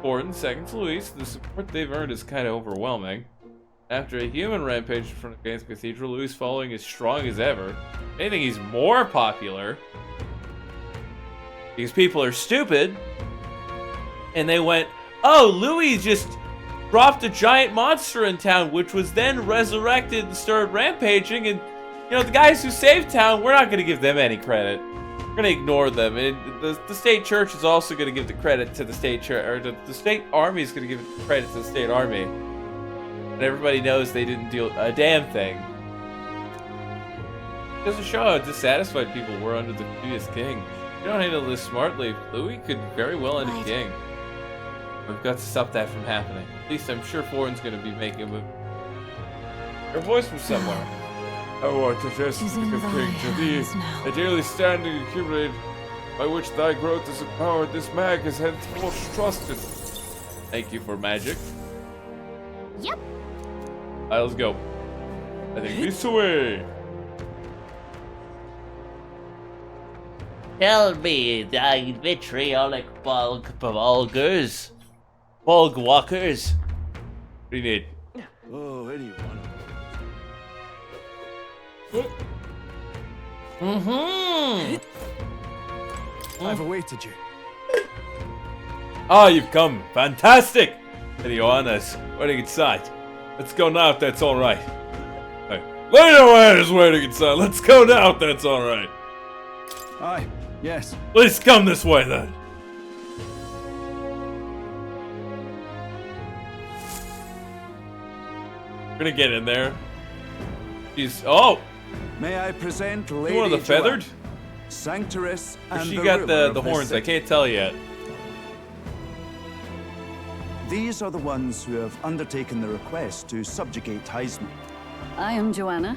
Fortin, second to Luis. The support they've earned is kind of overwhelming. After a human rampage in front of Gaines Cathedral, Louis' following is strong as ever. If anything, he's more popular. These people are stupid. And they went, oh, Louis just dropped a giant monster in town, which was then resurrected and started rampaging. And, you know, the guys who saved town, we're not going to give them any credit. We're going to ignore them. And the state church is also going to give the credit to the state church, or the state army is going to give credit to the state army. And everybody knows they didn't do a damn thing. It doesn't show how dissatisfied people were under the previous king. If you don't handle this smartly, Louis could very well end up king. We've got to stop that from happening. At least I'm sure Fortin's going to be making a move. Her voice from somewhere. I want to test the king to thee, a daily standing accumulated, by which thy growth is empowered. This mag is henceforth trusted. Thank you for magic. Yep. Alright, let's go. I think this way. Tell me, thy vitriolic bulk walkers. What do you need? Oh, anyone. I've awaited you. Ah, you've come. Fantastic! Lady Joanna's waiting inside. Let's go now if that's alright. Hey. Lady Joanna's waiting inside. Let's go now if that's alright. Aye, yes. Please come this way then. We're gonna get in there. She's May I present Lady one of the feathered? Joanna, Sanctoress and she the got ruler the of this horns. I city. can't tell yet. These are the ones who have undertaken the request to subjugate Heisman. I am Joanna,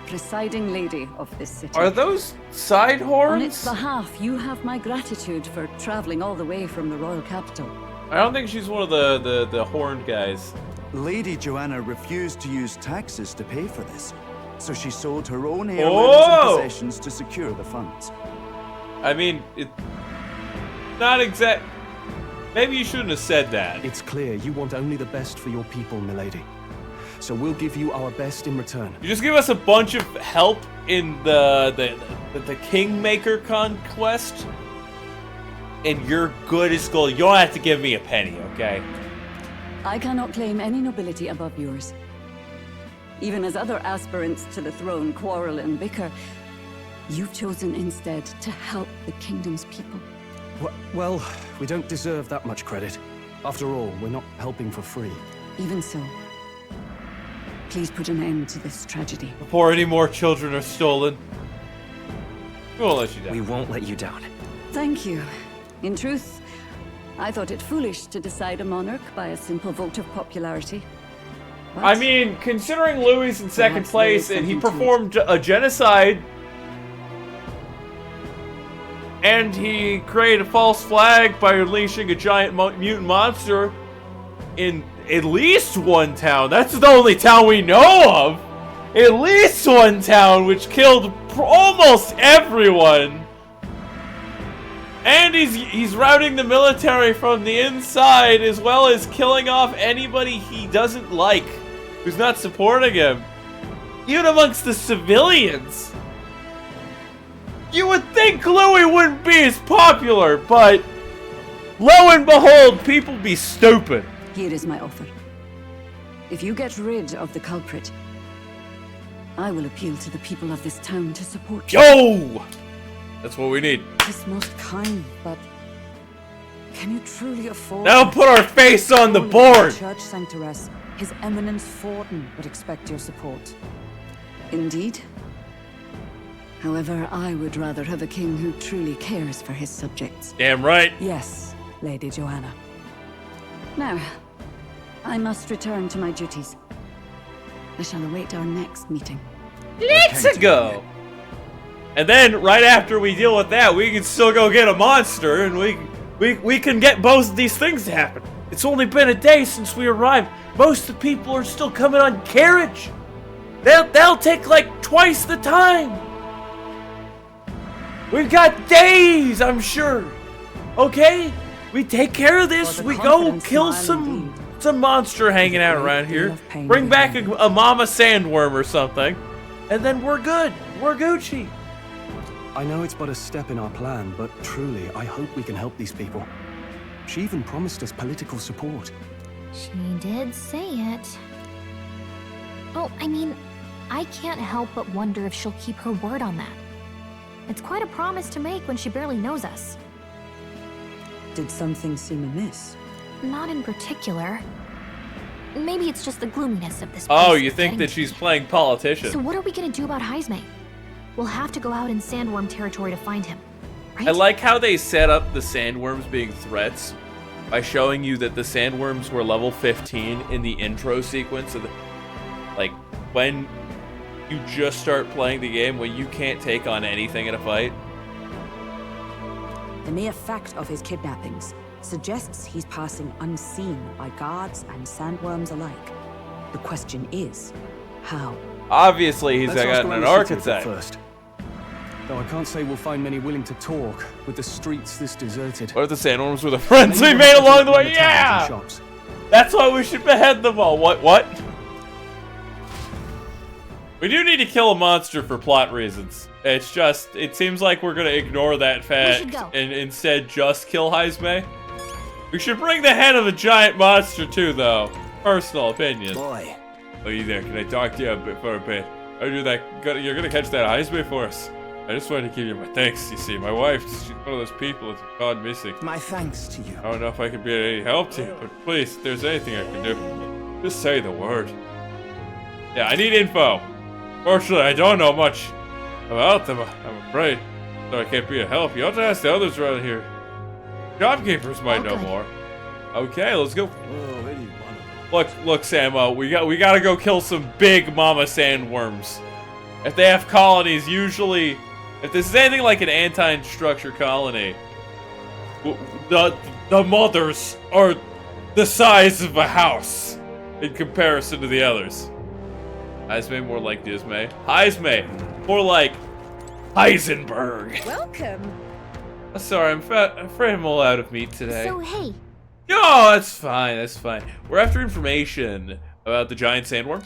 presiding lady of this city. Are those side horns? On its behalf, you have my gratitude for traveling all the way from the royal capital. I don't think she's one of the horned guys. Lady Joanna refused to use taxes to pay for this, so she sold her own heirlooms Oh! and possessions to secure the funds. I mean, it not exact. Maybe you shouldn't have said that. It's clear you want only the best for your people, milady. So we'll give you our best in return. You just give us a bunch of help in the Kingmaker conquest. and you're good as gold. You don't have to give me a penny, okay? I cannot claim any nobility above yours. Even as other aspirants to the throne quarrel and bicker, you've chosen instead to help the kingdom's people. Well, we don't deserve that much credit. After all, we're not helping for free. Even so, please put an end to this tragedy. Before any more children are stolen. We won't let you down. We won't let you down. Thank you. In truth, I thought it foolish to decide a monarch by a simple vote of popularity. But I mean, considering Louis in second perhaps place there is and he something to performed a genocide and he created a false flag by unleashing a giant mutant monster in at least one town. That's the only town we know of. At least one town, which killed almost everyone. And he's routing the military from the inside, as well as killing off anybody he doesn't like, who's not supporting him. Even amongst the civilians. You would think Louis wouldn't be as popular, but lo and behold, people be stupid. here is my offer. If you get rid of the culprit, I will appeal to the people of this town to support you. Yo! That's what we need. It's most kind, but can you truly afford... Now put our face on the board! Church Sanctoress, His Eminence Forden would expect your support. Indeed. However, I would rather have a king who truly cares for his subjects. Damn right. Yes, Lady Joanna. Now, I must return to my duties. I shall await our next meeting. Let's go! And then, right after we deal with that, we can still go get a monster, and we can get both of these things to happen. It's only been a day since we arrived. Most of the people are still coming on carriage. They'll take like twice the time. We've got days, I'm sure. Okay? We take care of this. We go kill some monster hanging out around here. Bring back a mama sandworm or something. And then we're good. We're Gucci. I know it's but a step in our plan, but truly, I hope we can help these people. She even promised us political support. She did say it. Oh, I mean, I can't help but wonder if she'll keep her word on that. It's quite a promise to make when she barely knows us. Did something seem amiss? Not in particular. Maybe it's just the gloominess of this Oh, place you think that she's playing politician. So what are we gonna do about Heisme? We'll have to go out in Sandworm territory to find him, right? I like how they set up the sandworms being threats by showing you that the sandworms were level 15 in the intro sequence of the, like, when you just start playing the game, when you can't take on anything in a fight. The mere fact of his kidnappings suggests he's passing unseen by guards and sandworms alike. The question is, how? Obviously, he's Let's ask got around an the city archetype. first. Though I can't say we'll find many willing to talk with the streets this deserted. What if the sandworms were the friends we made along the way? Yeah! That's why we should behead them all. What? We do need to kill a monster for plot reasons. It's just, it seems like we're gonna ignore that fact and instead just kill Heisme. We should bring the head of a giant monster too, though. Personal opinion. Boy. Oh, you there? Can I talk to you a bit for a bit? I do that. You're gonna catch that Heisme for us. I just wanted to give you my thanks. You see, my wife, she's one of those people that's gone missing. My thanks to you. I don't know if I can be of any help to you, but please, if there's anything I can do, just say the word. Yeah, I need info. Fortunately, I don't know much about them, I'm afraid. So I can't be of help. You have to ask the others around here. Shopkeepers might know more. Okay, let's go. Look, Samo, we gotta go kill some big mama sandworms. If they have colonies, usually, if this is anything like an anti-structure colony, the mothers are the size of a house in comparison to the others. Heisme more like Dismay. Heisme more like Heisenberg. Welcome. Sorry, I'm afraid I'm all out of meat today. So, hey. No, that's fine, that's fine. We're after information about the giant sandworm.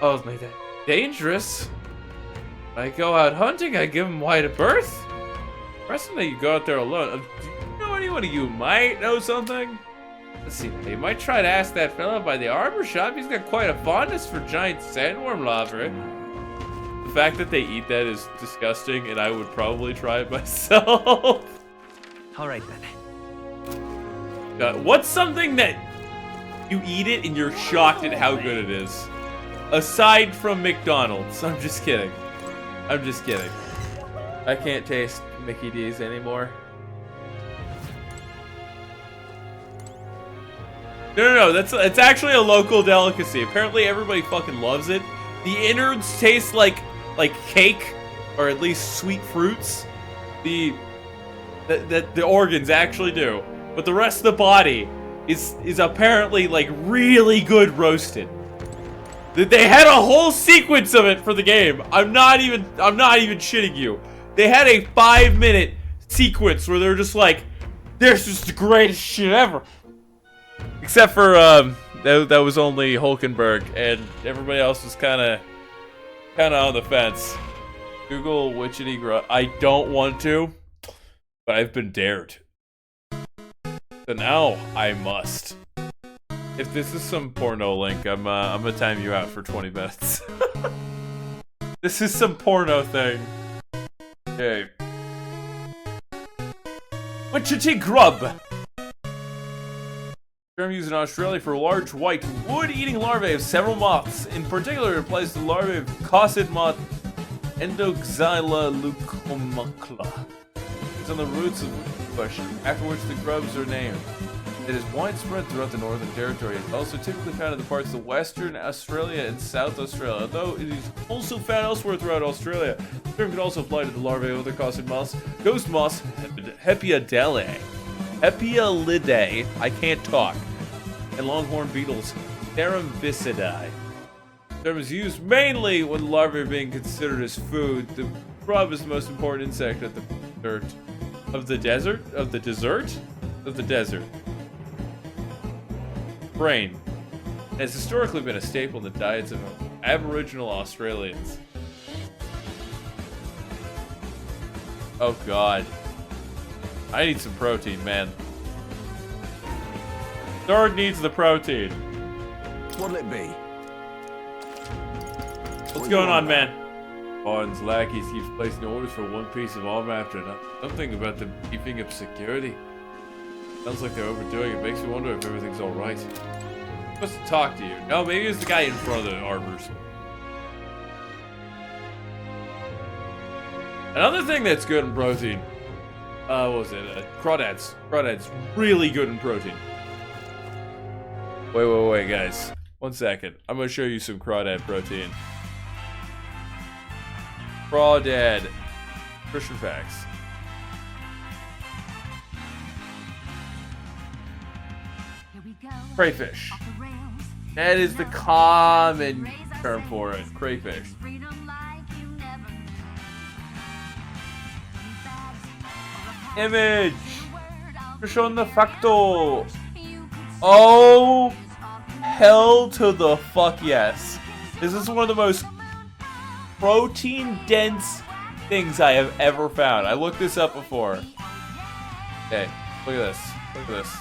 Oh, it's like that dangerous. When I go out hunting, I give them wide berth. Preston, that you go out there alone. Do you know anyone of you might know something? Let's see. You might try to ask that fella by the armor shop. He's got quite a fondness for giant sandworm larvae. The fact that they eat that is disgusting, and I would probably try it myself. All right then. What's something that you eat it and you're shocked at how good it is? Aside from McDonald's. I'm just kidding. I'm just kidding. I can't taste Mickey D's anymore. No, it's actually a local delicacy. Apparently everybody fucking loves it. The innards taste like cake, or at least sweet fruits. The organs actually do. But the rest of the body is apparently like really good roasted. They had a whole sequence of it for the game. I'm not even shitting you. They had a 5-minute sequence where they're just like, this is the greatest shit ever. Except for that was only Hulkenberg, and everybody else was kind of on the fence. Google Witchetty Grub. I don't want to, but I've been dared. So now I must. If this is some porno link, I'm gonna time you out for 20 minutes. This is some porno thing. Okay. Witchetty Grub. Term used in Australia for large white wood-eating larvae of several moths. In particular, it applies to the larvae of cossid moth Endoxyla leucomacula. It's on the roots of the bush, after which the grubs are named. It is widespread throughout the Northern Territory. It's also typically found in the parts of Western Australia and South Australia, though it is also found elsewhere throughout Australia. The term can also apply to the larvae of other cossid moths, ghost moths, Hepialidae, I can't talk, and longhorn beetles, Therambicidae. The term is used mainly when the larvae are being considered as food. The grub is the most important insect of the desert. Brain has historically been a staple in the diets of Aboriginal Australians. Oh god. I need some protein, man. Third needs the protein. What'll it be? What's going on, man? Barnes lackeys keeps placing orders for one piece of armor after another. Something about them keeping up security. Sounds like they're overdoing it. Makes me wonder if everything's alright. I'm supposed to talk to you. No, maybe it's the guy in front of the arbors. Another thing that's good in protein. What was it? Crawdads. Crawdads. Really good in protein. Wait, guys. 1 second. I'm gonna show you some crawdad protein. Crawdad. Nutrition facts. Crayfish. That is the common term for it. Crayfish. Image. Nutrition the facto. Oh, hell to the fuck yes. This is one of the most protein-dense things I have ever found. I looked this up before. Okay, look at this. Look at this.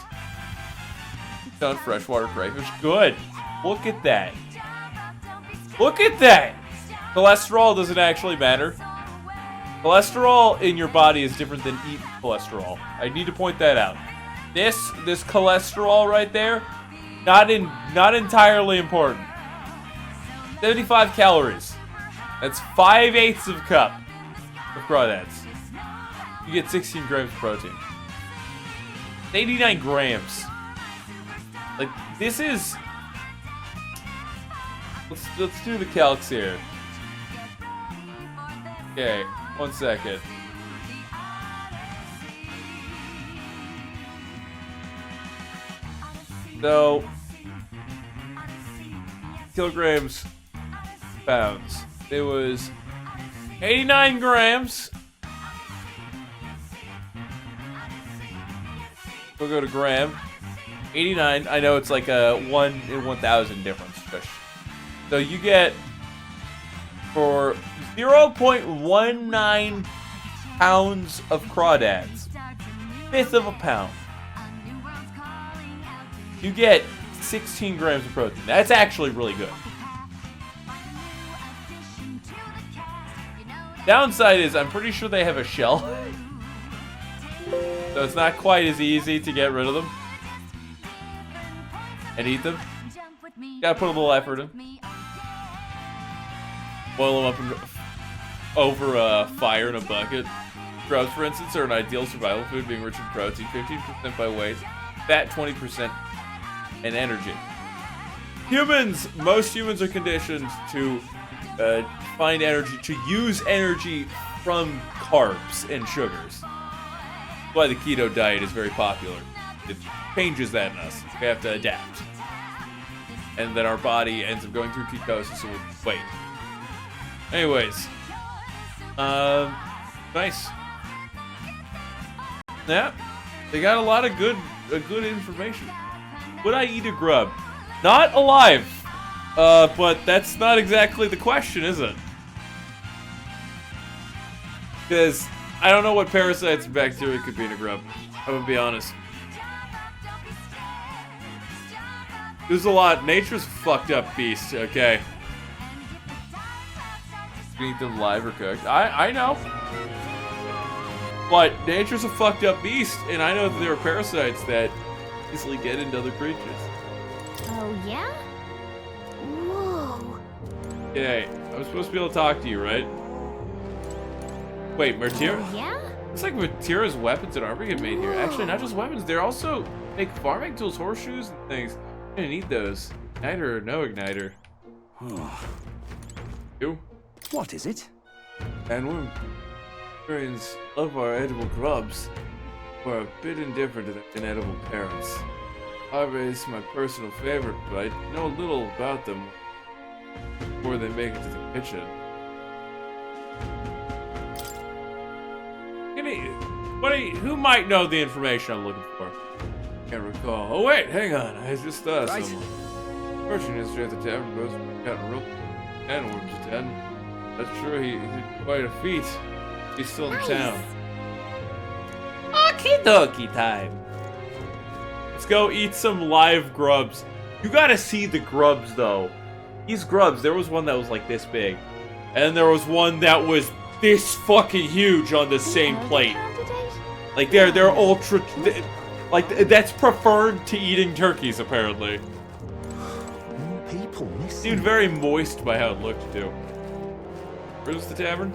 Done freshwater crayfish. Good. Look at that. Look at that. Cholesterol doesn't actually matter. Cholesterol in your body is different than eat cholesterol. I need to point that out. This cholesterol right there, not entirely important. 75 calories. That's 5/8 of a cup of crawdads. You get 16 grams of protein. 89 grams. Like, this is... Let's do the calcs here. Okay, 1 second. So, kilograms, pounds. It was 89 grams. We'll go to gram. 89. I know it's like a 1 in 1,000 difference. So you get for 0.19 pounds of crawdads. Fifth of a pound. You get 16 grams of protein. That's actually really good. Downside is I'm pretty sure they have a shell. So it's not quite as easy to get rid of them. And eat them. Gotta put a little effort in. Boil them up over a fire in a bucket. Grubs, for instance, are an ideal survival food, being rich in protein, 15% by weight, fat 20%, and energy. Most humans are conditioned to find energy, to use energy from carbs and sugars. That's why the keto diet is very popular. It changes that in us. We have to adapt. And then our body ends up going through ketosis and we wait. Anyways. Nice. Yeah. They got a lot of good information. Would I eat a grub? Not alive. But that's not exactly the question, is it? Because I don't know what parasites and bacteria could be in a grub. I'm gonna be honest. There's a lot. Nature's a fucked up beast, okay? You can eat them live or cooked. I know. But nature's a fucked up beast, and I know that there are parasites that easily get into other creatures. Oh, yeah? Whoa. Okay, I'm supposed to be able to talk to you, right? Wait, Martyr? Oh, yeah? Looks like Martyr's weapons and armor get made here. Actually, not just weapons, they're also make farming tools, horseshoes, and things. I'm gonna need those. Igniter or no igniter? You? What is it? And we're Vegetarians love our edible grubs. We're a bit indifferent to their inedible parents. However, it's my personal favorite, but I know little about them before they make it to the kitchen. Who might know the information I'm looking for? Can't recall. Oh wait, hang on. I just thought of someone. Merchant history at the tavern goes counting rope and worms to 10. That's true. He did quite a feat. He's still in town. Okie dokie time. Let's go eat some live grubs. You gotta see the grubs though. These grubs, there was one that was like this big. And there was one that was this fucking huge on the same plate. Like they're ultra, like that's preferred to eating turkeys apparently. People missing. Seemed very moist by how it looked too. Where's the tavern?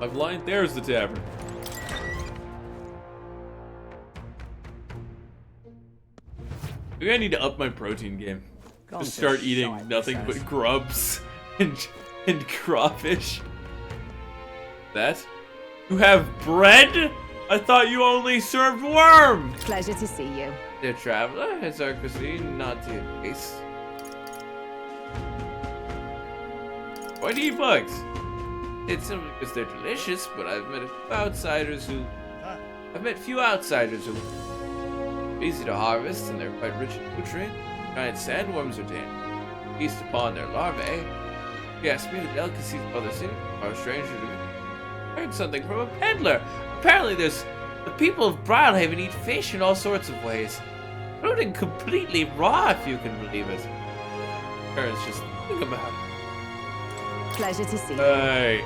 I'm blind. There's the tavern. Maybe I need to up my protein game. Just start eating nothing but grubs and crawfish. That? You have bread? I thought you only served worms! Pleasure to see you. Dear traveler, is our cuisine not to your taste? Why do you eat bugs? It's simply because they're delicious, but I've met few outsiders who are easy to harvest and they're quite rich in nutrient. Giant sandworms are dangerous. Feast upon their larvae. If you ask me, the delicacies of other cities are a stranger to me. I heard something from a peddler. Apparently the people of Briarhaven eat fish in all sorts of ways. Including completely raw, if you can believe it. Parents just think about it. Pleasure to see you. Hey.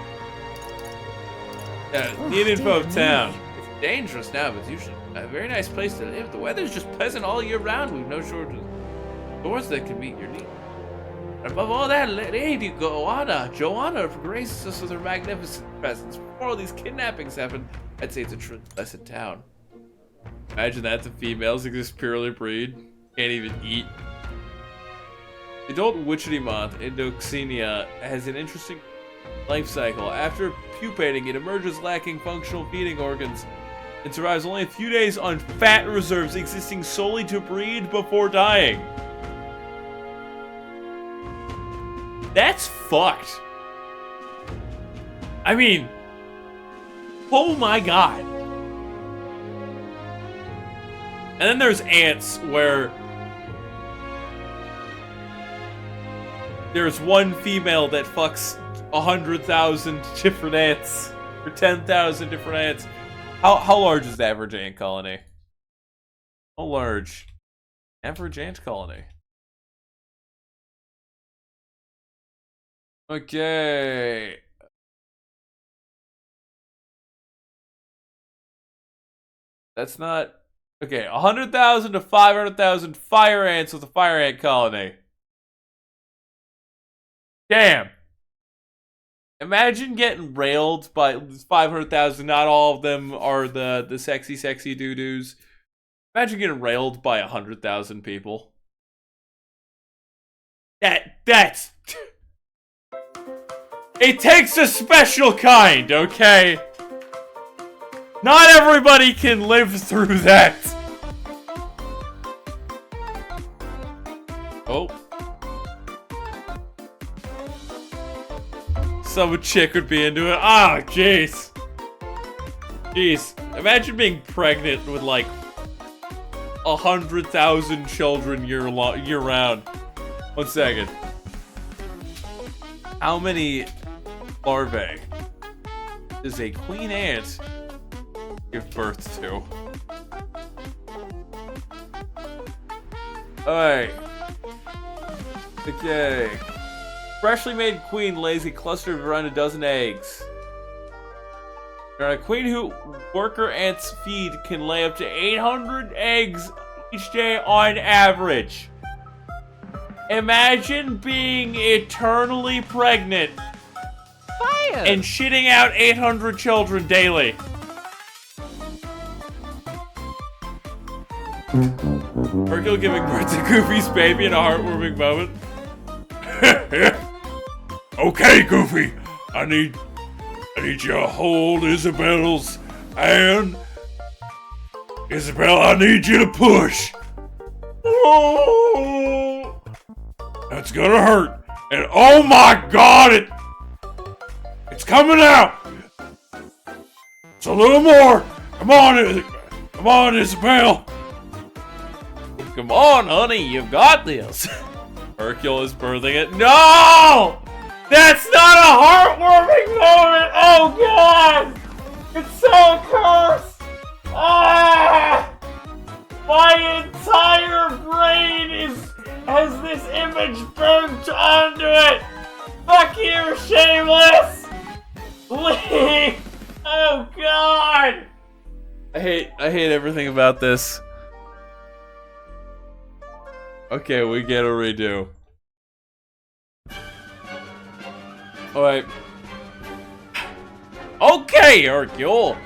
Need info of town. It's dangerous now, but it's usually a very nice place to live. The weather's just pleasant all year round. We've no shortage of stores that can meet your needs. And above all that, Lady Joanna graces us with her magnificent presence. Before all these kidnappings happen, I'd say it's a truly blessed town. Imagine that the females exist purely breed. Can't even eat. The adult witchetty moth, Indoxenia, has an interesting life cycle. After pupating, it emerges lacking functional feeding organs. It survives only a few days on fat reserves existing solely to breed before dying. That's fucked. I mean, oh my god. And then there's ants where there's one female that fucks 100,000 different ants. For 10,000 different ants. How large is the average ant colony? How large? Average ant colony. Okay. That's not... Okay, 100,000 to 500,000 fire ants with a fire ant colony. Damn. Imagine getting railed by 500,000. Not all of them are the sexy doo-doos. Imagine getting railed by 100,000 people. That's... It takes a special kind, okay? Not everybody can live through that. Oh. Some chick would be into it. Ah, jeez. Jeez. Imagine being pregnant with like 100,000 children year round. 1 second. How many larvae does a queen ant give birth to? Alright. Okay. Freshly made queen lays a cluster of around a dozen eggs. A queen who worker ants feed can lay up to 800 eggs each day on average. Imagine being eternally pregnant and shitting out 800 children daily. Hercule giving birth to Goofy's baby in a heartwarming moment. Okay, Goofy, I need you to hold Isabel's hand. Isabel, I need you to push. Oh, that's gonna hurt. And oh my God, it's coming out. It's a little more. Come on, Isabel. Come on, honey, you've got this. Hercule is birthing it. No! That's not a heartwarming moment! Oh God! It's so cursed! Ah! My entire brain has this image burnt onto it! Fuck you, Shameless! Leave! Oh God! I hate everything about this. Okay, we get a redo. Alright. Okay, Hercule.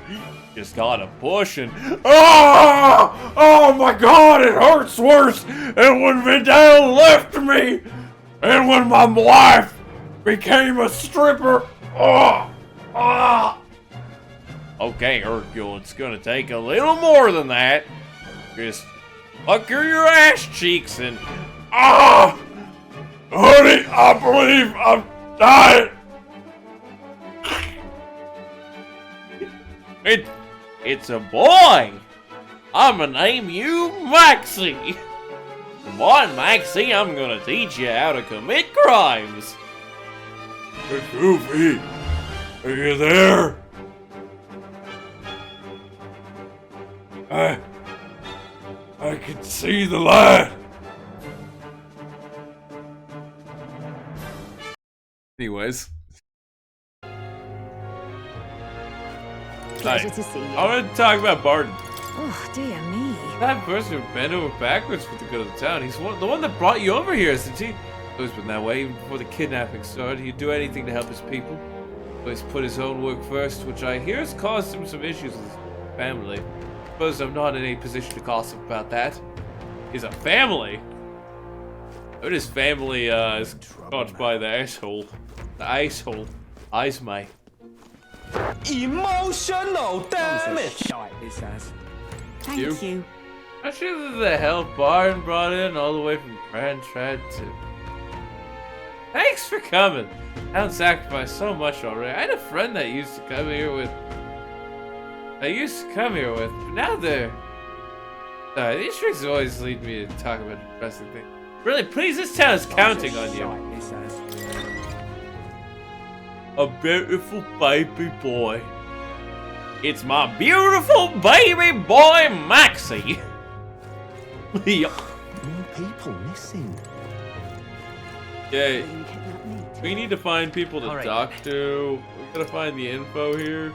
Just gotta push and... Oh! Oh my God, it hurts worse than when Vidal left me! And when my wife became a stripper! Oh! Oh! Okay, Hercule, it's gonna take a little more than that. Just pucker your ass cheeks and... Ah! Honey, I believe I'm dying! It's a boy! I'ma name you Maxie! Come on, Maxie, I'm gonna teach you how to commit crimes! Hey, Goofy! Are you there? I can see the light! Anyways. Pleasure to see you. I want to talk about Barton. Oh, dear me. That person who bent over backwards for the good of the town. He's the one that brought you over here, isn't he? Always been that way, even before the kidnapping started. He'd do anything to help his people. Always put his own work first, which I hear has caused him some issues with his family. I suppose I'm not in any position to gossip about that. He's a family. But his family is caught by the asshole. The asshole. Eyes my. Emotional damage! Thank you. Not sure that the help Barton brought in all the way from Grand Trad to... Thanks for coming. I don't sacrifice so much already. I had a friend that used to come here with... but now they're... Sorry, these tricks always lead me to talk about depressing things. Really, please, this town is counting on you. A beautiful baby boy. It's my beautiful baby boy, Maxie. More people missing. Okay. We need to find people to talk to. We gotta find the info here.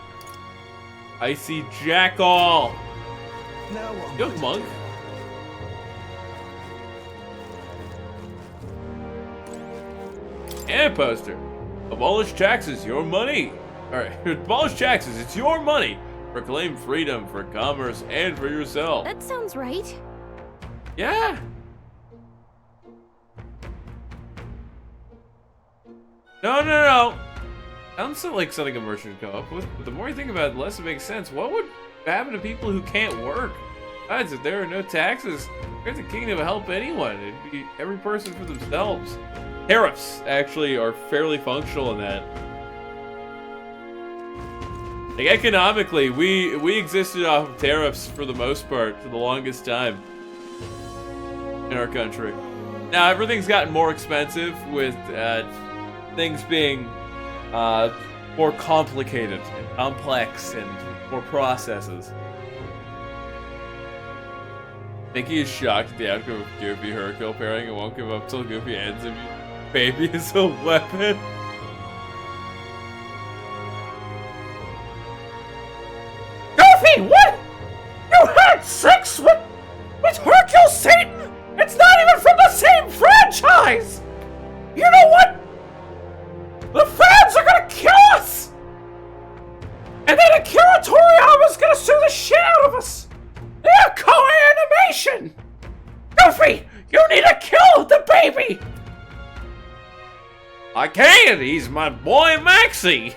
I see Jackal. Young monk. And poster. Abolish taxes, your money. Alright, abolish taxes, it's your money. Proclaim freedom for commerce and for yourself. That sounds right. Yeah. No. Sounds like something a merchant would come up with, but the more you think about it, the less it makes sense. What would happen to people who can't work? Besides, if there are no taxes, where's the kingdom help anyone? It'd be every person for themselves. Tariffs actually are fairly functional in that. Like economically, we existed off of tariffs for the most part for the longest time in our country. Now everything's gotten more expensive with things being more complicated and complex and more processes. Mickey is shocked at the outcome of Goofy Hercule pairing and won't give up till Goofy ends if baby is a weapon. Goofy, what? You had sex with Hercule Satan? It's not even from the same franchise! You know what? The fans are gonna kill us! And then Akira Toriyama's gonna sue the shit out of us! They're co-animation! Goofy, you need to kill the baby! I can't, he's my boy Maxie!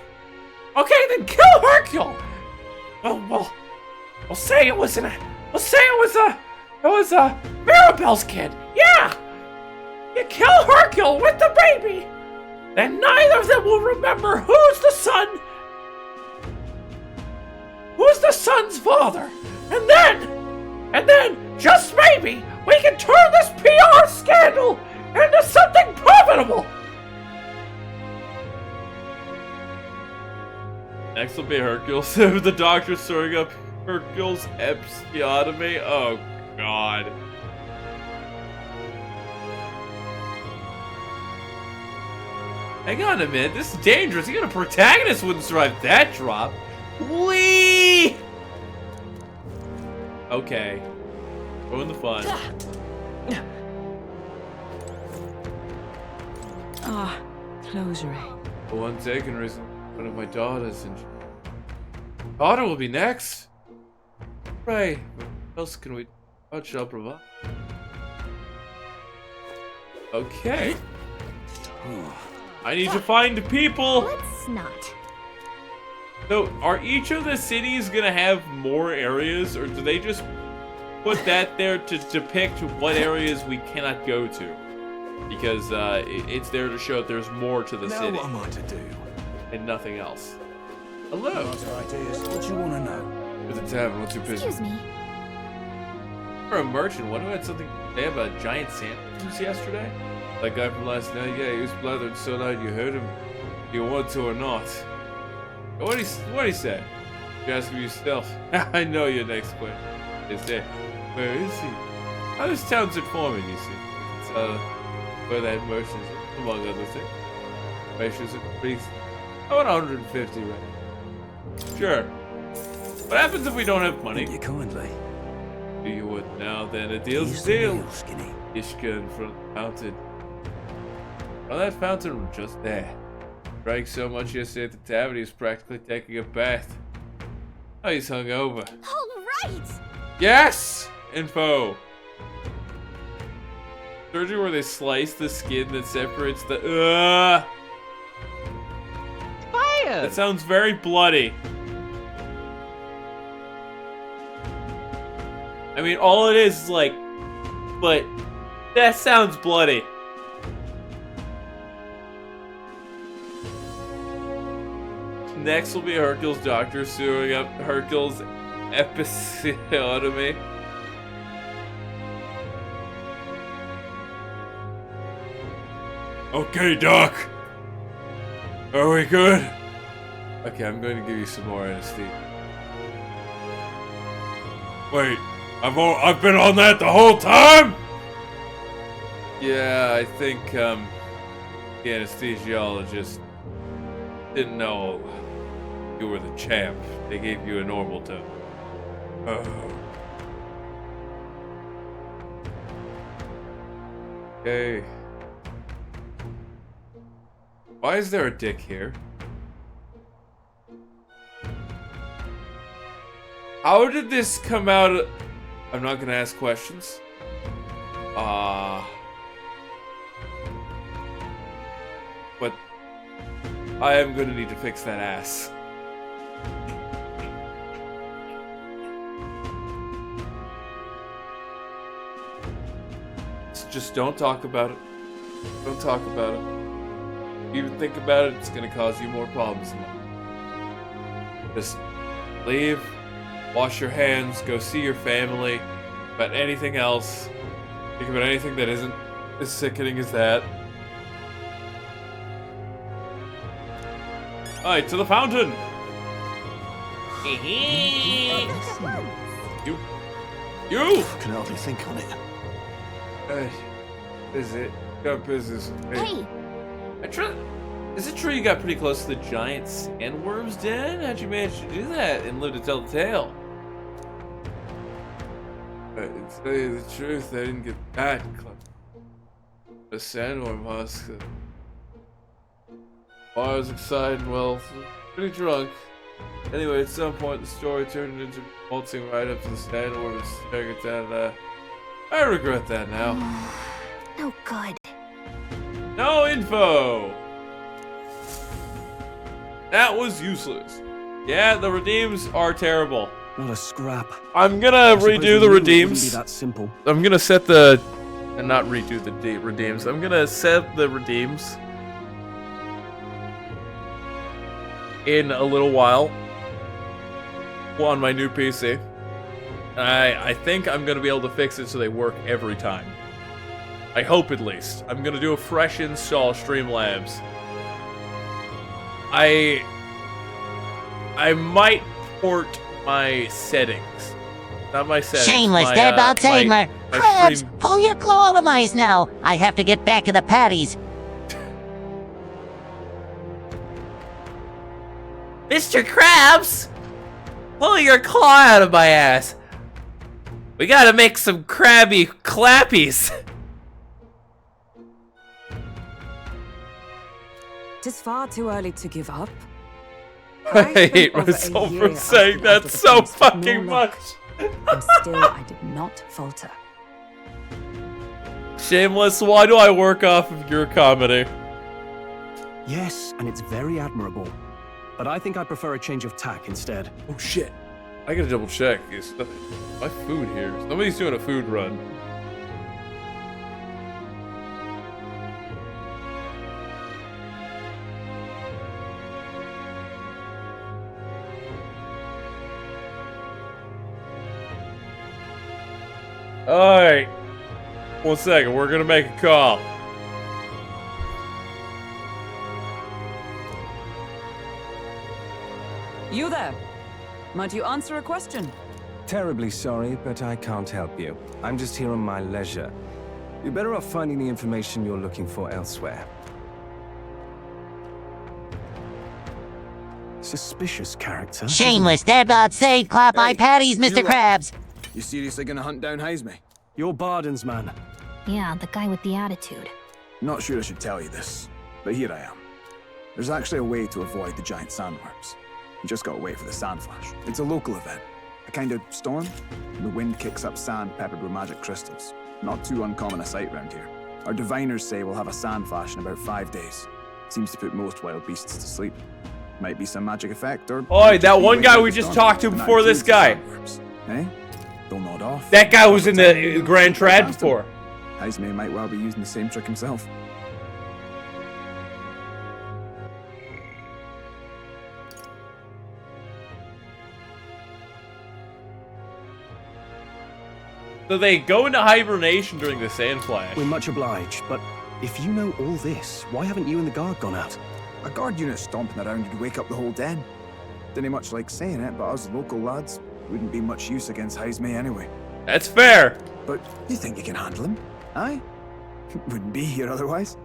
Okay, then kill Hercule! We'll say it was Mirabelle's kid. Yeah! You kill Hercule with the baby! Then neither of them will remember who's the son's father. And then, just maybe, we can turn this PR scandal into something profitable! Next will be Hercules. The doctor's throwing up Hercules' episiotomy. Oh, God. Hang on a minute. This is dangerous. Even a protagonist wouldn't survive that drop. Whee! Okay. Ruin the fun. Ah, closure. For one second reason, one of my daughters and daughter will be next. Right. What else can we? What shall provide? Okay. I need to find people. Let's not. So, are each of the cities gonna have more areas, or do they just put that there to depict what areas we cannot go to? Because it's there to show that there's more to the city. Now what am I to do? And nothing else. Hello. What do you want to know? At the tavern, what's your business? Excuse me. For a merchant, what had something to say about giant sandwiches yesterday? That guy from last night, yeah, he was blathering so loud you heard him. You want to or not? What he say? You ask him yourself. I know your next question. Is there? Where is he? How this town's informing, you see. It's where that merchant is, among other things. Merchants and priests. I want 150 right now. Sure. What happens if we don't have money? You kindly. Do you would now then? A deal's a deal. Ishka in front of the fountain. Oh, that fountain just there. Drank so much yesterday at the tavern, he was practically taking a bath. Oh, he's hungover. All right. Yes! Info. Surgery where they slice the skin that separates the. Fire! That sounds very bloody. I mean, all it is like, but that sounds bloody. Next will be Hercule's doctor suing up Hercule's episiotomy. Okay, Doc. Are we good? Okay, I'm going to give you some more anesthesia. Wait, I've been on that the whole time? Yeah, I think the anesthesiologist didn't know you were the champ. They gave you a normal tone. Okay. Why is there a dick here? How did this come out? I'm not gonna ask questions. But I am gonna need to fix that ass. Just don't talk about it. Don't talk about it. If you even think about it, it's gonna cause you more problems in life. Just leave, wash your hands, go see your family. About anything else, think about anything that isn't as sickening as that. Alright, to the fountain! You! Can hardly think on it. Is it? Got business. Hey! Is it true you got pretty close to the giant sandworm's den? How'd you manage to do that and live to tell the tale? To tell you the truth, I didn't get that close. The sandworm husk. I was excited and, well, pretty drunk. Anyway, at some point the story turned into waltzing right up to the sandworm and staring it down. I regret that now. No good. No info! That was useless. Yeah, the redeems are terrible. Not a scrap. I'm gonna redo the redeems. Be that simple. I'm gonna set the... and not redo the redeems. I'm gonna set the redeems in a little while on my new PC. I think I'm gonna be able to fix it so they work every time. I hope, at least. I'm gonna do a fresh install Streamlabs. I might port my settings. Not my settings. Shameless, dead about Tamer. Crabs, pull your claw out of mine now. I have to get back to the patties. Mr. Krabs! Pull your claw out of my ass. We gotta make some crabby clappies. Tis far too early to give up. I hate myself for saying that so fucking much. And still, I did not falter. Shameless, why do I work off of your comedy? Yes, and it's very admirable. But I think I prefer a change of tack instead. Oh shit. I gotta double check. Is my food here? Somebody's doing a food run. Alright. 1 second, we're gonna make a call. You there? Might you answer a question? Terribly sorry, but I can't help you. I'm just here on my leisure. You're better off finding the information you're looking for elsewhere. Suspicious character. Shameless, dead about save clap my patties, Mr. Krabs. You seriously gonna hunt down Heisme? You're Barden's man. Yeah, the guy with the attitude. Not sure I should tell you this, but here I am. There's actually a way to avoid the giant sandworms. You just gotta wait for the sand flash. It's a local event. A kind of storm. The wind kicks up sand peppered with magic crystals. Not too uncommon a sight around here. Our diviners say we'll have a sand flash in about 5 days. Seems to put most wild beasts to sleep. Might be some magic effect, or... Oi, that one guy we just talked to before this guy. Eh? They'll nod off. That guy was in the Grand Trad before. Heisme might well be using the same trick himself. So they go into hibernation during the sand flash. We're much obliged, but if you know all this, why haven't you and the guard gone out? A guard unit stomping around would wake up the whole den. Didn't much like saying it, but us local lads, Wouldn't be much use against Heismay anyway. That's fair. But you think you can handle him? Aye? Wouldn't be here otherwise.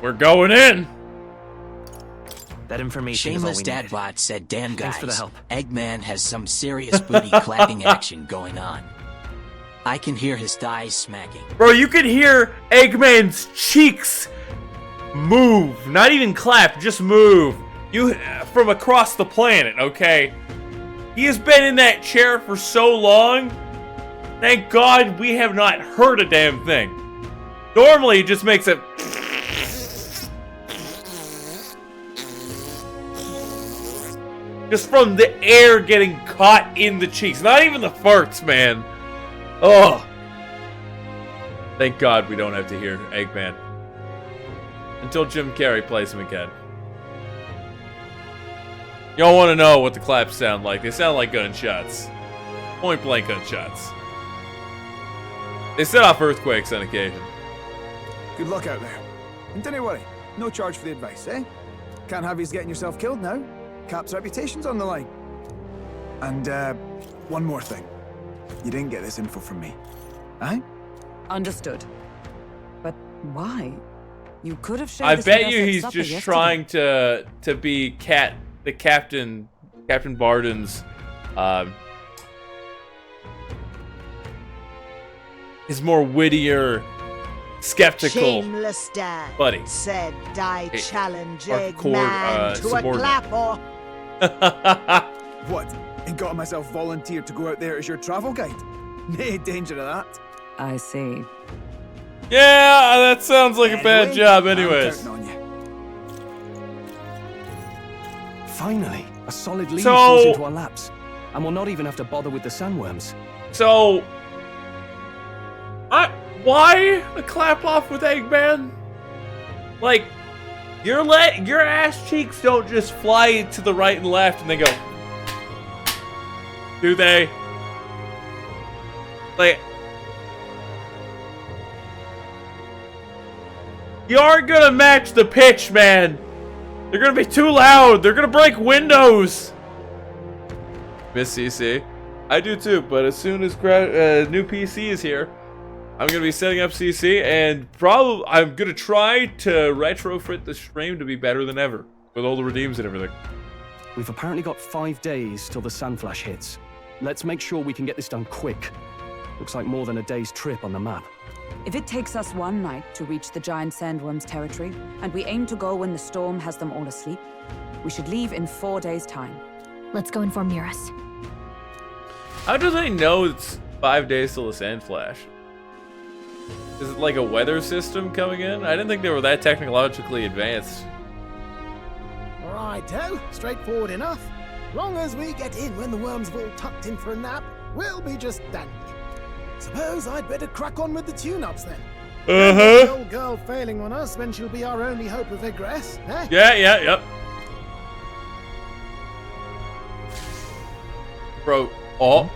We're going in. That information Shameless is all we needed. Dadbot said, damn guys, Thanks for the help. Eggman has some serious booty clapping action going on. I can hear his thighs smacking. Bro, you can hear Eggman's cheeks move. Not even clap, just move. From across the planet, okay? He has been in that chair for so long. Thank God we have not heard a damn thing. Normally, it just makes it... just from the air getting caught in the cheeks. Not even the farts, man. Oh. Thank God we don't have to hear Eggman. Until Jim Carrey plays him again. Y'all want to know what the claps sound like. They sound like gunshots. Point blank gunshots. They set off earthquakes on occasion. Good luck out there. And don't worry, no charge for the advice, eh? Can't have you getting yourself killed now. Cap's reputation's on the line. And, one more thing. You didn't get this info from me. Aye? Understood. But why? You could have shared I this bet with you us at he's supper just yesterday. trying to be Captain Barden's his more wittier, skeptical Shameless Dad buddy. said I Hey, challenge hardcore, Eggman to a subordinate. clap or... What? And got myself volunteered to go out there as your travel guide? Nay danger of that. I see. Yeah, that sounds like a bad job I'm anyways. counting on you. Finally, a solid lead So- falls into our laps. And we'll not even have to bother with the sandworms. So, why a clap off with Eggman? Like, your ass cheeks don't just fly to the right and left and they go. Do they? Like, you aren't gonna match the pitch, man. They're gonna be too loud. They're gonna break windows. Miss CC. I do too, but as soon as new PC is here, I'm gonna be setting up CC, and probably I'm gonna try to retrofit the stream to be better than ever with all the redeems and everything. We've apparently got 5 days till the Sandflash hits. Let's make sure we can get this done quick. Looks like more than a day's trip on the map. If it takes us one night to reach the giant sandworm's territory, and we aim to go when the storm has them all asleep, we should leave in 4 days' time. Let's go inform Eurus. How do they know it's 5 days till the sand flash? Is it like a weather system coming in? I didn't think they were that technologically advanced. Righto, straightforward enough. Long as we get in when the worms have all tucked in for a nap, we'll be just dandy. Suppose I'd better crack on with the tune-ups then. The old girl failing on us when she'll be our only hope of egress, eh? Yep. Bro, oh.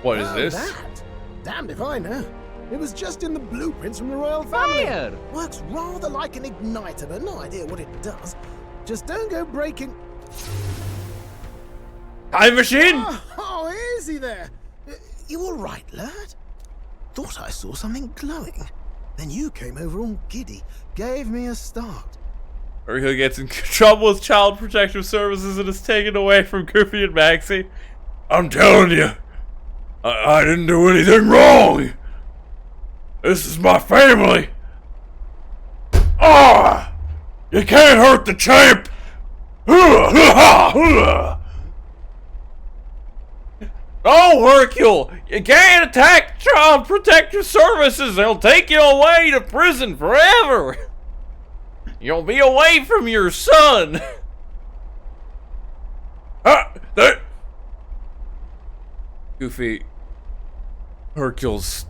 What is this? That? Damned if I know. It was just in the blueprints from the royal family. Fire! Works rather like an igniter, but no idea what it does. Just don't go breaking... Time machine? Oh, easy there. You all right, lad? Thought I saw something glowing. Then you came over all giddy, gave me a start. Or he gets in trouble with Child Protective Services and is taken away from Goofy and Maxie. I'm telling you, I didn't do anything wrong. This is my family. Ah! You can't hurt the champ. Oh, Hercule! You can't attack Child Protective Services! They'll take you away to prison forever! You'll be away from your son! Goofy, Hercule's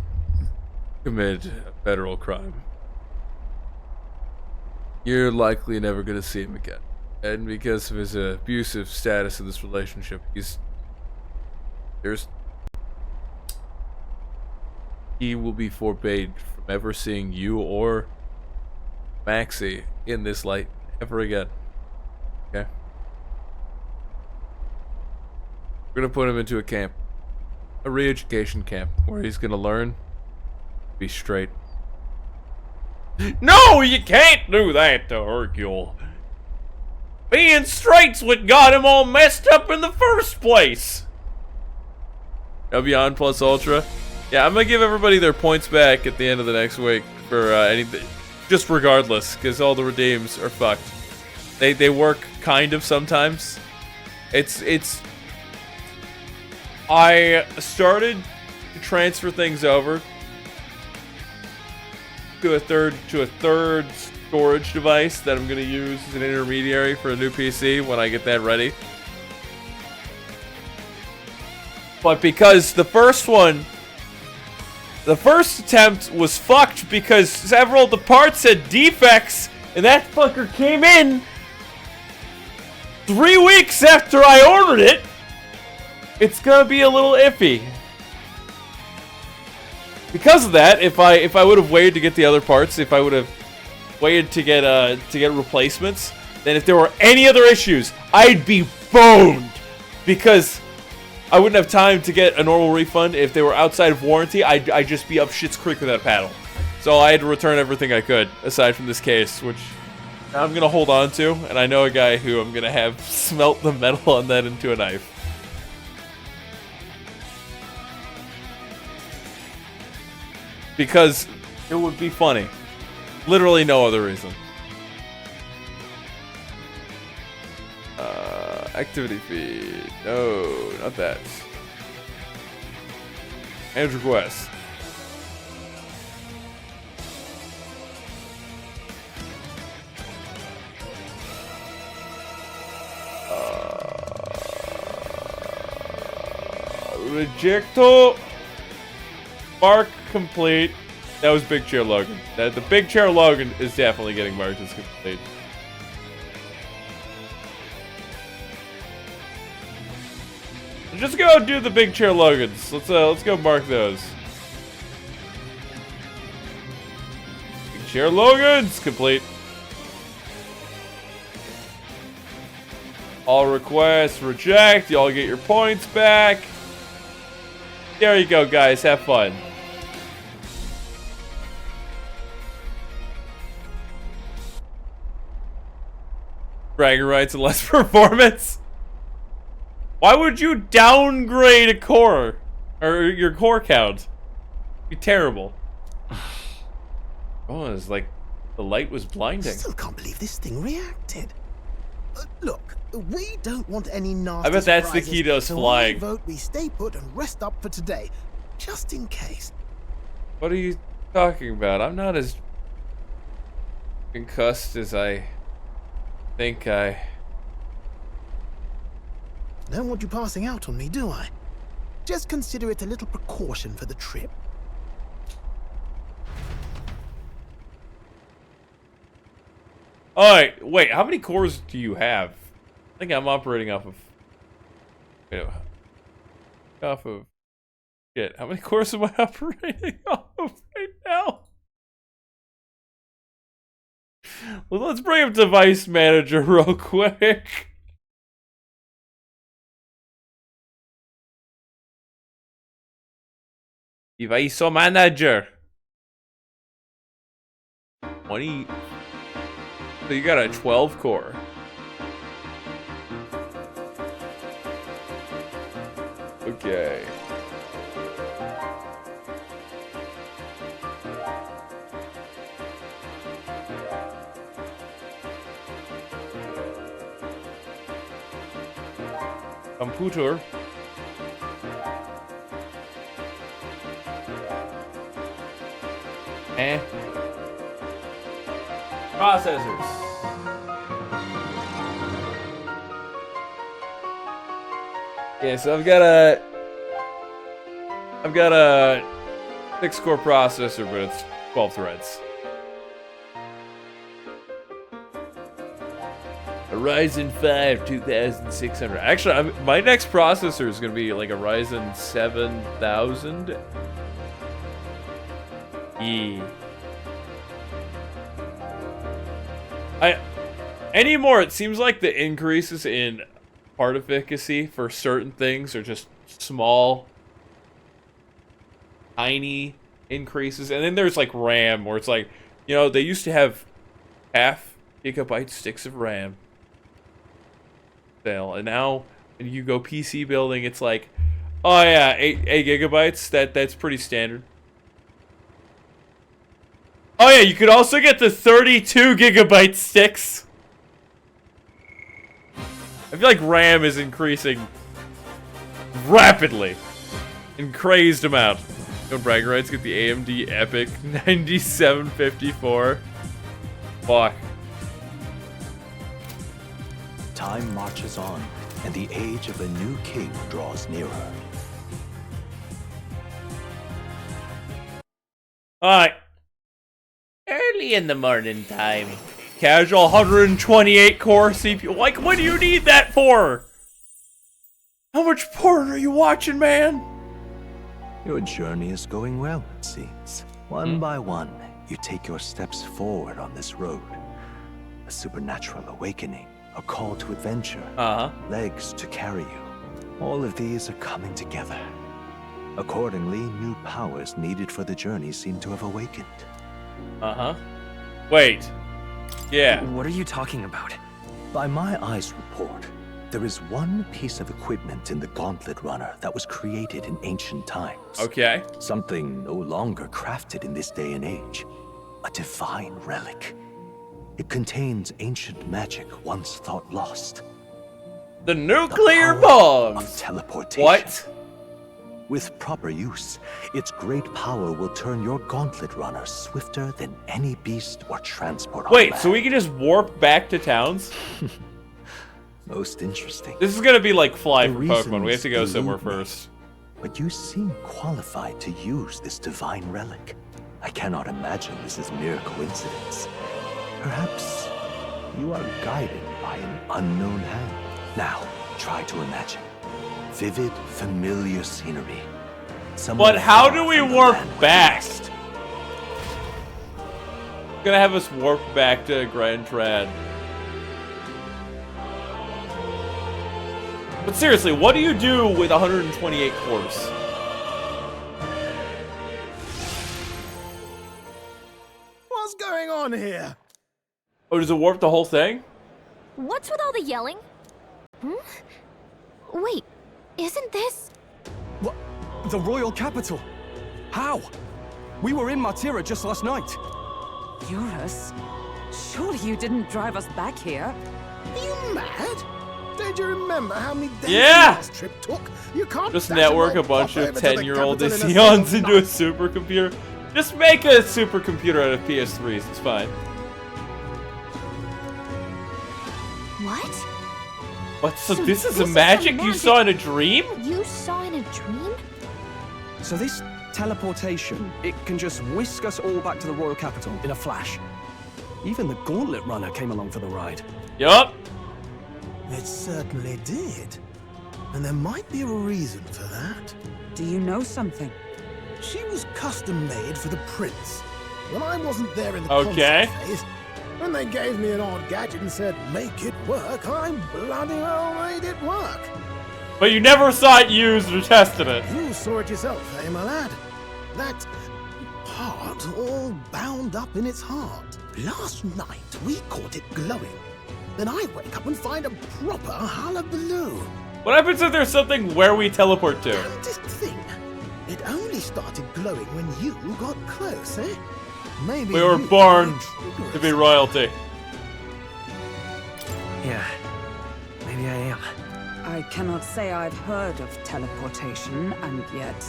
committed a federal crime. You're likely never gonna see him again. And because of his abusive status in this relationship, he will be forbade from ever seeing you or Maxie in this light ever again. Okay? We're gonna put him into a camp. A re-education camp where he's gonna learn to be straight. No, you can't do that to Hercule. Being straight's what got him all messed up in the first place. Now Beyond Plus Ultra. Yeah, I'm gonna give everybody their points back at the end of the next week for anything, just regardless, because all the redeems are fucked. They work kind of sometimes. I started to transfer things over to a third storage device that I'm gonna use as an intermediary for a new PC when I get that ready. But because the first attempt was fucked because several of the parts had defects, and that fucker came in 3 weeks after I ordered it, it's gonna be a little iffy. Because of that, if I would have waited to get the other parts, if I would have waited to get replacements, then if there were any other issues, I'd be boned because I wouldn't have time to get a normal refund. If they were outside of warranty, I'd just be up shit's creek with that paddle. So I had to return everything I could, aside from this case, which I'm going to hold on to. And I know a guy who I'm going to have smelt the metal on that into a knife. Because it would be funny. Literally no other reason. Activity feed. No, not that. Manage request. Rejecto. Mark complete. That was Big Chair Logan. The Big Chair Logan is definitely getting marked as complete. Just go do the Big Chair Logans. Let's go mark those. Big Chair Logans complete. All requests reject. Y'all get your points back. There you go, guys. Have fun. Bragging rights and less performance. Why would you downgrade a core? Or your core count? It'd be terrible. Oh, it's like the light was blinding. I still can't believe this thing reacted. Look, we don't want any nasty I bet that's the surprises, key to us so flying. I vote we stay put and rest up for today, just in case. What are you talking about? I'm not as concussed as I think I... Don't want you passing out on me, do I? Just consider it a little precaution for the trip. Alright, wait, how many cores do you have? I think I'm operating off of... Wait, off of... Shit, how many cores am I operating off of right now? Well, let's bring up Device Manager real quick. Device Manager. 20... So you got a 12 core. Okay. Computer. Processors. Yeah, so I've got a 6-core processor, but it's 12 threads. A Ryzen 5 2600. Actually, my next processor is going to be like a Ryzen 7000 E. Anymore, it seems like the increases in part efficacy for certain things are just small, tiny increases. And then there's like RAM, where it's like, you know, they used to have half gigabyte sticks of RAM sale, and now when you go PC building, it's like, oh yeah, 8 gigabytes. That's pretty standard. Oh yeah, you could also get the 32 gigabyte sticks. I feel like RAM is increasing rapidly in crazed amount. No brag rights, get the AMD Epic 9754. Fuck. Time marches on, and the age of a new king draws nearer. Alright. Early in the morning time. Casual 128 core CPU. Like, what do you need that for? How much porn are you watching, man? Your journey is going well, it seems. One by one, you take your steps forward on this road. A supernatural awakening, a call to adventure, legs to carry you. All of these are coming together. Accordingly, new powers needed for the journey seem to have awakened. Wait. Yeah. What are you talking about? By my eyes report, there is one piece of equipment in the Gauntlet Runner that was created in ancient times. Okay. Something no longer crafted in this day and age. A divine relic. It contains ancient magic once thought lost. The nuclear bombs! Of teleportation. What? With proper use, its great power will turn your Gauntlet Runner swifter than any beast or transport on Wait, land. so we can just warp back to towns? Most interesting. This is gonna be like Fly The for Pokemon. We have reasons to go somewhere elude me, first. But you seem qualified to use this divine relic. I cannot imagine this is mere coincidence. Perhaps you are guided by an unknown hand. Now, try to imagine. Vivid, familiar scenery. But how do we warp back? Gonna have us warp back to Grand Trad. But seriously, what do you do with 128 cores? What's going on here? Oh, does it warp the whole thing? What's with all the yelling? Wait, isn't this... What? The royal capital? How? We were in Martira just last night. Eurus? Surely you didn't drive us back here? Are you mad? Don't you remember how many days Yeah! this trip took? You can't Just dash network a along, bunch pop of over to the 10-year-old capital in a Isions single into a night. supercomputer. Just make a supercomputer out of PS3s. It's fine. What? What? So So this is a this is magic a you magic- saw in a dream? You saw in a dream? So this teleportation, it can just whisk us all back to the royal capital in a flash. Even the Gauntlet Runner came along for the ride. Yup. It certainly did. And there might be a reason for that. Do you know something? She was custom made for the prince. When I wasn't there in the Okay. concept phase, when they gave me an odd gadget and said, make it work, I bloody well made it work. But you never saw it used or tested it. You saw it yourself, eh, my lad? That part all bound up in its heart. Last night, we caught it glowing. Then I wake up and find a proper hullabaloo. What happens if there's something where we teleport to? Damnedest thing. It only started glowing when you got close, eh? Maybe We were you born trigger to be royalty. Yeah, maybe I am. I cannot say I've heard of teleportation, and yet...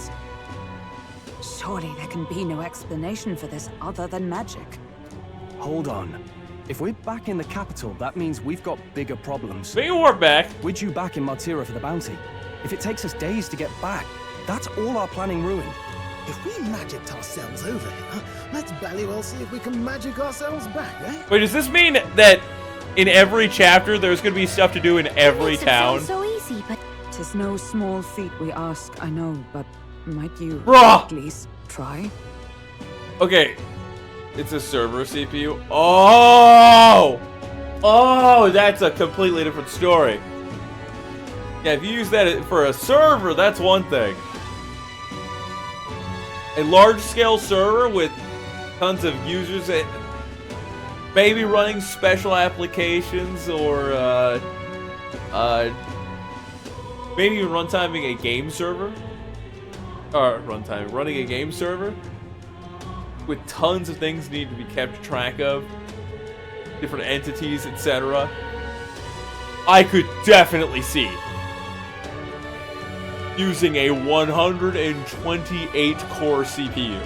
Surely there can be no explanation for this other than magic. Hold on. If we're back in the capital, that means we've got bigger problems. We can warp back. We're due back in Martira for the bounty. If it takes us days to get back, that's all our planning ruined. If we magicked ourselves over here, let's bally well see if we can magic ourselves back, eh? Wait, does this mean that in every chapter there's gonna be stuff to do in every Makes it town? sound so easy, but... Tis no small feat we ask, I know, but might you Bruh! at least try? Okay, it's a server CPU. Oh! Oh, that's a completely different story. Yeah, if you use that for a server, that's one thing. A large-scale server with tons of users that maybe running special applications or maybe even running a game server with tons of things need to be kept track of, different entities, etc. I could definitely see using a 128 core CPU.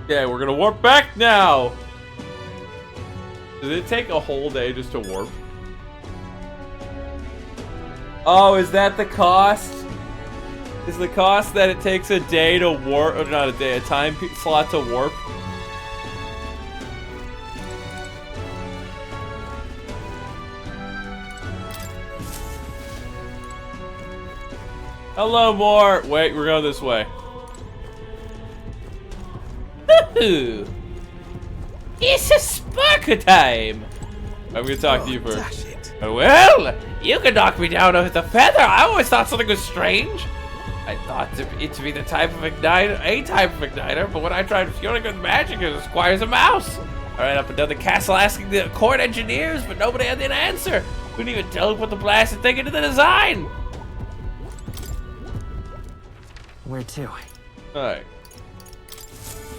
Okay, we're gonna warp back now! Does it take a whole day just to warp? Oh, is that the cost? Is the cost that it takes a day to warp, or not a day, a time slot to warp? Hello, Mort! Wait, we're going this way. It's a sparker time! I'm gonna talk to you first. Well, you can knock me down with a feather. I always thought something was strange. I thought it to be the type of igniter, but when I tried fueling with magic, it requires a mouse. I ran up and down the castle asking the court engineers, but nobody had an answer. Couldn't even tell who put the blasted thing into the design. Where to? Alright.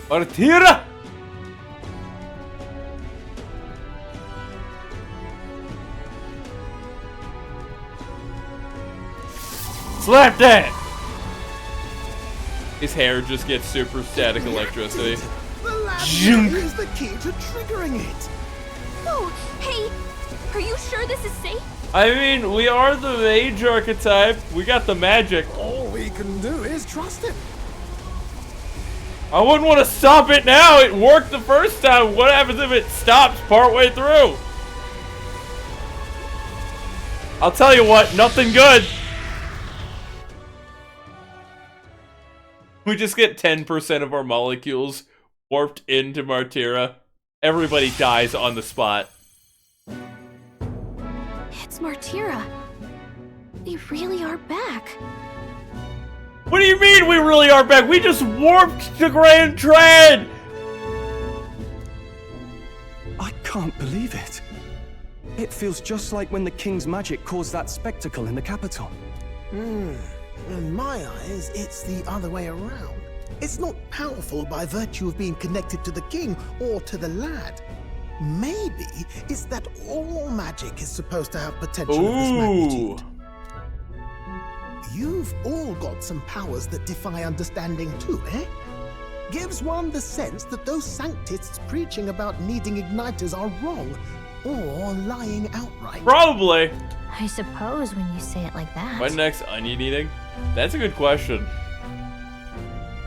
Martira! Slap that! His hair just gets super static electricity. The lamp is the key to triggering it. Oh, hey, are you sure this is safe? I mean, we are the mage archetype. We got the magic. All we can do is trust it. I wouldn't want to stop it now. It worked the first time. What happens if it stops partway through? I'll tell you what, nothing good. We just get 10% of our molecules warped into Martira. Everybody dies on the spot. It's Martira. We really are back. What do you mean we really are back? We just warped to Grand Trad! I can't believe it. It feels just like when the king's magic caused that spectacle in the capital. In my eyes, it's the other way around. It's not powerful by virtue of being connected to the king or to the lad. Maybe it's that all magic is supposed to have potential of this magnitude. You've all got some powers that defy understanding too, eh? Gives one the sense that those sanctists preaching about needing igniters are wrong, or lying outright. Probably. I suppose when you say it like that. What next? Onion eating? That's a good question.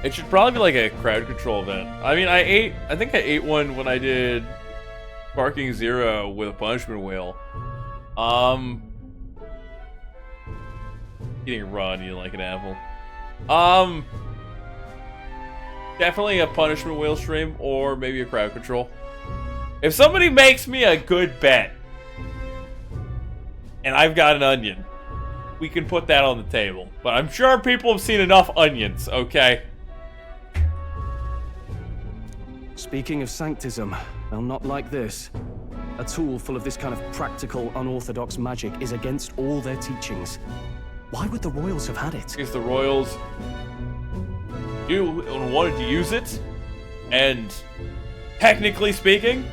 It should probably be like a crowd control event. I mean, I think I ate one when I did Barking Zero with a punishment wheel. Eating raw and eating like an apple. Definitely a punishment wheel stream or maybe a crowd control. If somebody makes me a good bet and I've got an onion, we can put that on the table. But I'm sure people have seen enough onions, okay? Speaking of sanctism, well, not like this. A tool full of this kind of practical, unorthodox magic is against all their teachings. Why would the royals have had it? Because the royals wanted to use it, and technically speaking,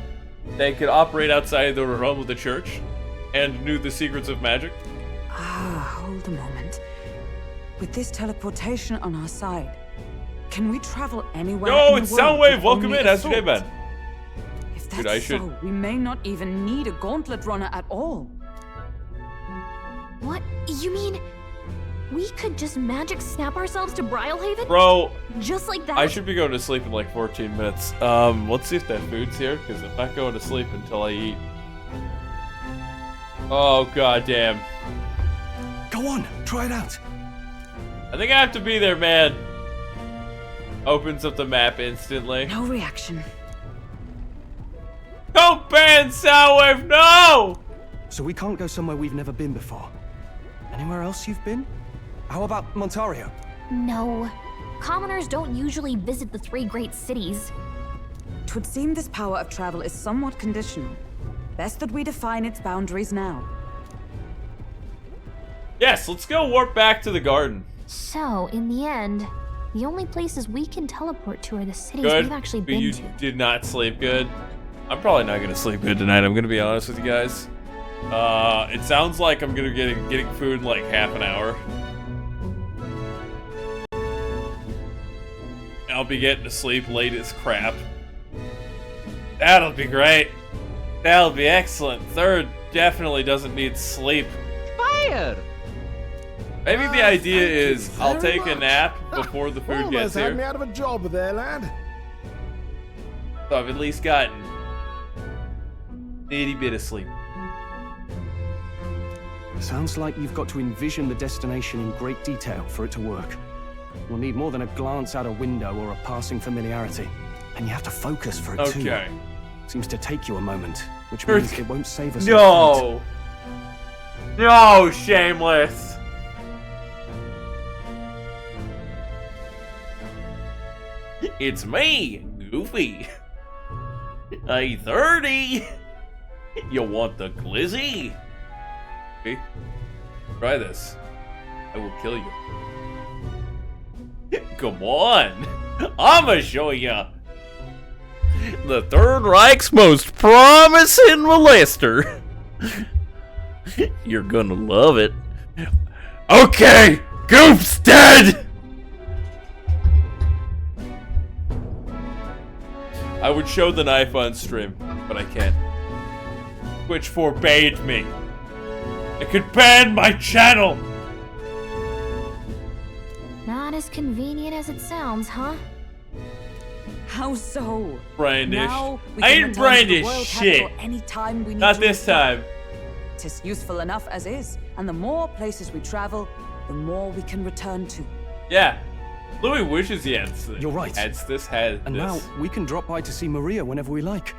they could operate outside the realm of the church and knew the secrets of magic. Hold a moment. With this teleportation on our side, can we travel anywhere? Yo, in it's the world Soundwave. with Welcome only in. a How's your day sword? been? If Dude, that's I should. so, we may not even need a gauntlet runner at all. What? You mean we could just magic snap ourselves to Brylehaven? Bro, just like that? I should be going to sleep in like 14 minutes. Let's see if that food's here, because I'm not going to sleep until I eat. Oh, goddamn. Go on, try it out. I think I have to be there, man. Opens up the map instantly. No reaction. Don't ban Soundwave, no! So we can't go somewhere we've never been before. Anywhere else you've been? How about Montario? No. Commoners don't usually visit the three great cities. 'Twould seem this power of travel is somewhat conditional. Best that we define its boundaries now. Yes, let's go warp back to the garden. So, in the end, the only places we can teleport to are the cities Good, we've actually but been you to. did not sleep good. I'm probably not gonna sleep good tonight. I'm gonna be honest with you guys. It sounds like I'm gonna getting food in like half an hour. I'll be getting to sleep late as crap. That'll be great. That'll be excellent. Third definitely doesn't need sleep. Fire! Maybe the idea is I'll take a nap before the food Almost gets had me here. out of a job there, lad. So I've at least gotten a itty bit of sleep. Sounds like you've got to envision the destination in great detail for it to work. We'll need more than a glance out a window or a passing familiarity. And you have to focus for it too. Okay. Seems to take you a moment, which means it won't save us. No! No, shameless! It's me, Goofy. Hey, 30! You want the glizzy? Okay. Try this. I will kill you. Come on! I'ma show ya! The Third Reich's most promising molester. You're gonna love it. Okay! Goof's dead! I would show the knife on stream, but I can't. Twitch forbade me. It could ban my channel! Not as convenient as it sounds, huh? How so? Brandish. Now we I can ain't return to the brandish world shit. capital anytime we need Not to this escape. time. Tis useful enough as is, and the more places we travel, the more we can return to. Yeah. Louis wishes he had You're right. had this. And now we can drop by to see Maria whenever we like.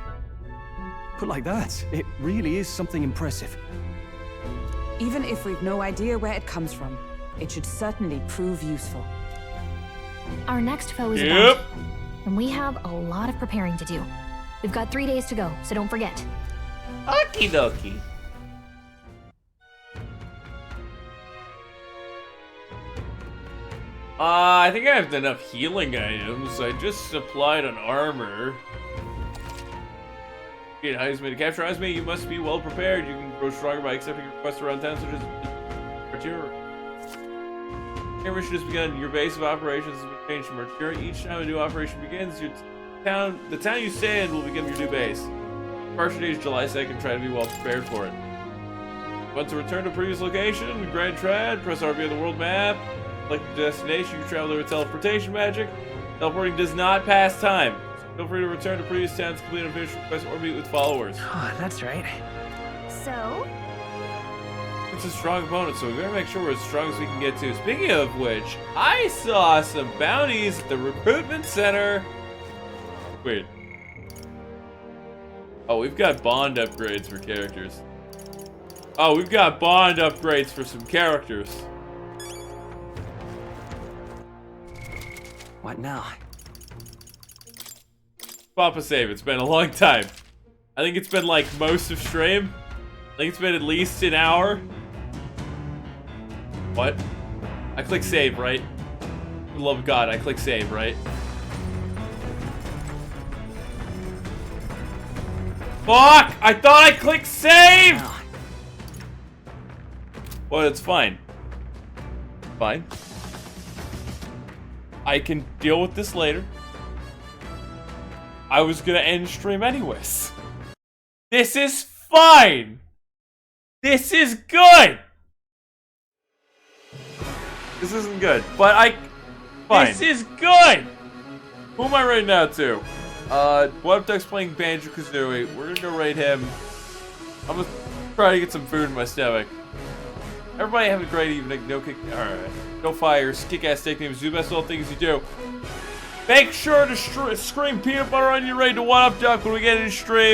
Put like that, it really is something impressive. Even if we've no idea where it comes from, it should certainly prove useful. Our next foe is a Yep. bounty, and we have a lot of preparing to do. We've got 3 days to go, so don't forget. Okie dokie. I think I have enough healing items. I just supplied an armor. Get Heisman. To capture Heisman, you must be well prepared. You can grow stronger by accepting requests around town, such as Artillery. Your mission has begun. Your base of operations has been changed from Artillery. Each time a new operation begins, the town you stay in will become your new base. Departure date is July 2nd. Try to be well prepared for it. Want to return to previous location? Grand Trad. Press RB on the world map. Select the destination. You can travel there with teleportation magic. Teleporting does not pass time. So feel free to return to previous towns, complete unfinished requests, or meet with followers. Oh, that's right. So? It's a strong opponent, so we better make sure we're as strong as we can get to. Speaking of which, I saw some bounties at the recruitment center. Wait. Oh, we've got bond upgrades for characters. Oh, we've got bond upgrades for some characters. What now? Papa save. It's been a long time. I think it's been like most of stream. I think it's been at least an hour. What? I click save, right? For the love of God, I click save, right? Fuck! I thought I clicked save! Well, it's fine. Fine. I can deal with this later. I was gonna end stream anyways. This is fine! This is good! This isn't good, but fine. This is good! Who am I right now to? Blood Duck's playing Banjo-Kazooie. We're gonna go raid him. I'm gonna try to get some food in my stomach. Everybody have a great evening. No kick. Alright. No fires. Kick-ass steak names. Do the best all things you do. Make sure to scream peanut butter on your raid to 1-Up Duck when we get in stream.